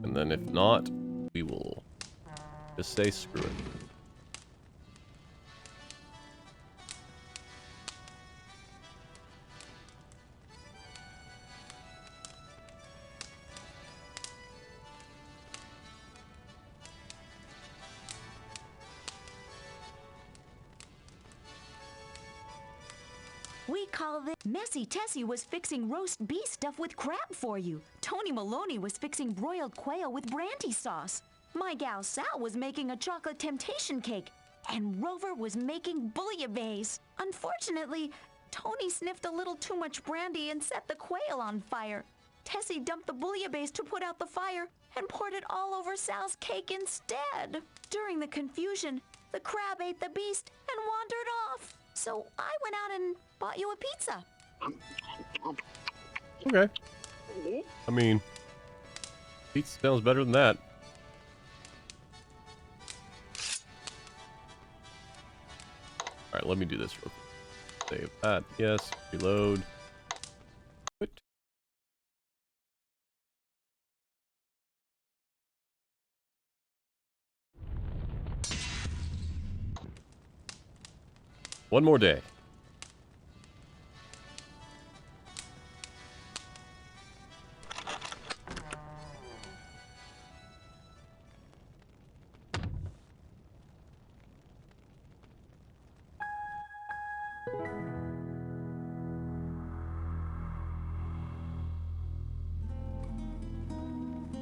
And then if not, we will just say screw it. We call this... Messy Tessie was fixing roast beef stuffed with crab for you. Tony Maloney was fixing broiled quail with brandy sauce. My gal Sal was making a chocolate temptation cake. And Rover was making bouillabaisse. Unfortunately, Tony sniffed a little too much brandy and set the quail on fire. Tessie dumped the bouillabaisse to put out the fire and poured it all over Sal's cake instead. During the confusion, the crab ate the beast and wandered off. So I went out and bought you a pizza. Okay. I mean, pizza sounds better than that. Alright, let me do this real quick. Save that. Yes. Reload. Quit. One more day.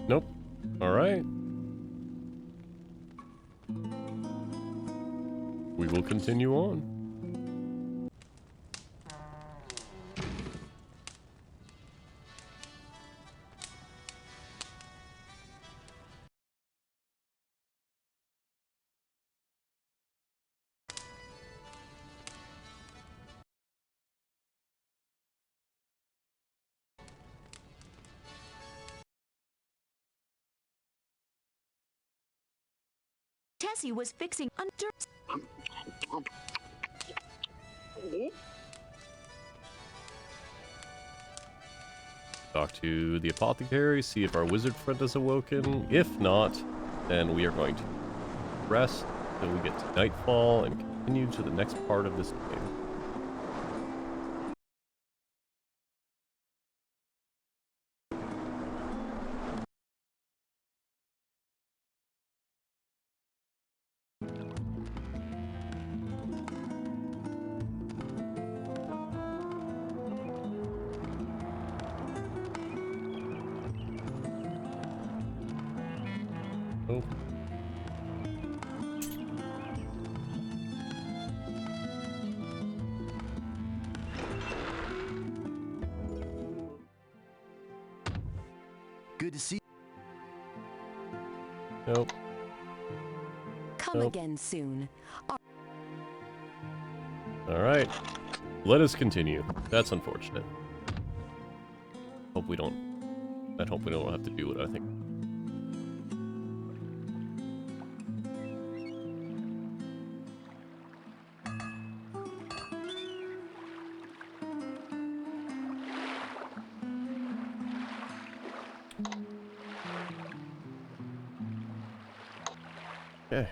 Nope. Alright. We will continue on. Jesse was fixing under... Talk to the Apothecary, see if our wizard friend is awoken. If not, then we are going to rest until we get to nightfall and continue to the next part of this game. Oh. Good to see. Nope. Come again soon. Alright. Let us continue. That's unfortunate. Hope we don't have to do it, I think. Okay.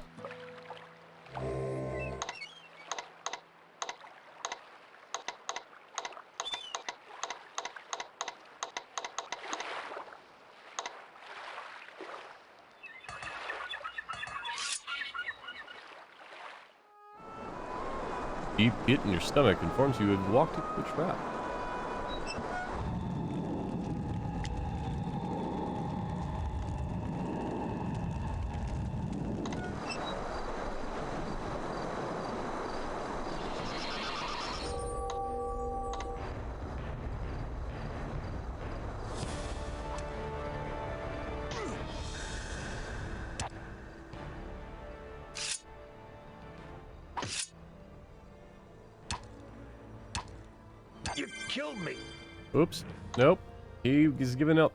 Deep pit in your stomach informs you have walked into a trap. You killed me. Oops. Nope. He's given up.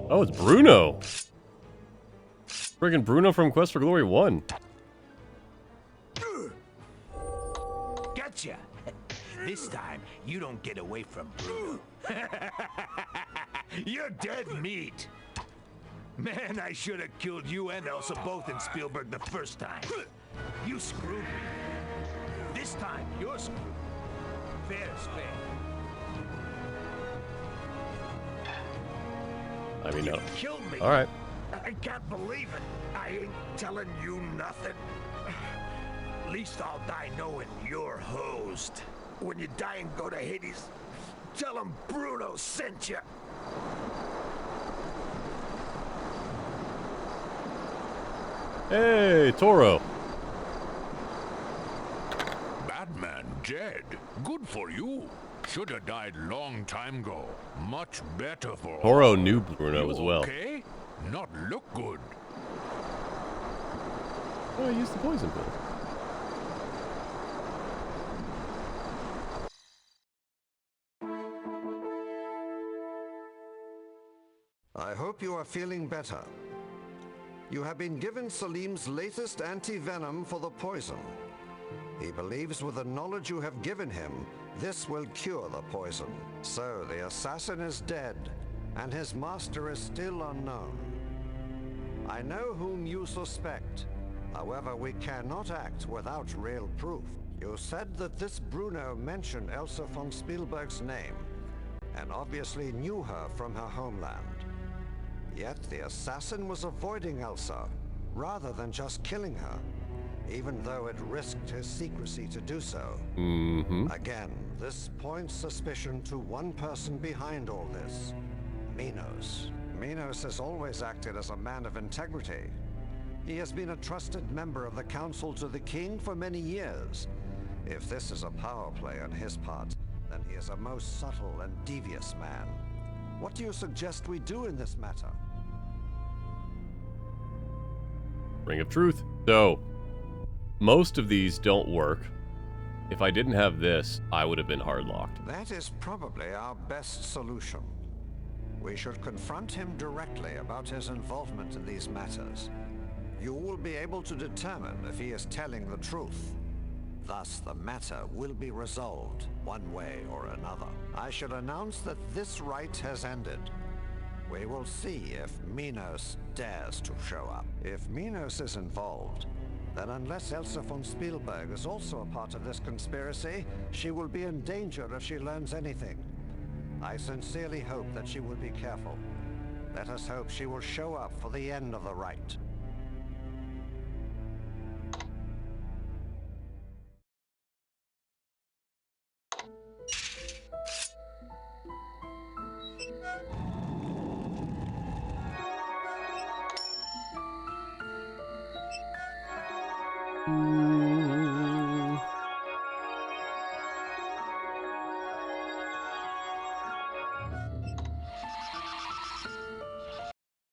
Oh, it's Bruno. Friggin' Bruno from Quest for Glory 1. Gotcha. This time, you don't get away from Bruno. You're dead meat. Man, I should have killed you and Elsa both in Spielberg the first time. You screwed me. This time, you're screwed. Fair's fair. I mean, no. Killed me. All right. I can't believe it. I ain't telling you nothing. At least I'll die knowing you're hosed. When you die and go to Hades, tell him Bruno sent you. Hey, Toro. Batman dead. Good for you. Should have died long time ago. Much better for Toro knew Bruno as well. Okay? Not look good. Oh, use the poison pill. I hope you are feeling better. You have been given Salim's latest anti-venom for the poison. He believes with the knowledge you have given him, this will cure the poison. So the assassin is dead, and his master is still unknown. I know whom you suspect. However, we cannot act without real proof. You said that this Bruno mentioned Elsa von Spielberg's name, and obviously knew her from her homeland. Yet the assassin was avoiding Elsa, rather than just killing her. even though it risked his secrecy to do so. Again, this points suspicion to one person behind all this, Minos. Minos has always acted as a man of integrity. He has been a trusted member of the council to the king for many years. If this is a power play on his part, then he is a most subtle and devious man. What do you suggest we do in this matter? Ring of Truth. So, most of these don't work. If I didn't have this, I would have been hard locked. That is probably our best solution. We should confront him directly about his involvement in these matters. You will be able to determine if he is telling the truth. Thus, the matter will be resolved one way or another. I shall announce that this rite has ended. We will see if Minos dares to show up. If Minos is involved, then unless Elsa von Spielberg is also a part of this conspiracy, she will be in danger if she learns anything. I sincerely hope that she will be careful. Let us hope she will show up for the end of the rite.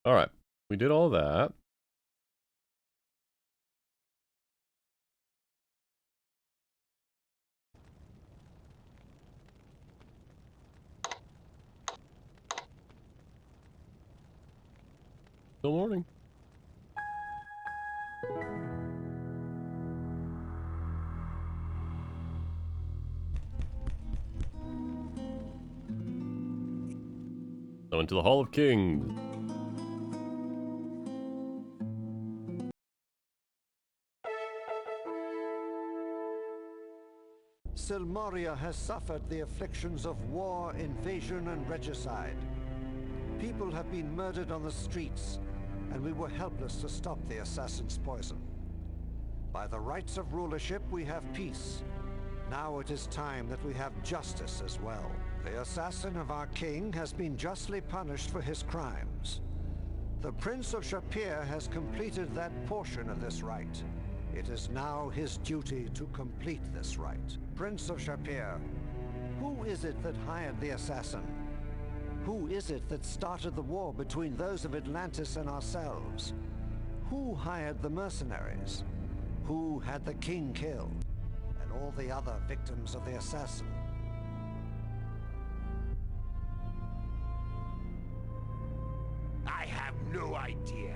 All right, we did all that. Still morning. So into the Hall of Kings. Silmaria has suffered the afflictions of war, invasion, and regicide. People have been murdered on the streets, and we were helpless to stop the assassin's poison. By the rights of rulership, we have peace. Now it is time that we have justice as well. The assassin of our king has been justly punished for his crimes. The Prince of Shapir has completed that portion of this rite. It is now his duty to complete this rite. Prince of Shapir, who is it that hired the assassin? Who is it that started the war between those of Atlantis and ourselves? Who hired the mercenaries? Who had the king killed? And all the other victims of the assassin? I have no idea.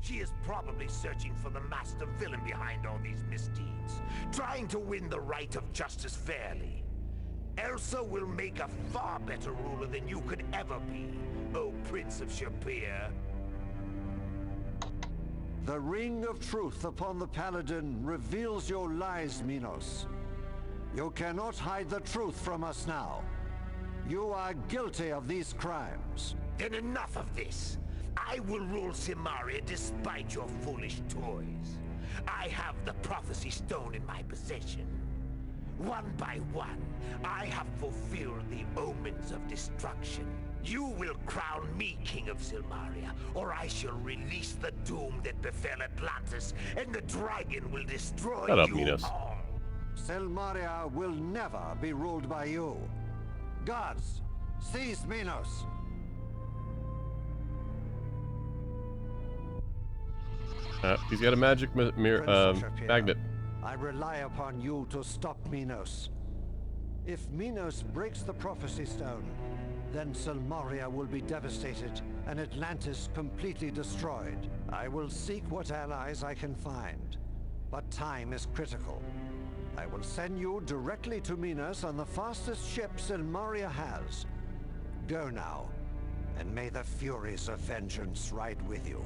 She is probably searching for the master villain behind all these misdeeds, trying to win the right of justice fairly. Elsa will make a far better ruler than you could ever be, O Prince of Shapir. The ring of truth upon the paladin reveals your lies, Minos. You cannot hide the truth from us now. You are guilty of these crimes. Then enough of this. I will rule Silmaria despite your foolish toys. I have the prophecy stone in my possession. One by one, I have fulfilled the omens of destruction. You will crown me King of Silmaria, or I shall release the doom that befell Atlantis, and the dragon will destroy Shut up, you Minos. all. Silmaria will never be ruled by you. Guards, seize Minos. He's got a magic magnet. I rely upon you to stop Minos. If Minos breaks the prophecy stone, then Silmaria will be devastated and Atlantis completely destroyed. I will seek what allies I can find, but time is critical. I will send you directly to Minos on the fastest ship Silmaria has. Go now, and may the furies of vengeance ride with you.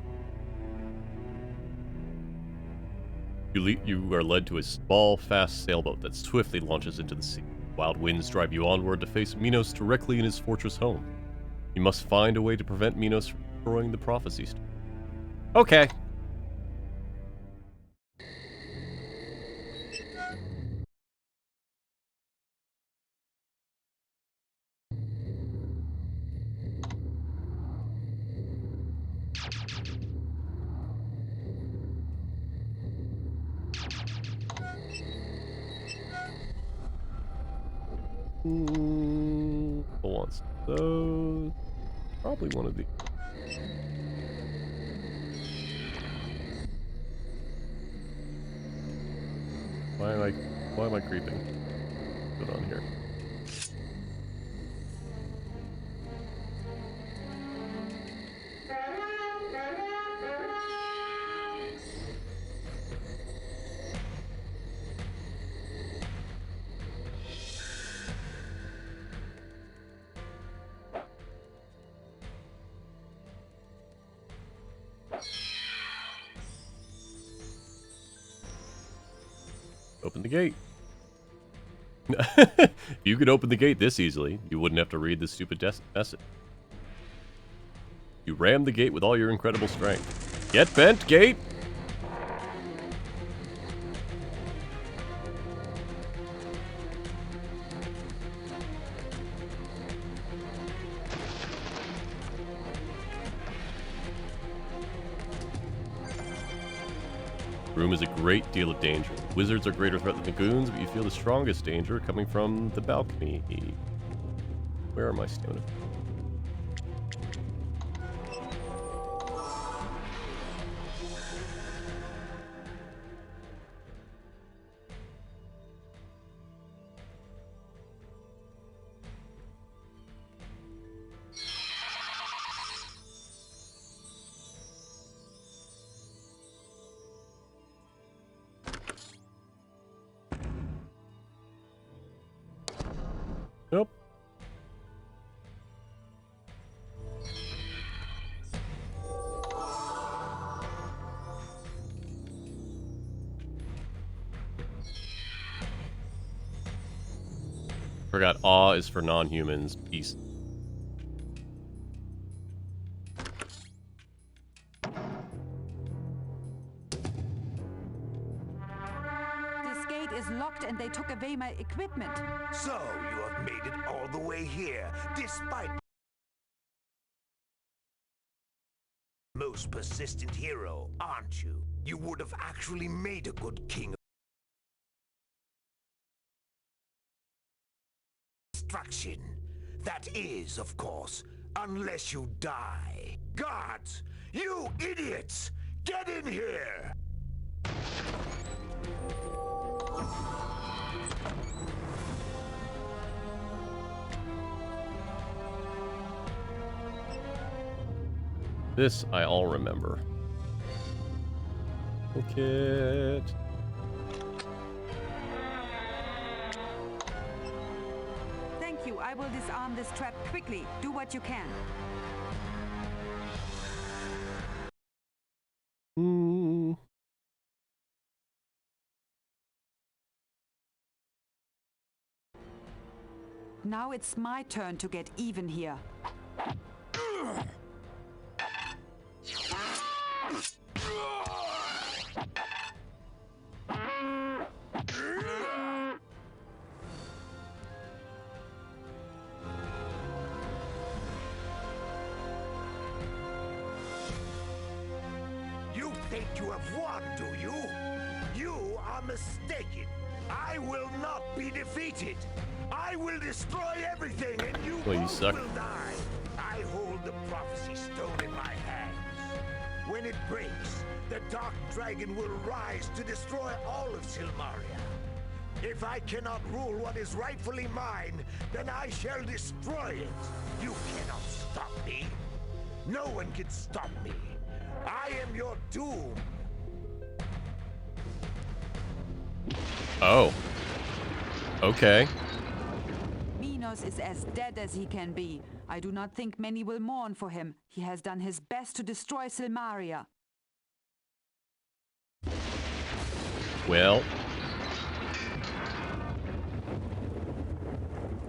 You are led to a small, fast sailboat that swiftly launches into the sea. Wild winds drive you onward to face Minos directly in his fortress home. You must find a way to prevent Minos from destroying the prophecy stone. Okay. Who wants those? Probably one of these. Why am I creeping? What's going on here? Open the gate. You could open the gate this easily. You wouldn't have to read the stupid message. You rammed the gate with all your incredible strength. Get bent, gate! Room is a great deal of danger. Wizards are greater threat than the goons, but you feel the strongest danger coming from the balcony. Where are my stamina? Nope. Forgot awe is for non-humans. Peace. This gate is locked and they took away my equipment. So, you have made it all the way here, despite most persistent hero, aren't you? You would have actually made a good king. Destruction. That is, of course, unless you die. Guards! You idiots! Get in here! This I all remember. Okay. Thank you. I will disarm this trap quickly. Do what you can. Now it's my turn to get even here. You think you have won, do you? You are mistaken. I will not be defeated. I will destroy everything and you both suck. will die. I hold the prophecy stone in my hands. When it breaks, the dark dragon will rise to destroy all of Silmaria. If I cannot rule what is rightfully mine, then I shall destroy it. You cannot stop me. No one can stop me. I am your doom. Oh. Okay. Minos is as dead as he can be. I do not think many will mourn for him. He has done his best to destroy Silmaria. Well.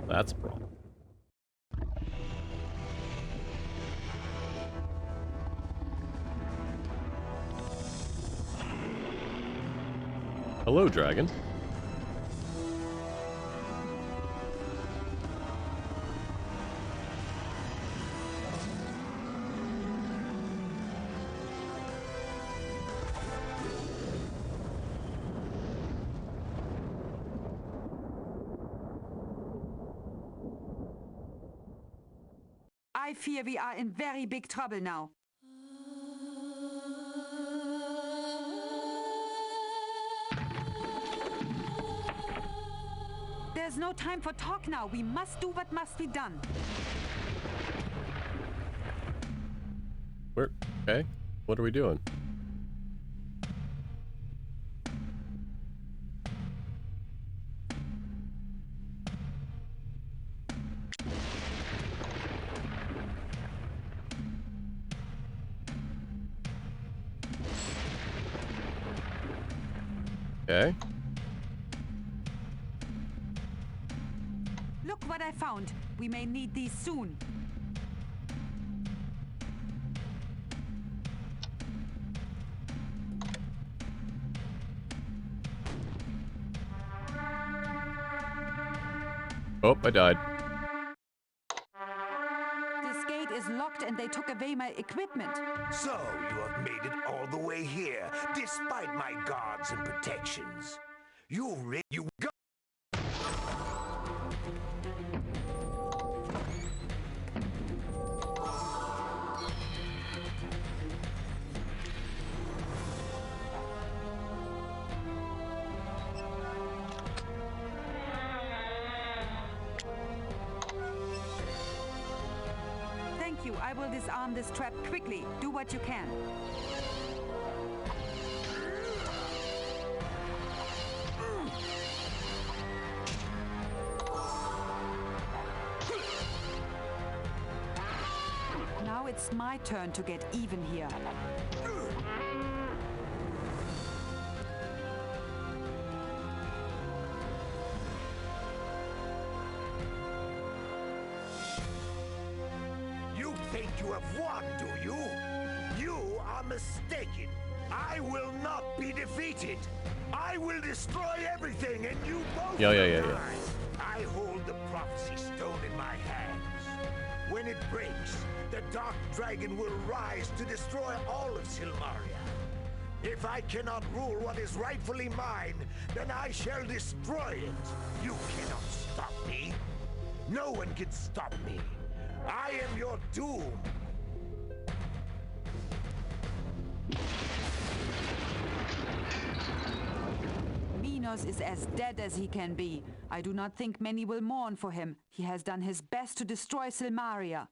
That's a problem. Hello, dragon. I fear we are in very big trouble now. There's no time for talk now. We must do what must be done. Okay. What are we doing? Okay. Look what I found. We may need these soon. Oh, I died. This gate is locked and they took away my equipment. So, you have made it all the way here, despite my guards and protections. You go. Thank you. I will disarm this trap quickly. Do what you can. Now it's my turn to get even here. You think you have won, do you? You are mistaken. I will not be defeated. I will destroy everything, and you both Yeah. die. I hold the prophecy stone in my hands. When it breaks, the Dark Dragon will rise to destroy all of Silmaria. If I cannot rule what is rightfully mine, then I shall destroy it. You cannot stop me. No one can stop me. I am your doom. Minos is as dead as he can be. I do not think many will mourn for him. He has done his best to destroy Silmaria.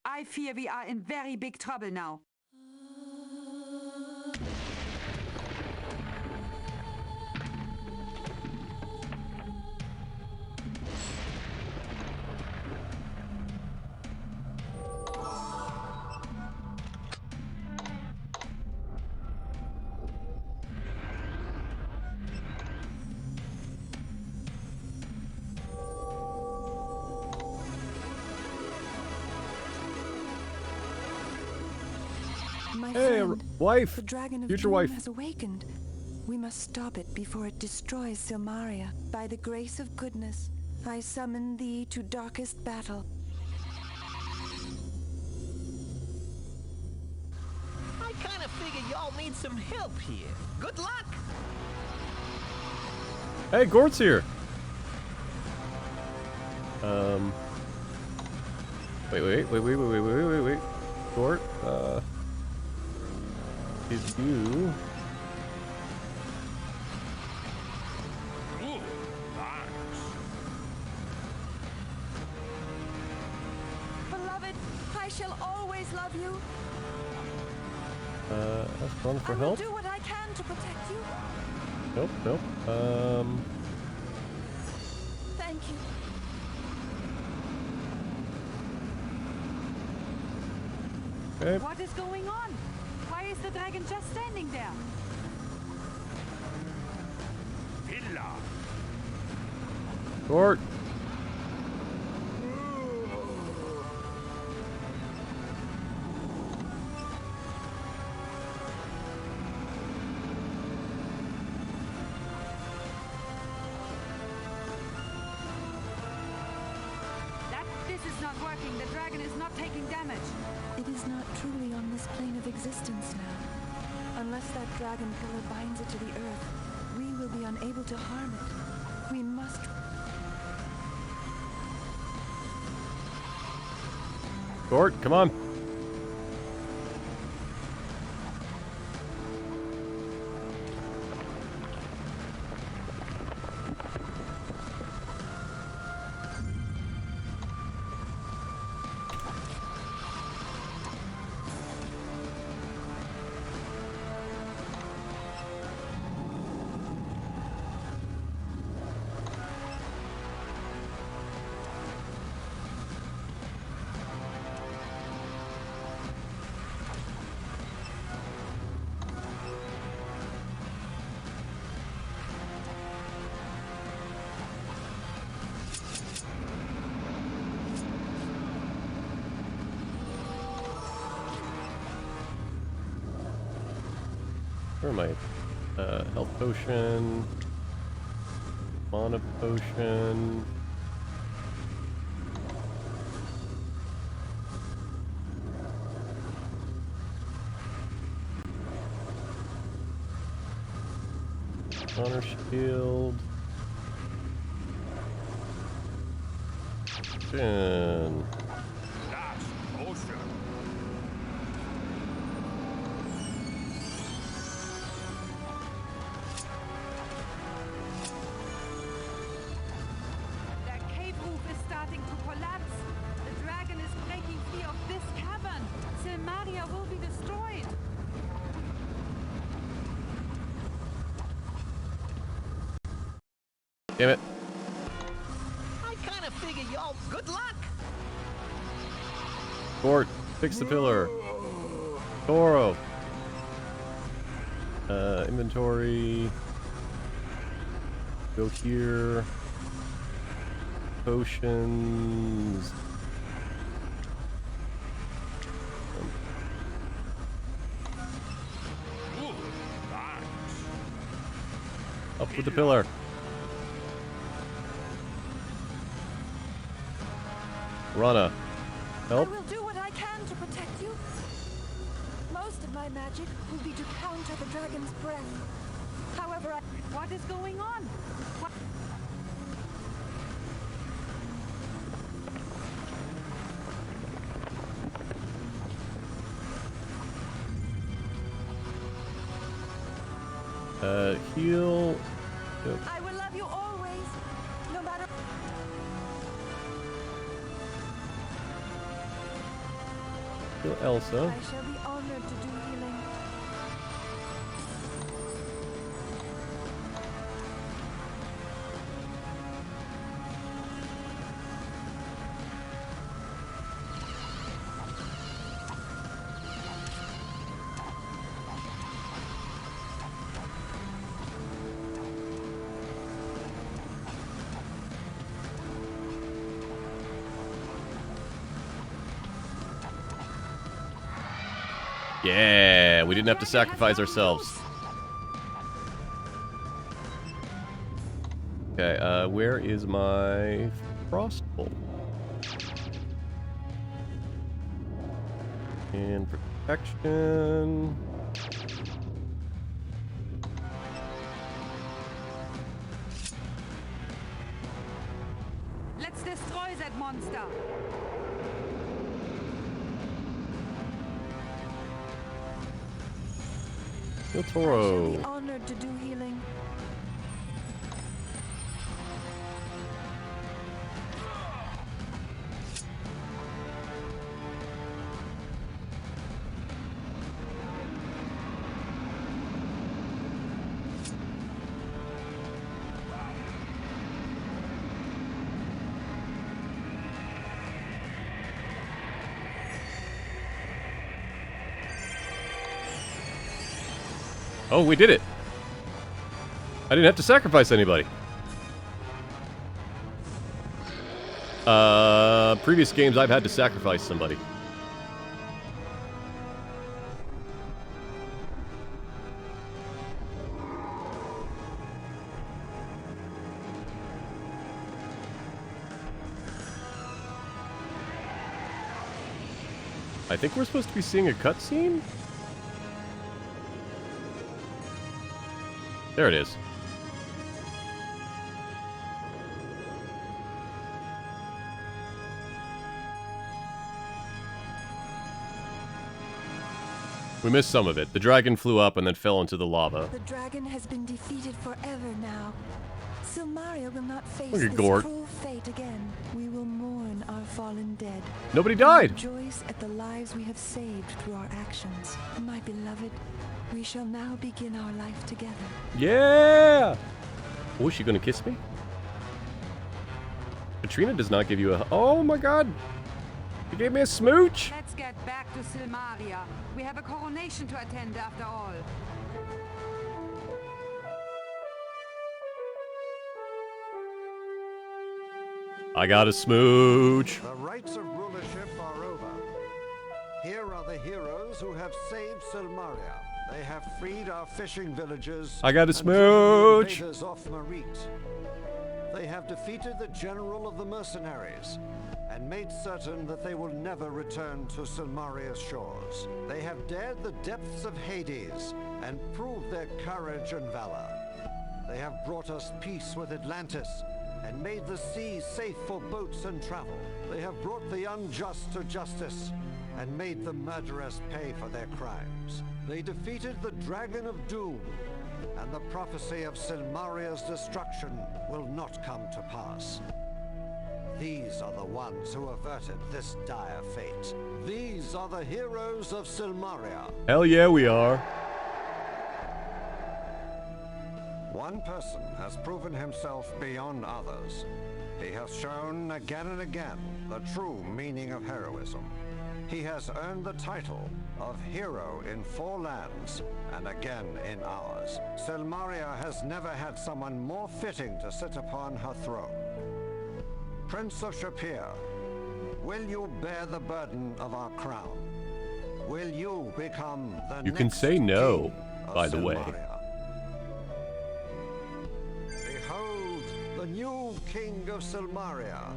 I fear we are in very big trouble now. My Hey, friend, wife. the dragon of Future doom wife. has awakened. We must stop it before it destroys Silmaria. By the grace of goodness, I summon thee to darkest battle. I kind of figure y'all need some help here. Good luck! Hey, Gort's here. Wait. Gort, is you... Ooh, thanks. Beloved, I shall always love you. Ask Ron for I will help? do what I can to protect you. Nope. Thank you. Okay. What is going on? Why is the dragon just standing there? Villa. Gort. This is not working. The dragon is not taking damage. It is not truly on this plane of existence now. Unless that dragon pillar binds it to the earth, we will be unable to harm it. We must... Gort, come on. Where am I? Health potion. Mana potion. Honor shield. Potion. Damn it. I kind of figure y'all good luck. Gort, fix the pillar. Toro. Inventory. Go here. Potions. Up with the pillar. Rana, help. I will do what I can to protect you. Most of my magic will be to counter the dragon's breath. However, What is going on? What? Heal. Yep. I will love you always, no matter... Heal Elsa. I shall be honored to do healing. Yeah, we didn't have to sacrifice ourselves. Okay, where is my frost bolt? And protection. Let's destroy that monster. Heal Toro. Be honored to do healing. Oh, we did it. I didn't have to sacrifice anybody. Previous games I've had to sacrifice somebody. I think we're supposed to be seeing a cutscene? There it is. We missed some of it. The dragon flew up and then fell into the lava. The dragon has been defeated forever now. Silmaria will not face Look at this Gort. cruel fate again. We will mourn our fallen dead. Nobody died. Rejoice at the lives we have saved through our actions. My beloved, we shall now begin our life together. Yeah! Oh, is she gonna kiss me? Katrina does not give you a... Oh my god! You gave me a smooch! Let's get back to Silmaria. We have a coronation to attend after all. I got a smooch. The rites of rulership are over. Here are the heroes who have saved Silmaria. They have freed our fishing villages. I got a and driven smooch. the invaders off Rites. They have defeated the general of the mercenaries and made certain that they will never return to Silmaria's shores. They have dared the depths of Hades and proved their courage and valor. They have brought us peace with Atlantis and made the seas safe for boats and travel. They have brought the unjust to justice and made the murderers pay for their crimes. They defeated the Dragon of Doom, and the prophecy of Silmaria's destruction will not come to pass. These are the ones who averted this dire fate. These are the heroes of Silmaria. Hell yeah, we are. One person has proven himself beyond others. He has shown again and again the true meaning of heroism. He has earned the title of Hero in 4 lands and again in ours. Silmaria has never had someone more fitting to sit upon her throne. Prince of Shapir, will you bear the burden of our crown? Will you become the You can next say no, king of by the way. Silmaria? Behold, the new king of Silmaria.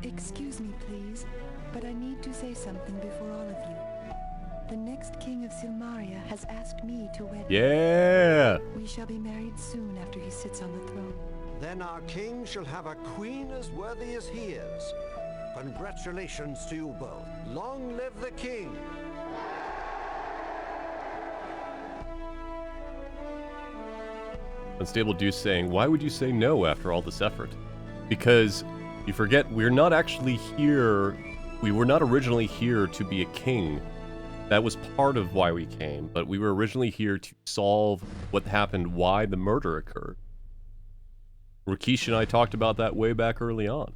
Excuse me, please, but I need to say something before all of you. The next king of Silmaria has asked me to wed him. Yeah! We shall be married soon after he sits on the throne. Then our king shall have a queen as worthy as he is. Congratulations to you both. Long live the king! Unstable Deuce saying, why would you say no after all this effort? Because you forget, we're not actually here. We were not originally here to be a king. That was part of why we came, but we were originally here to solve what happened, why the murder occurred. Rakesh and I talked about that way back early on.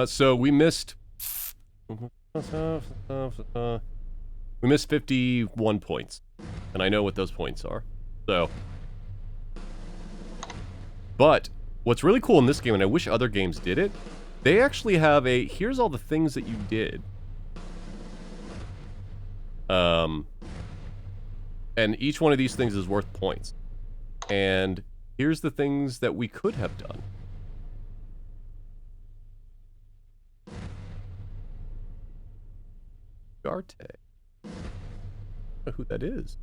So we missed 51 points. And I know what those points are. So. But what's really cool in this game, and I wish other games did it, they actually have a, here's all the things that you did. And each one of these things is worth points. And here's the things that we could have done. Garte. I don't know who that is.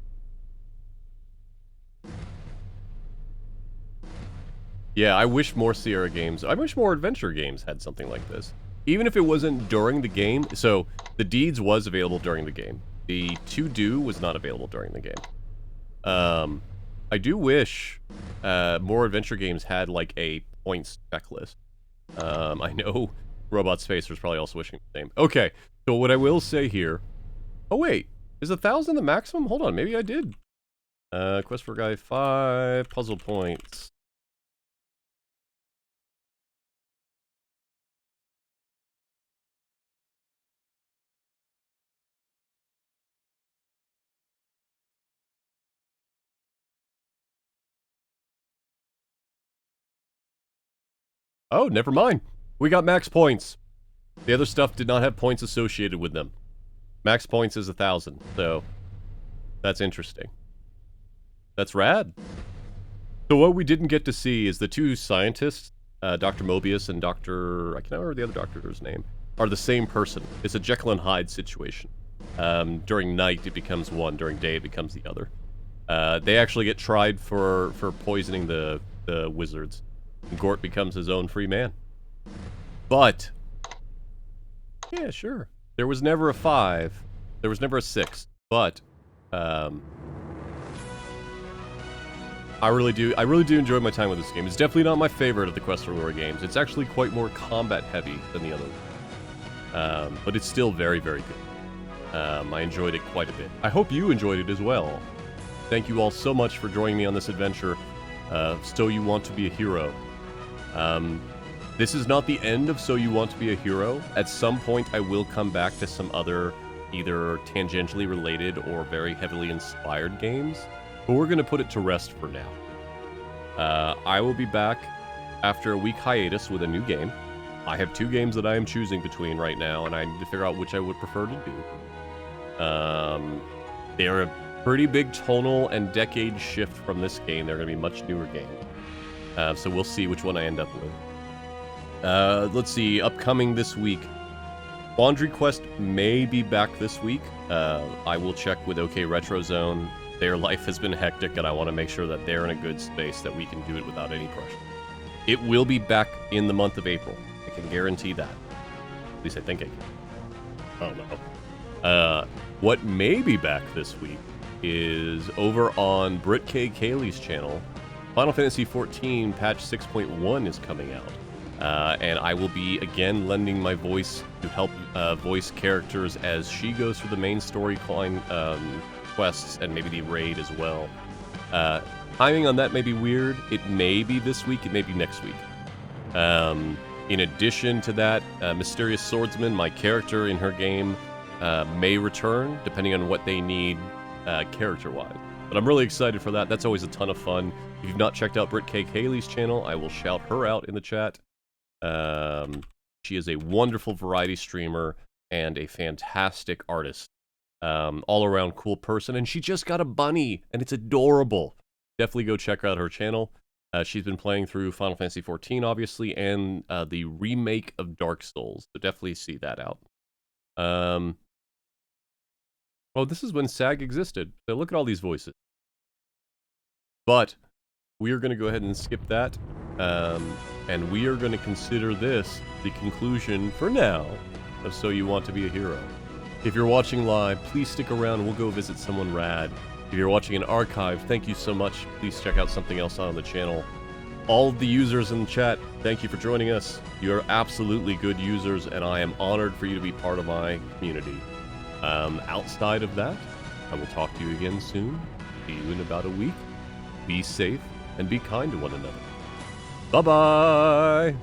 Yeah, I wish more Sierra games, I wish more adventure games had something like this. Even if it wasn't during the game, so the Deeds was available during the game. The To Do was not available during the game. I do wish more adventure games had like a points checklist. I know Robot Spacer's probably also wishing the same. Okay, so what I will say here... Oh wait, is 1,000 the maximum? Hold on, maybe I did. Quest for Guy 5, puzzle points. Oh, never mind. We got max points. The other stuff did not have points associated with them. Max points is 1,000, so that's interesting. That's rad. So what we didn't get to see is the 2 scientists, Dr. Mobius and Dr. I can't remember the other doctor's name, are the same person. It's a Jekyll and Hyde situation. During night, it becomes one. During day, it becomes the other. They actually get tried for poisoning the wizards. And Gort becomes his own free man. But, yeah, sure. There was never a 5. There was never a 6. But, I really do enjoy my time with this game. It's definitely not my favorite of the Quest for Glory games. It's actually quite more combat heavy than the other. But it's still very, very good. I enjoyed it quite a bit. I hope you enjoyed it as well. Thank you all so much for joining me on this adventure. So You Want to Be a Hero. This is not the end of So You Want to Be a Hero. At some point, I will come back to some other, either tangentially related or very heavily inspired games. But we're going to put it to rest for now. I will be back after a week hiatus with a new game. I have 2 games that I am choosing between right now, and I need to figure out which I would prefer to do. They are a pretty big tonal and decade shift from this game. They're going to be much newer games. So we'll see which one I end up with. Let's see, upcoming this week. Laundry Quest may be back this week. I will check with OK Retro Zone. Their life has been hectic, and I want to make sure that they're in a good space, that we can do it without any pressure. It will be back in the month of April. I can guarantee that. At least I think I can. I don't know. What may be back this week is over on Britt K. Cayley's channel. Final Fantasy XIV Patch 6.1 is coming out. And I will be, again, lending my voice to help voice characters as she goes through the main storyline quests and maybe the raid as well. Timing on that may be weird. It may be this week, it may be next week. In addition to that, Mysterious Swordsman, my character in her game, may return, depending on what they need character-wise. But I'm really excited for that. That's always a ton of fun. If you've not checked out Britt K. Cayley's channel, I will shout her out in the chat. She is a wonderful variety streamer and a fantastic artist. All-around cool person, and she just got a bunny, and it's adorable. Definitely go check out her channel. She's been playing through Final Fantasy XIV, obviously, and the remake of Dark Souls, so definitely see that out. Oh, this is when SAG existed, so look at all these voices. But we are going to go ahead and skip that, and we are going to consider this the conclusion, for now, of So You Want to Be a Hero. If you're watching live, please stick around and we'll go visit someone rad. If you're watching an archive, thank you so much. Please check out something else on the channel. All of the users in the chat, thank you for joining us. You're absolutely good users, and I am honored for you to be part of my community. Outside of that, I will talk to you again soon. See you in about a week. Be safe and be kind to one another. Bye-bye!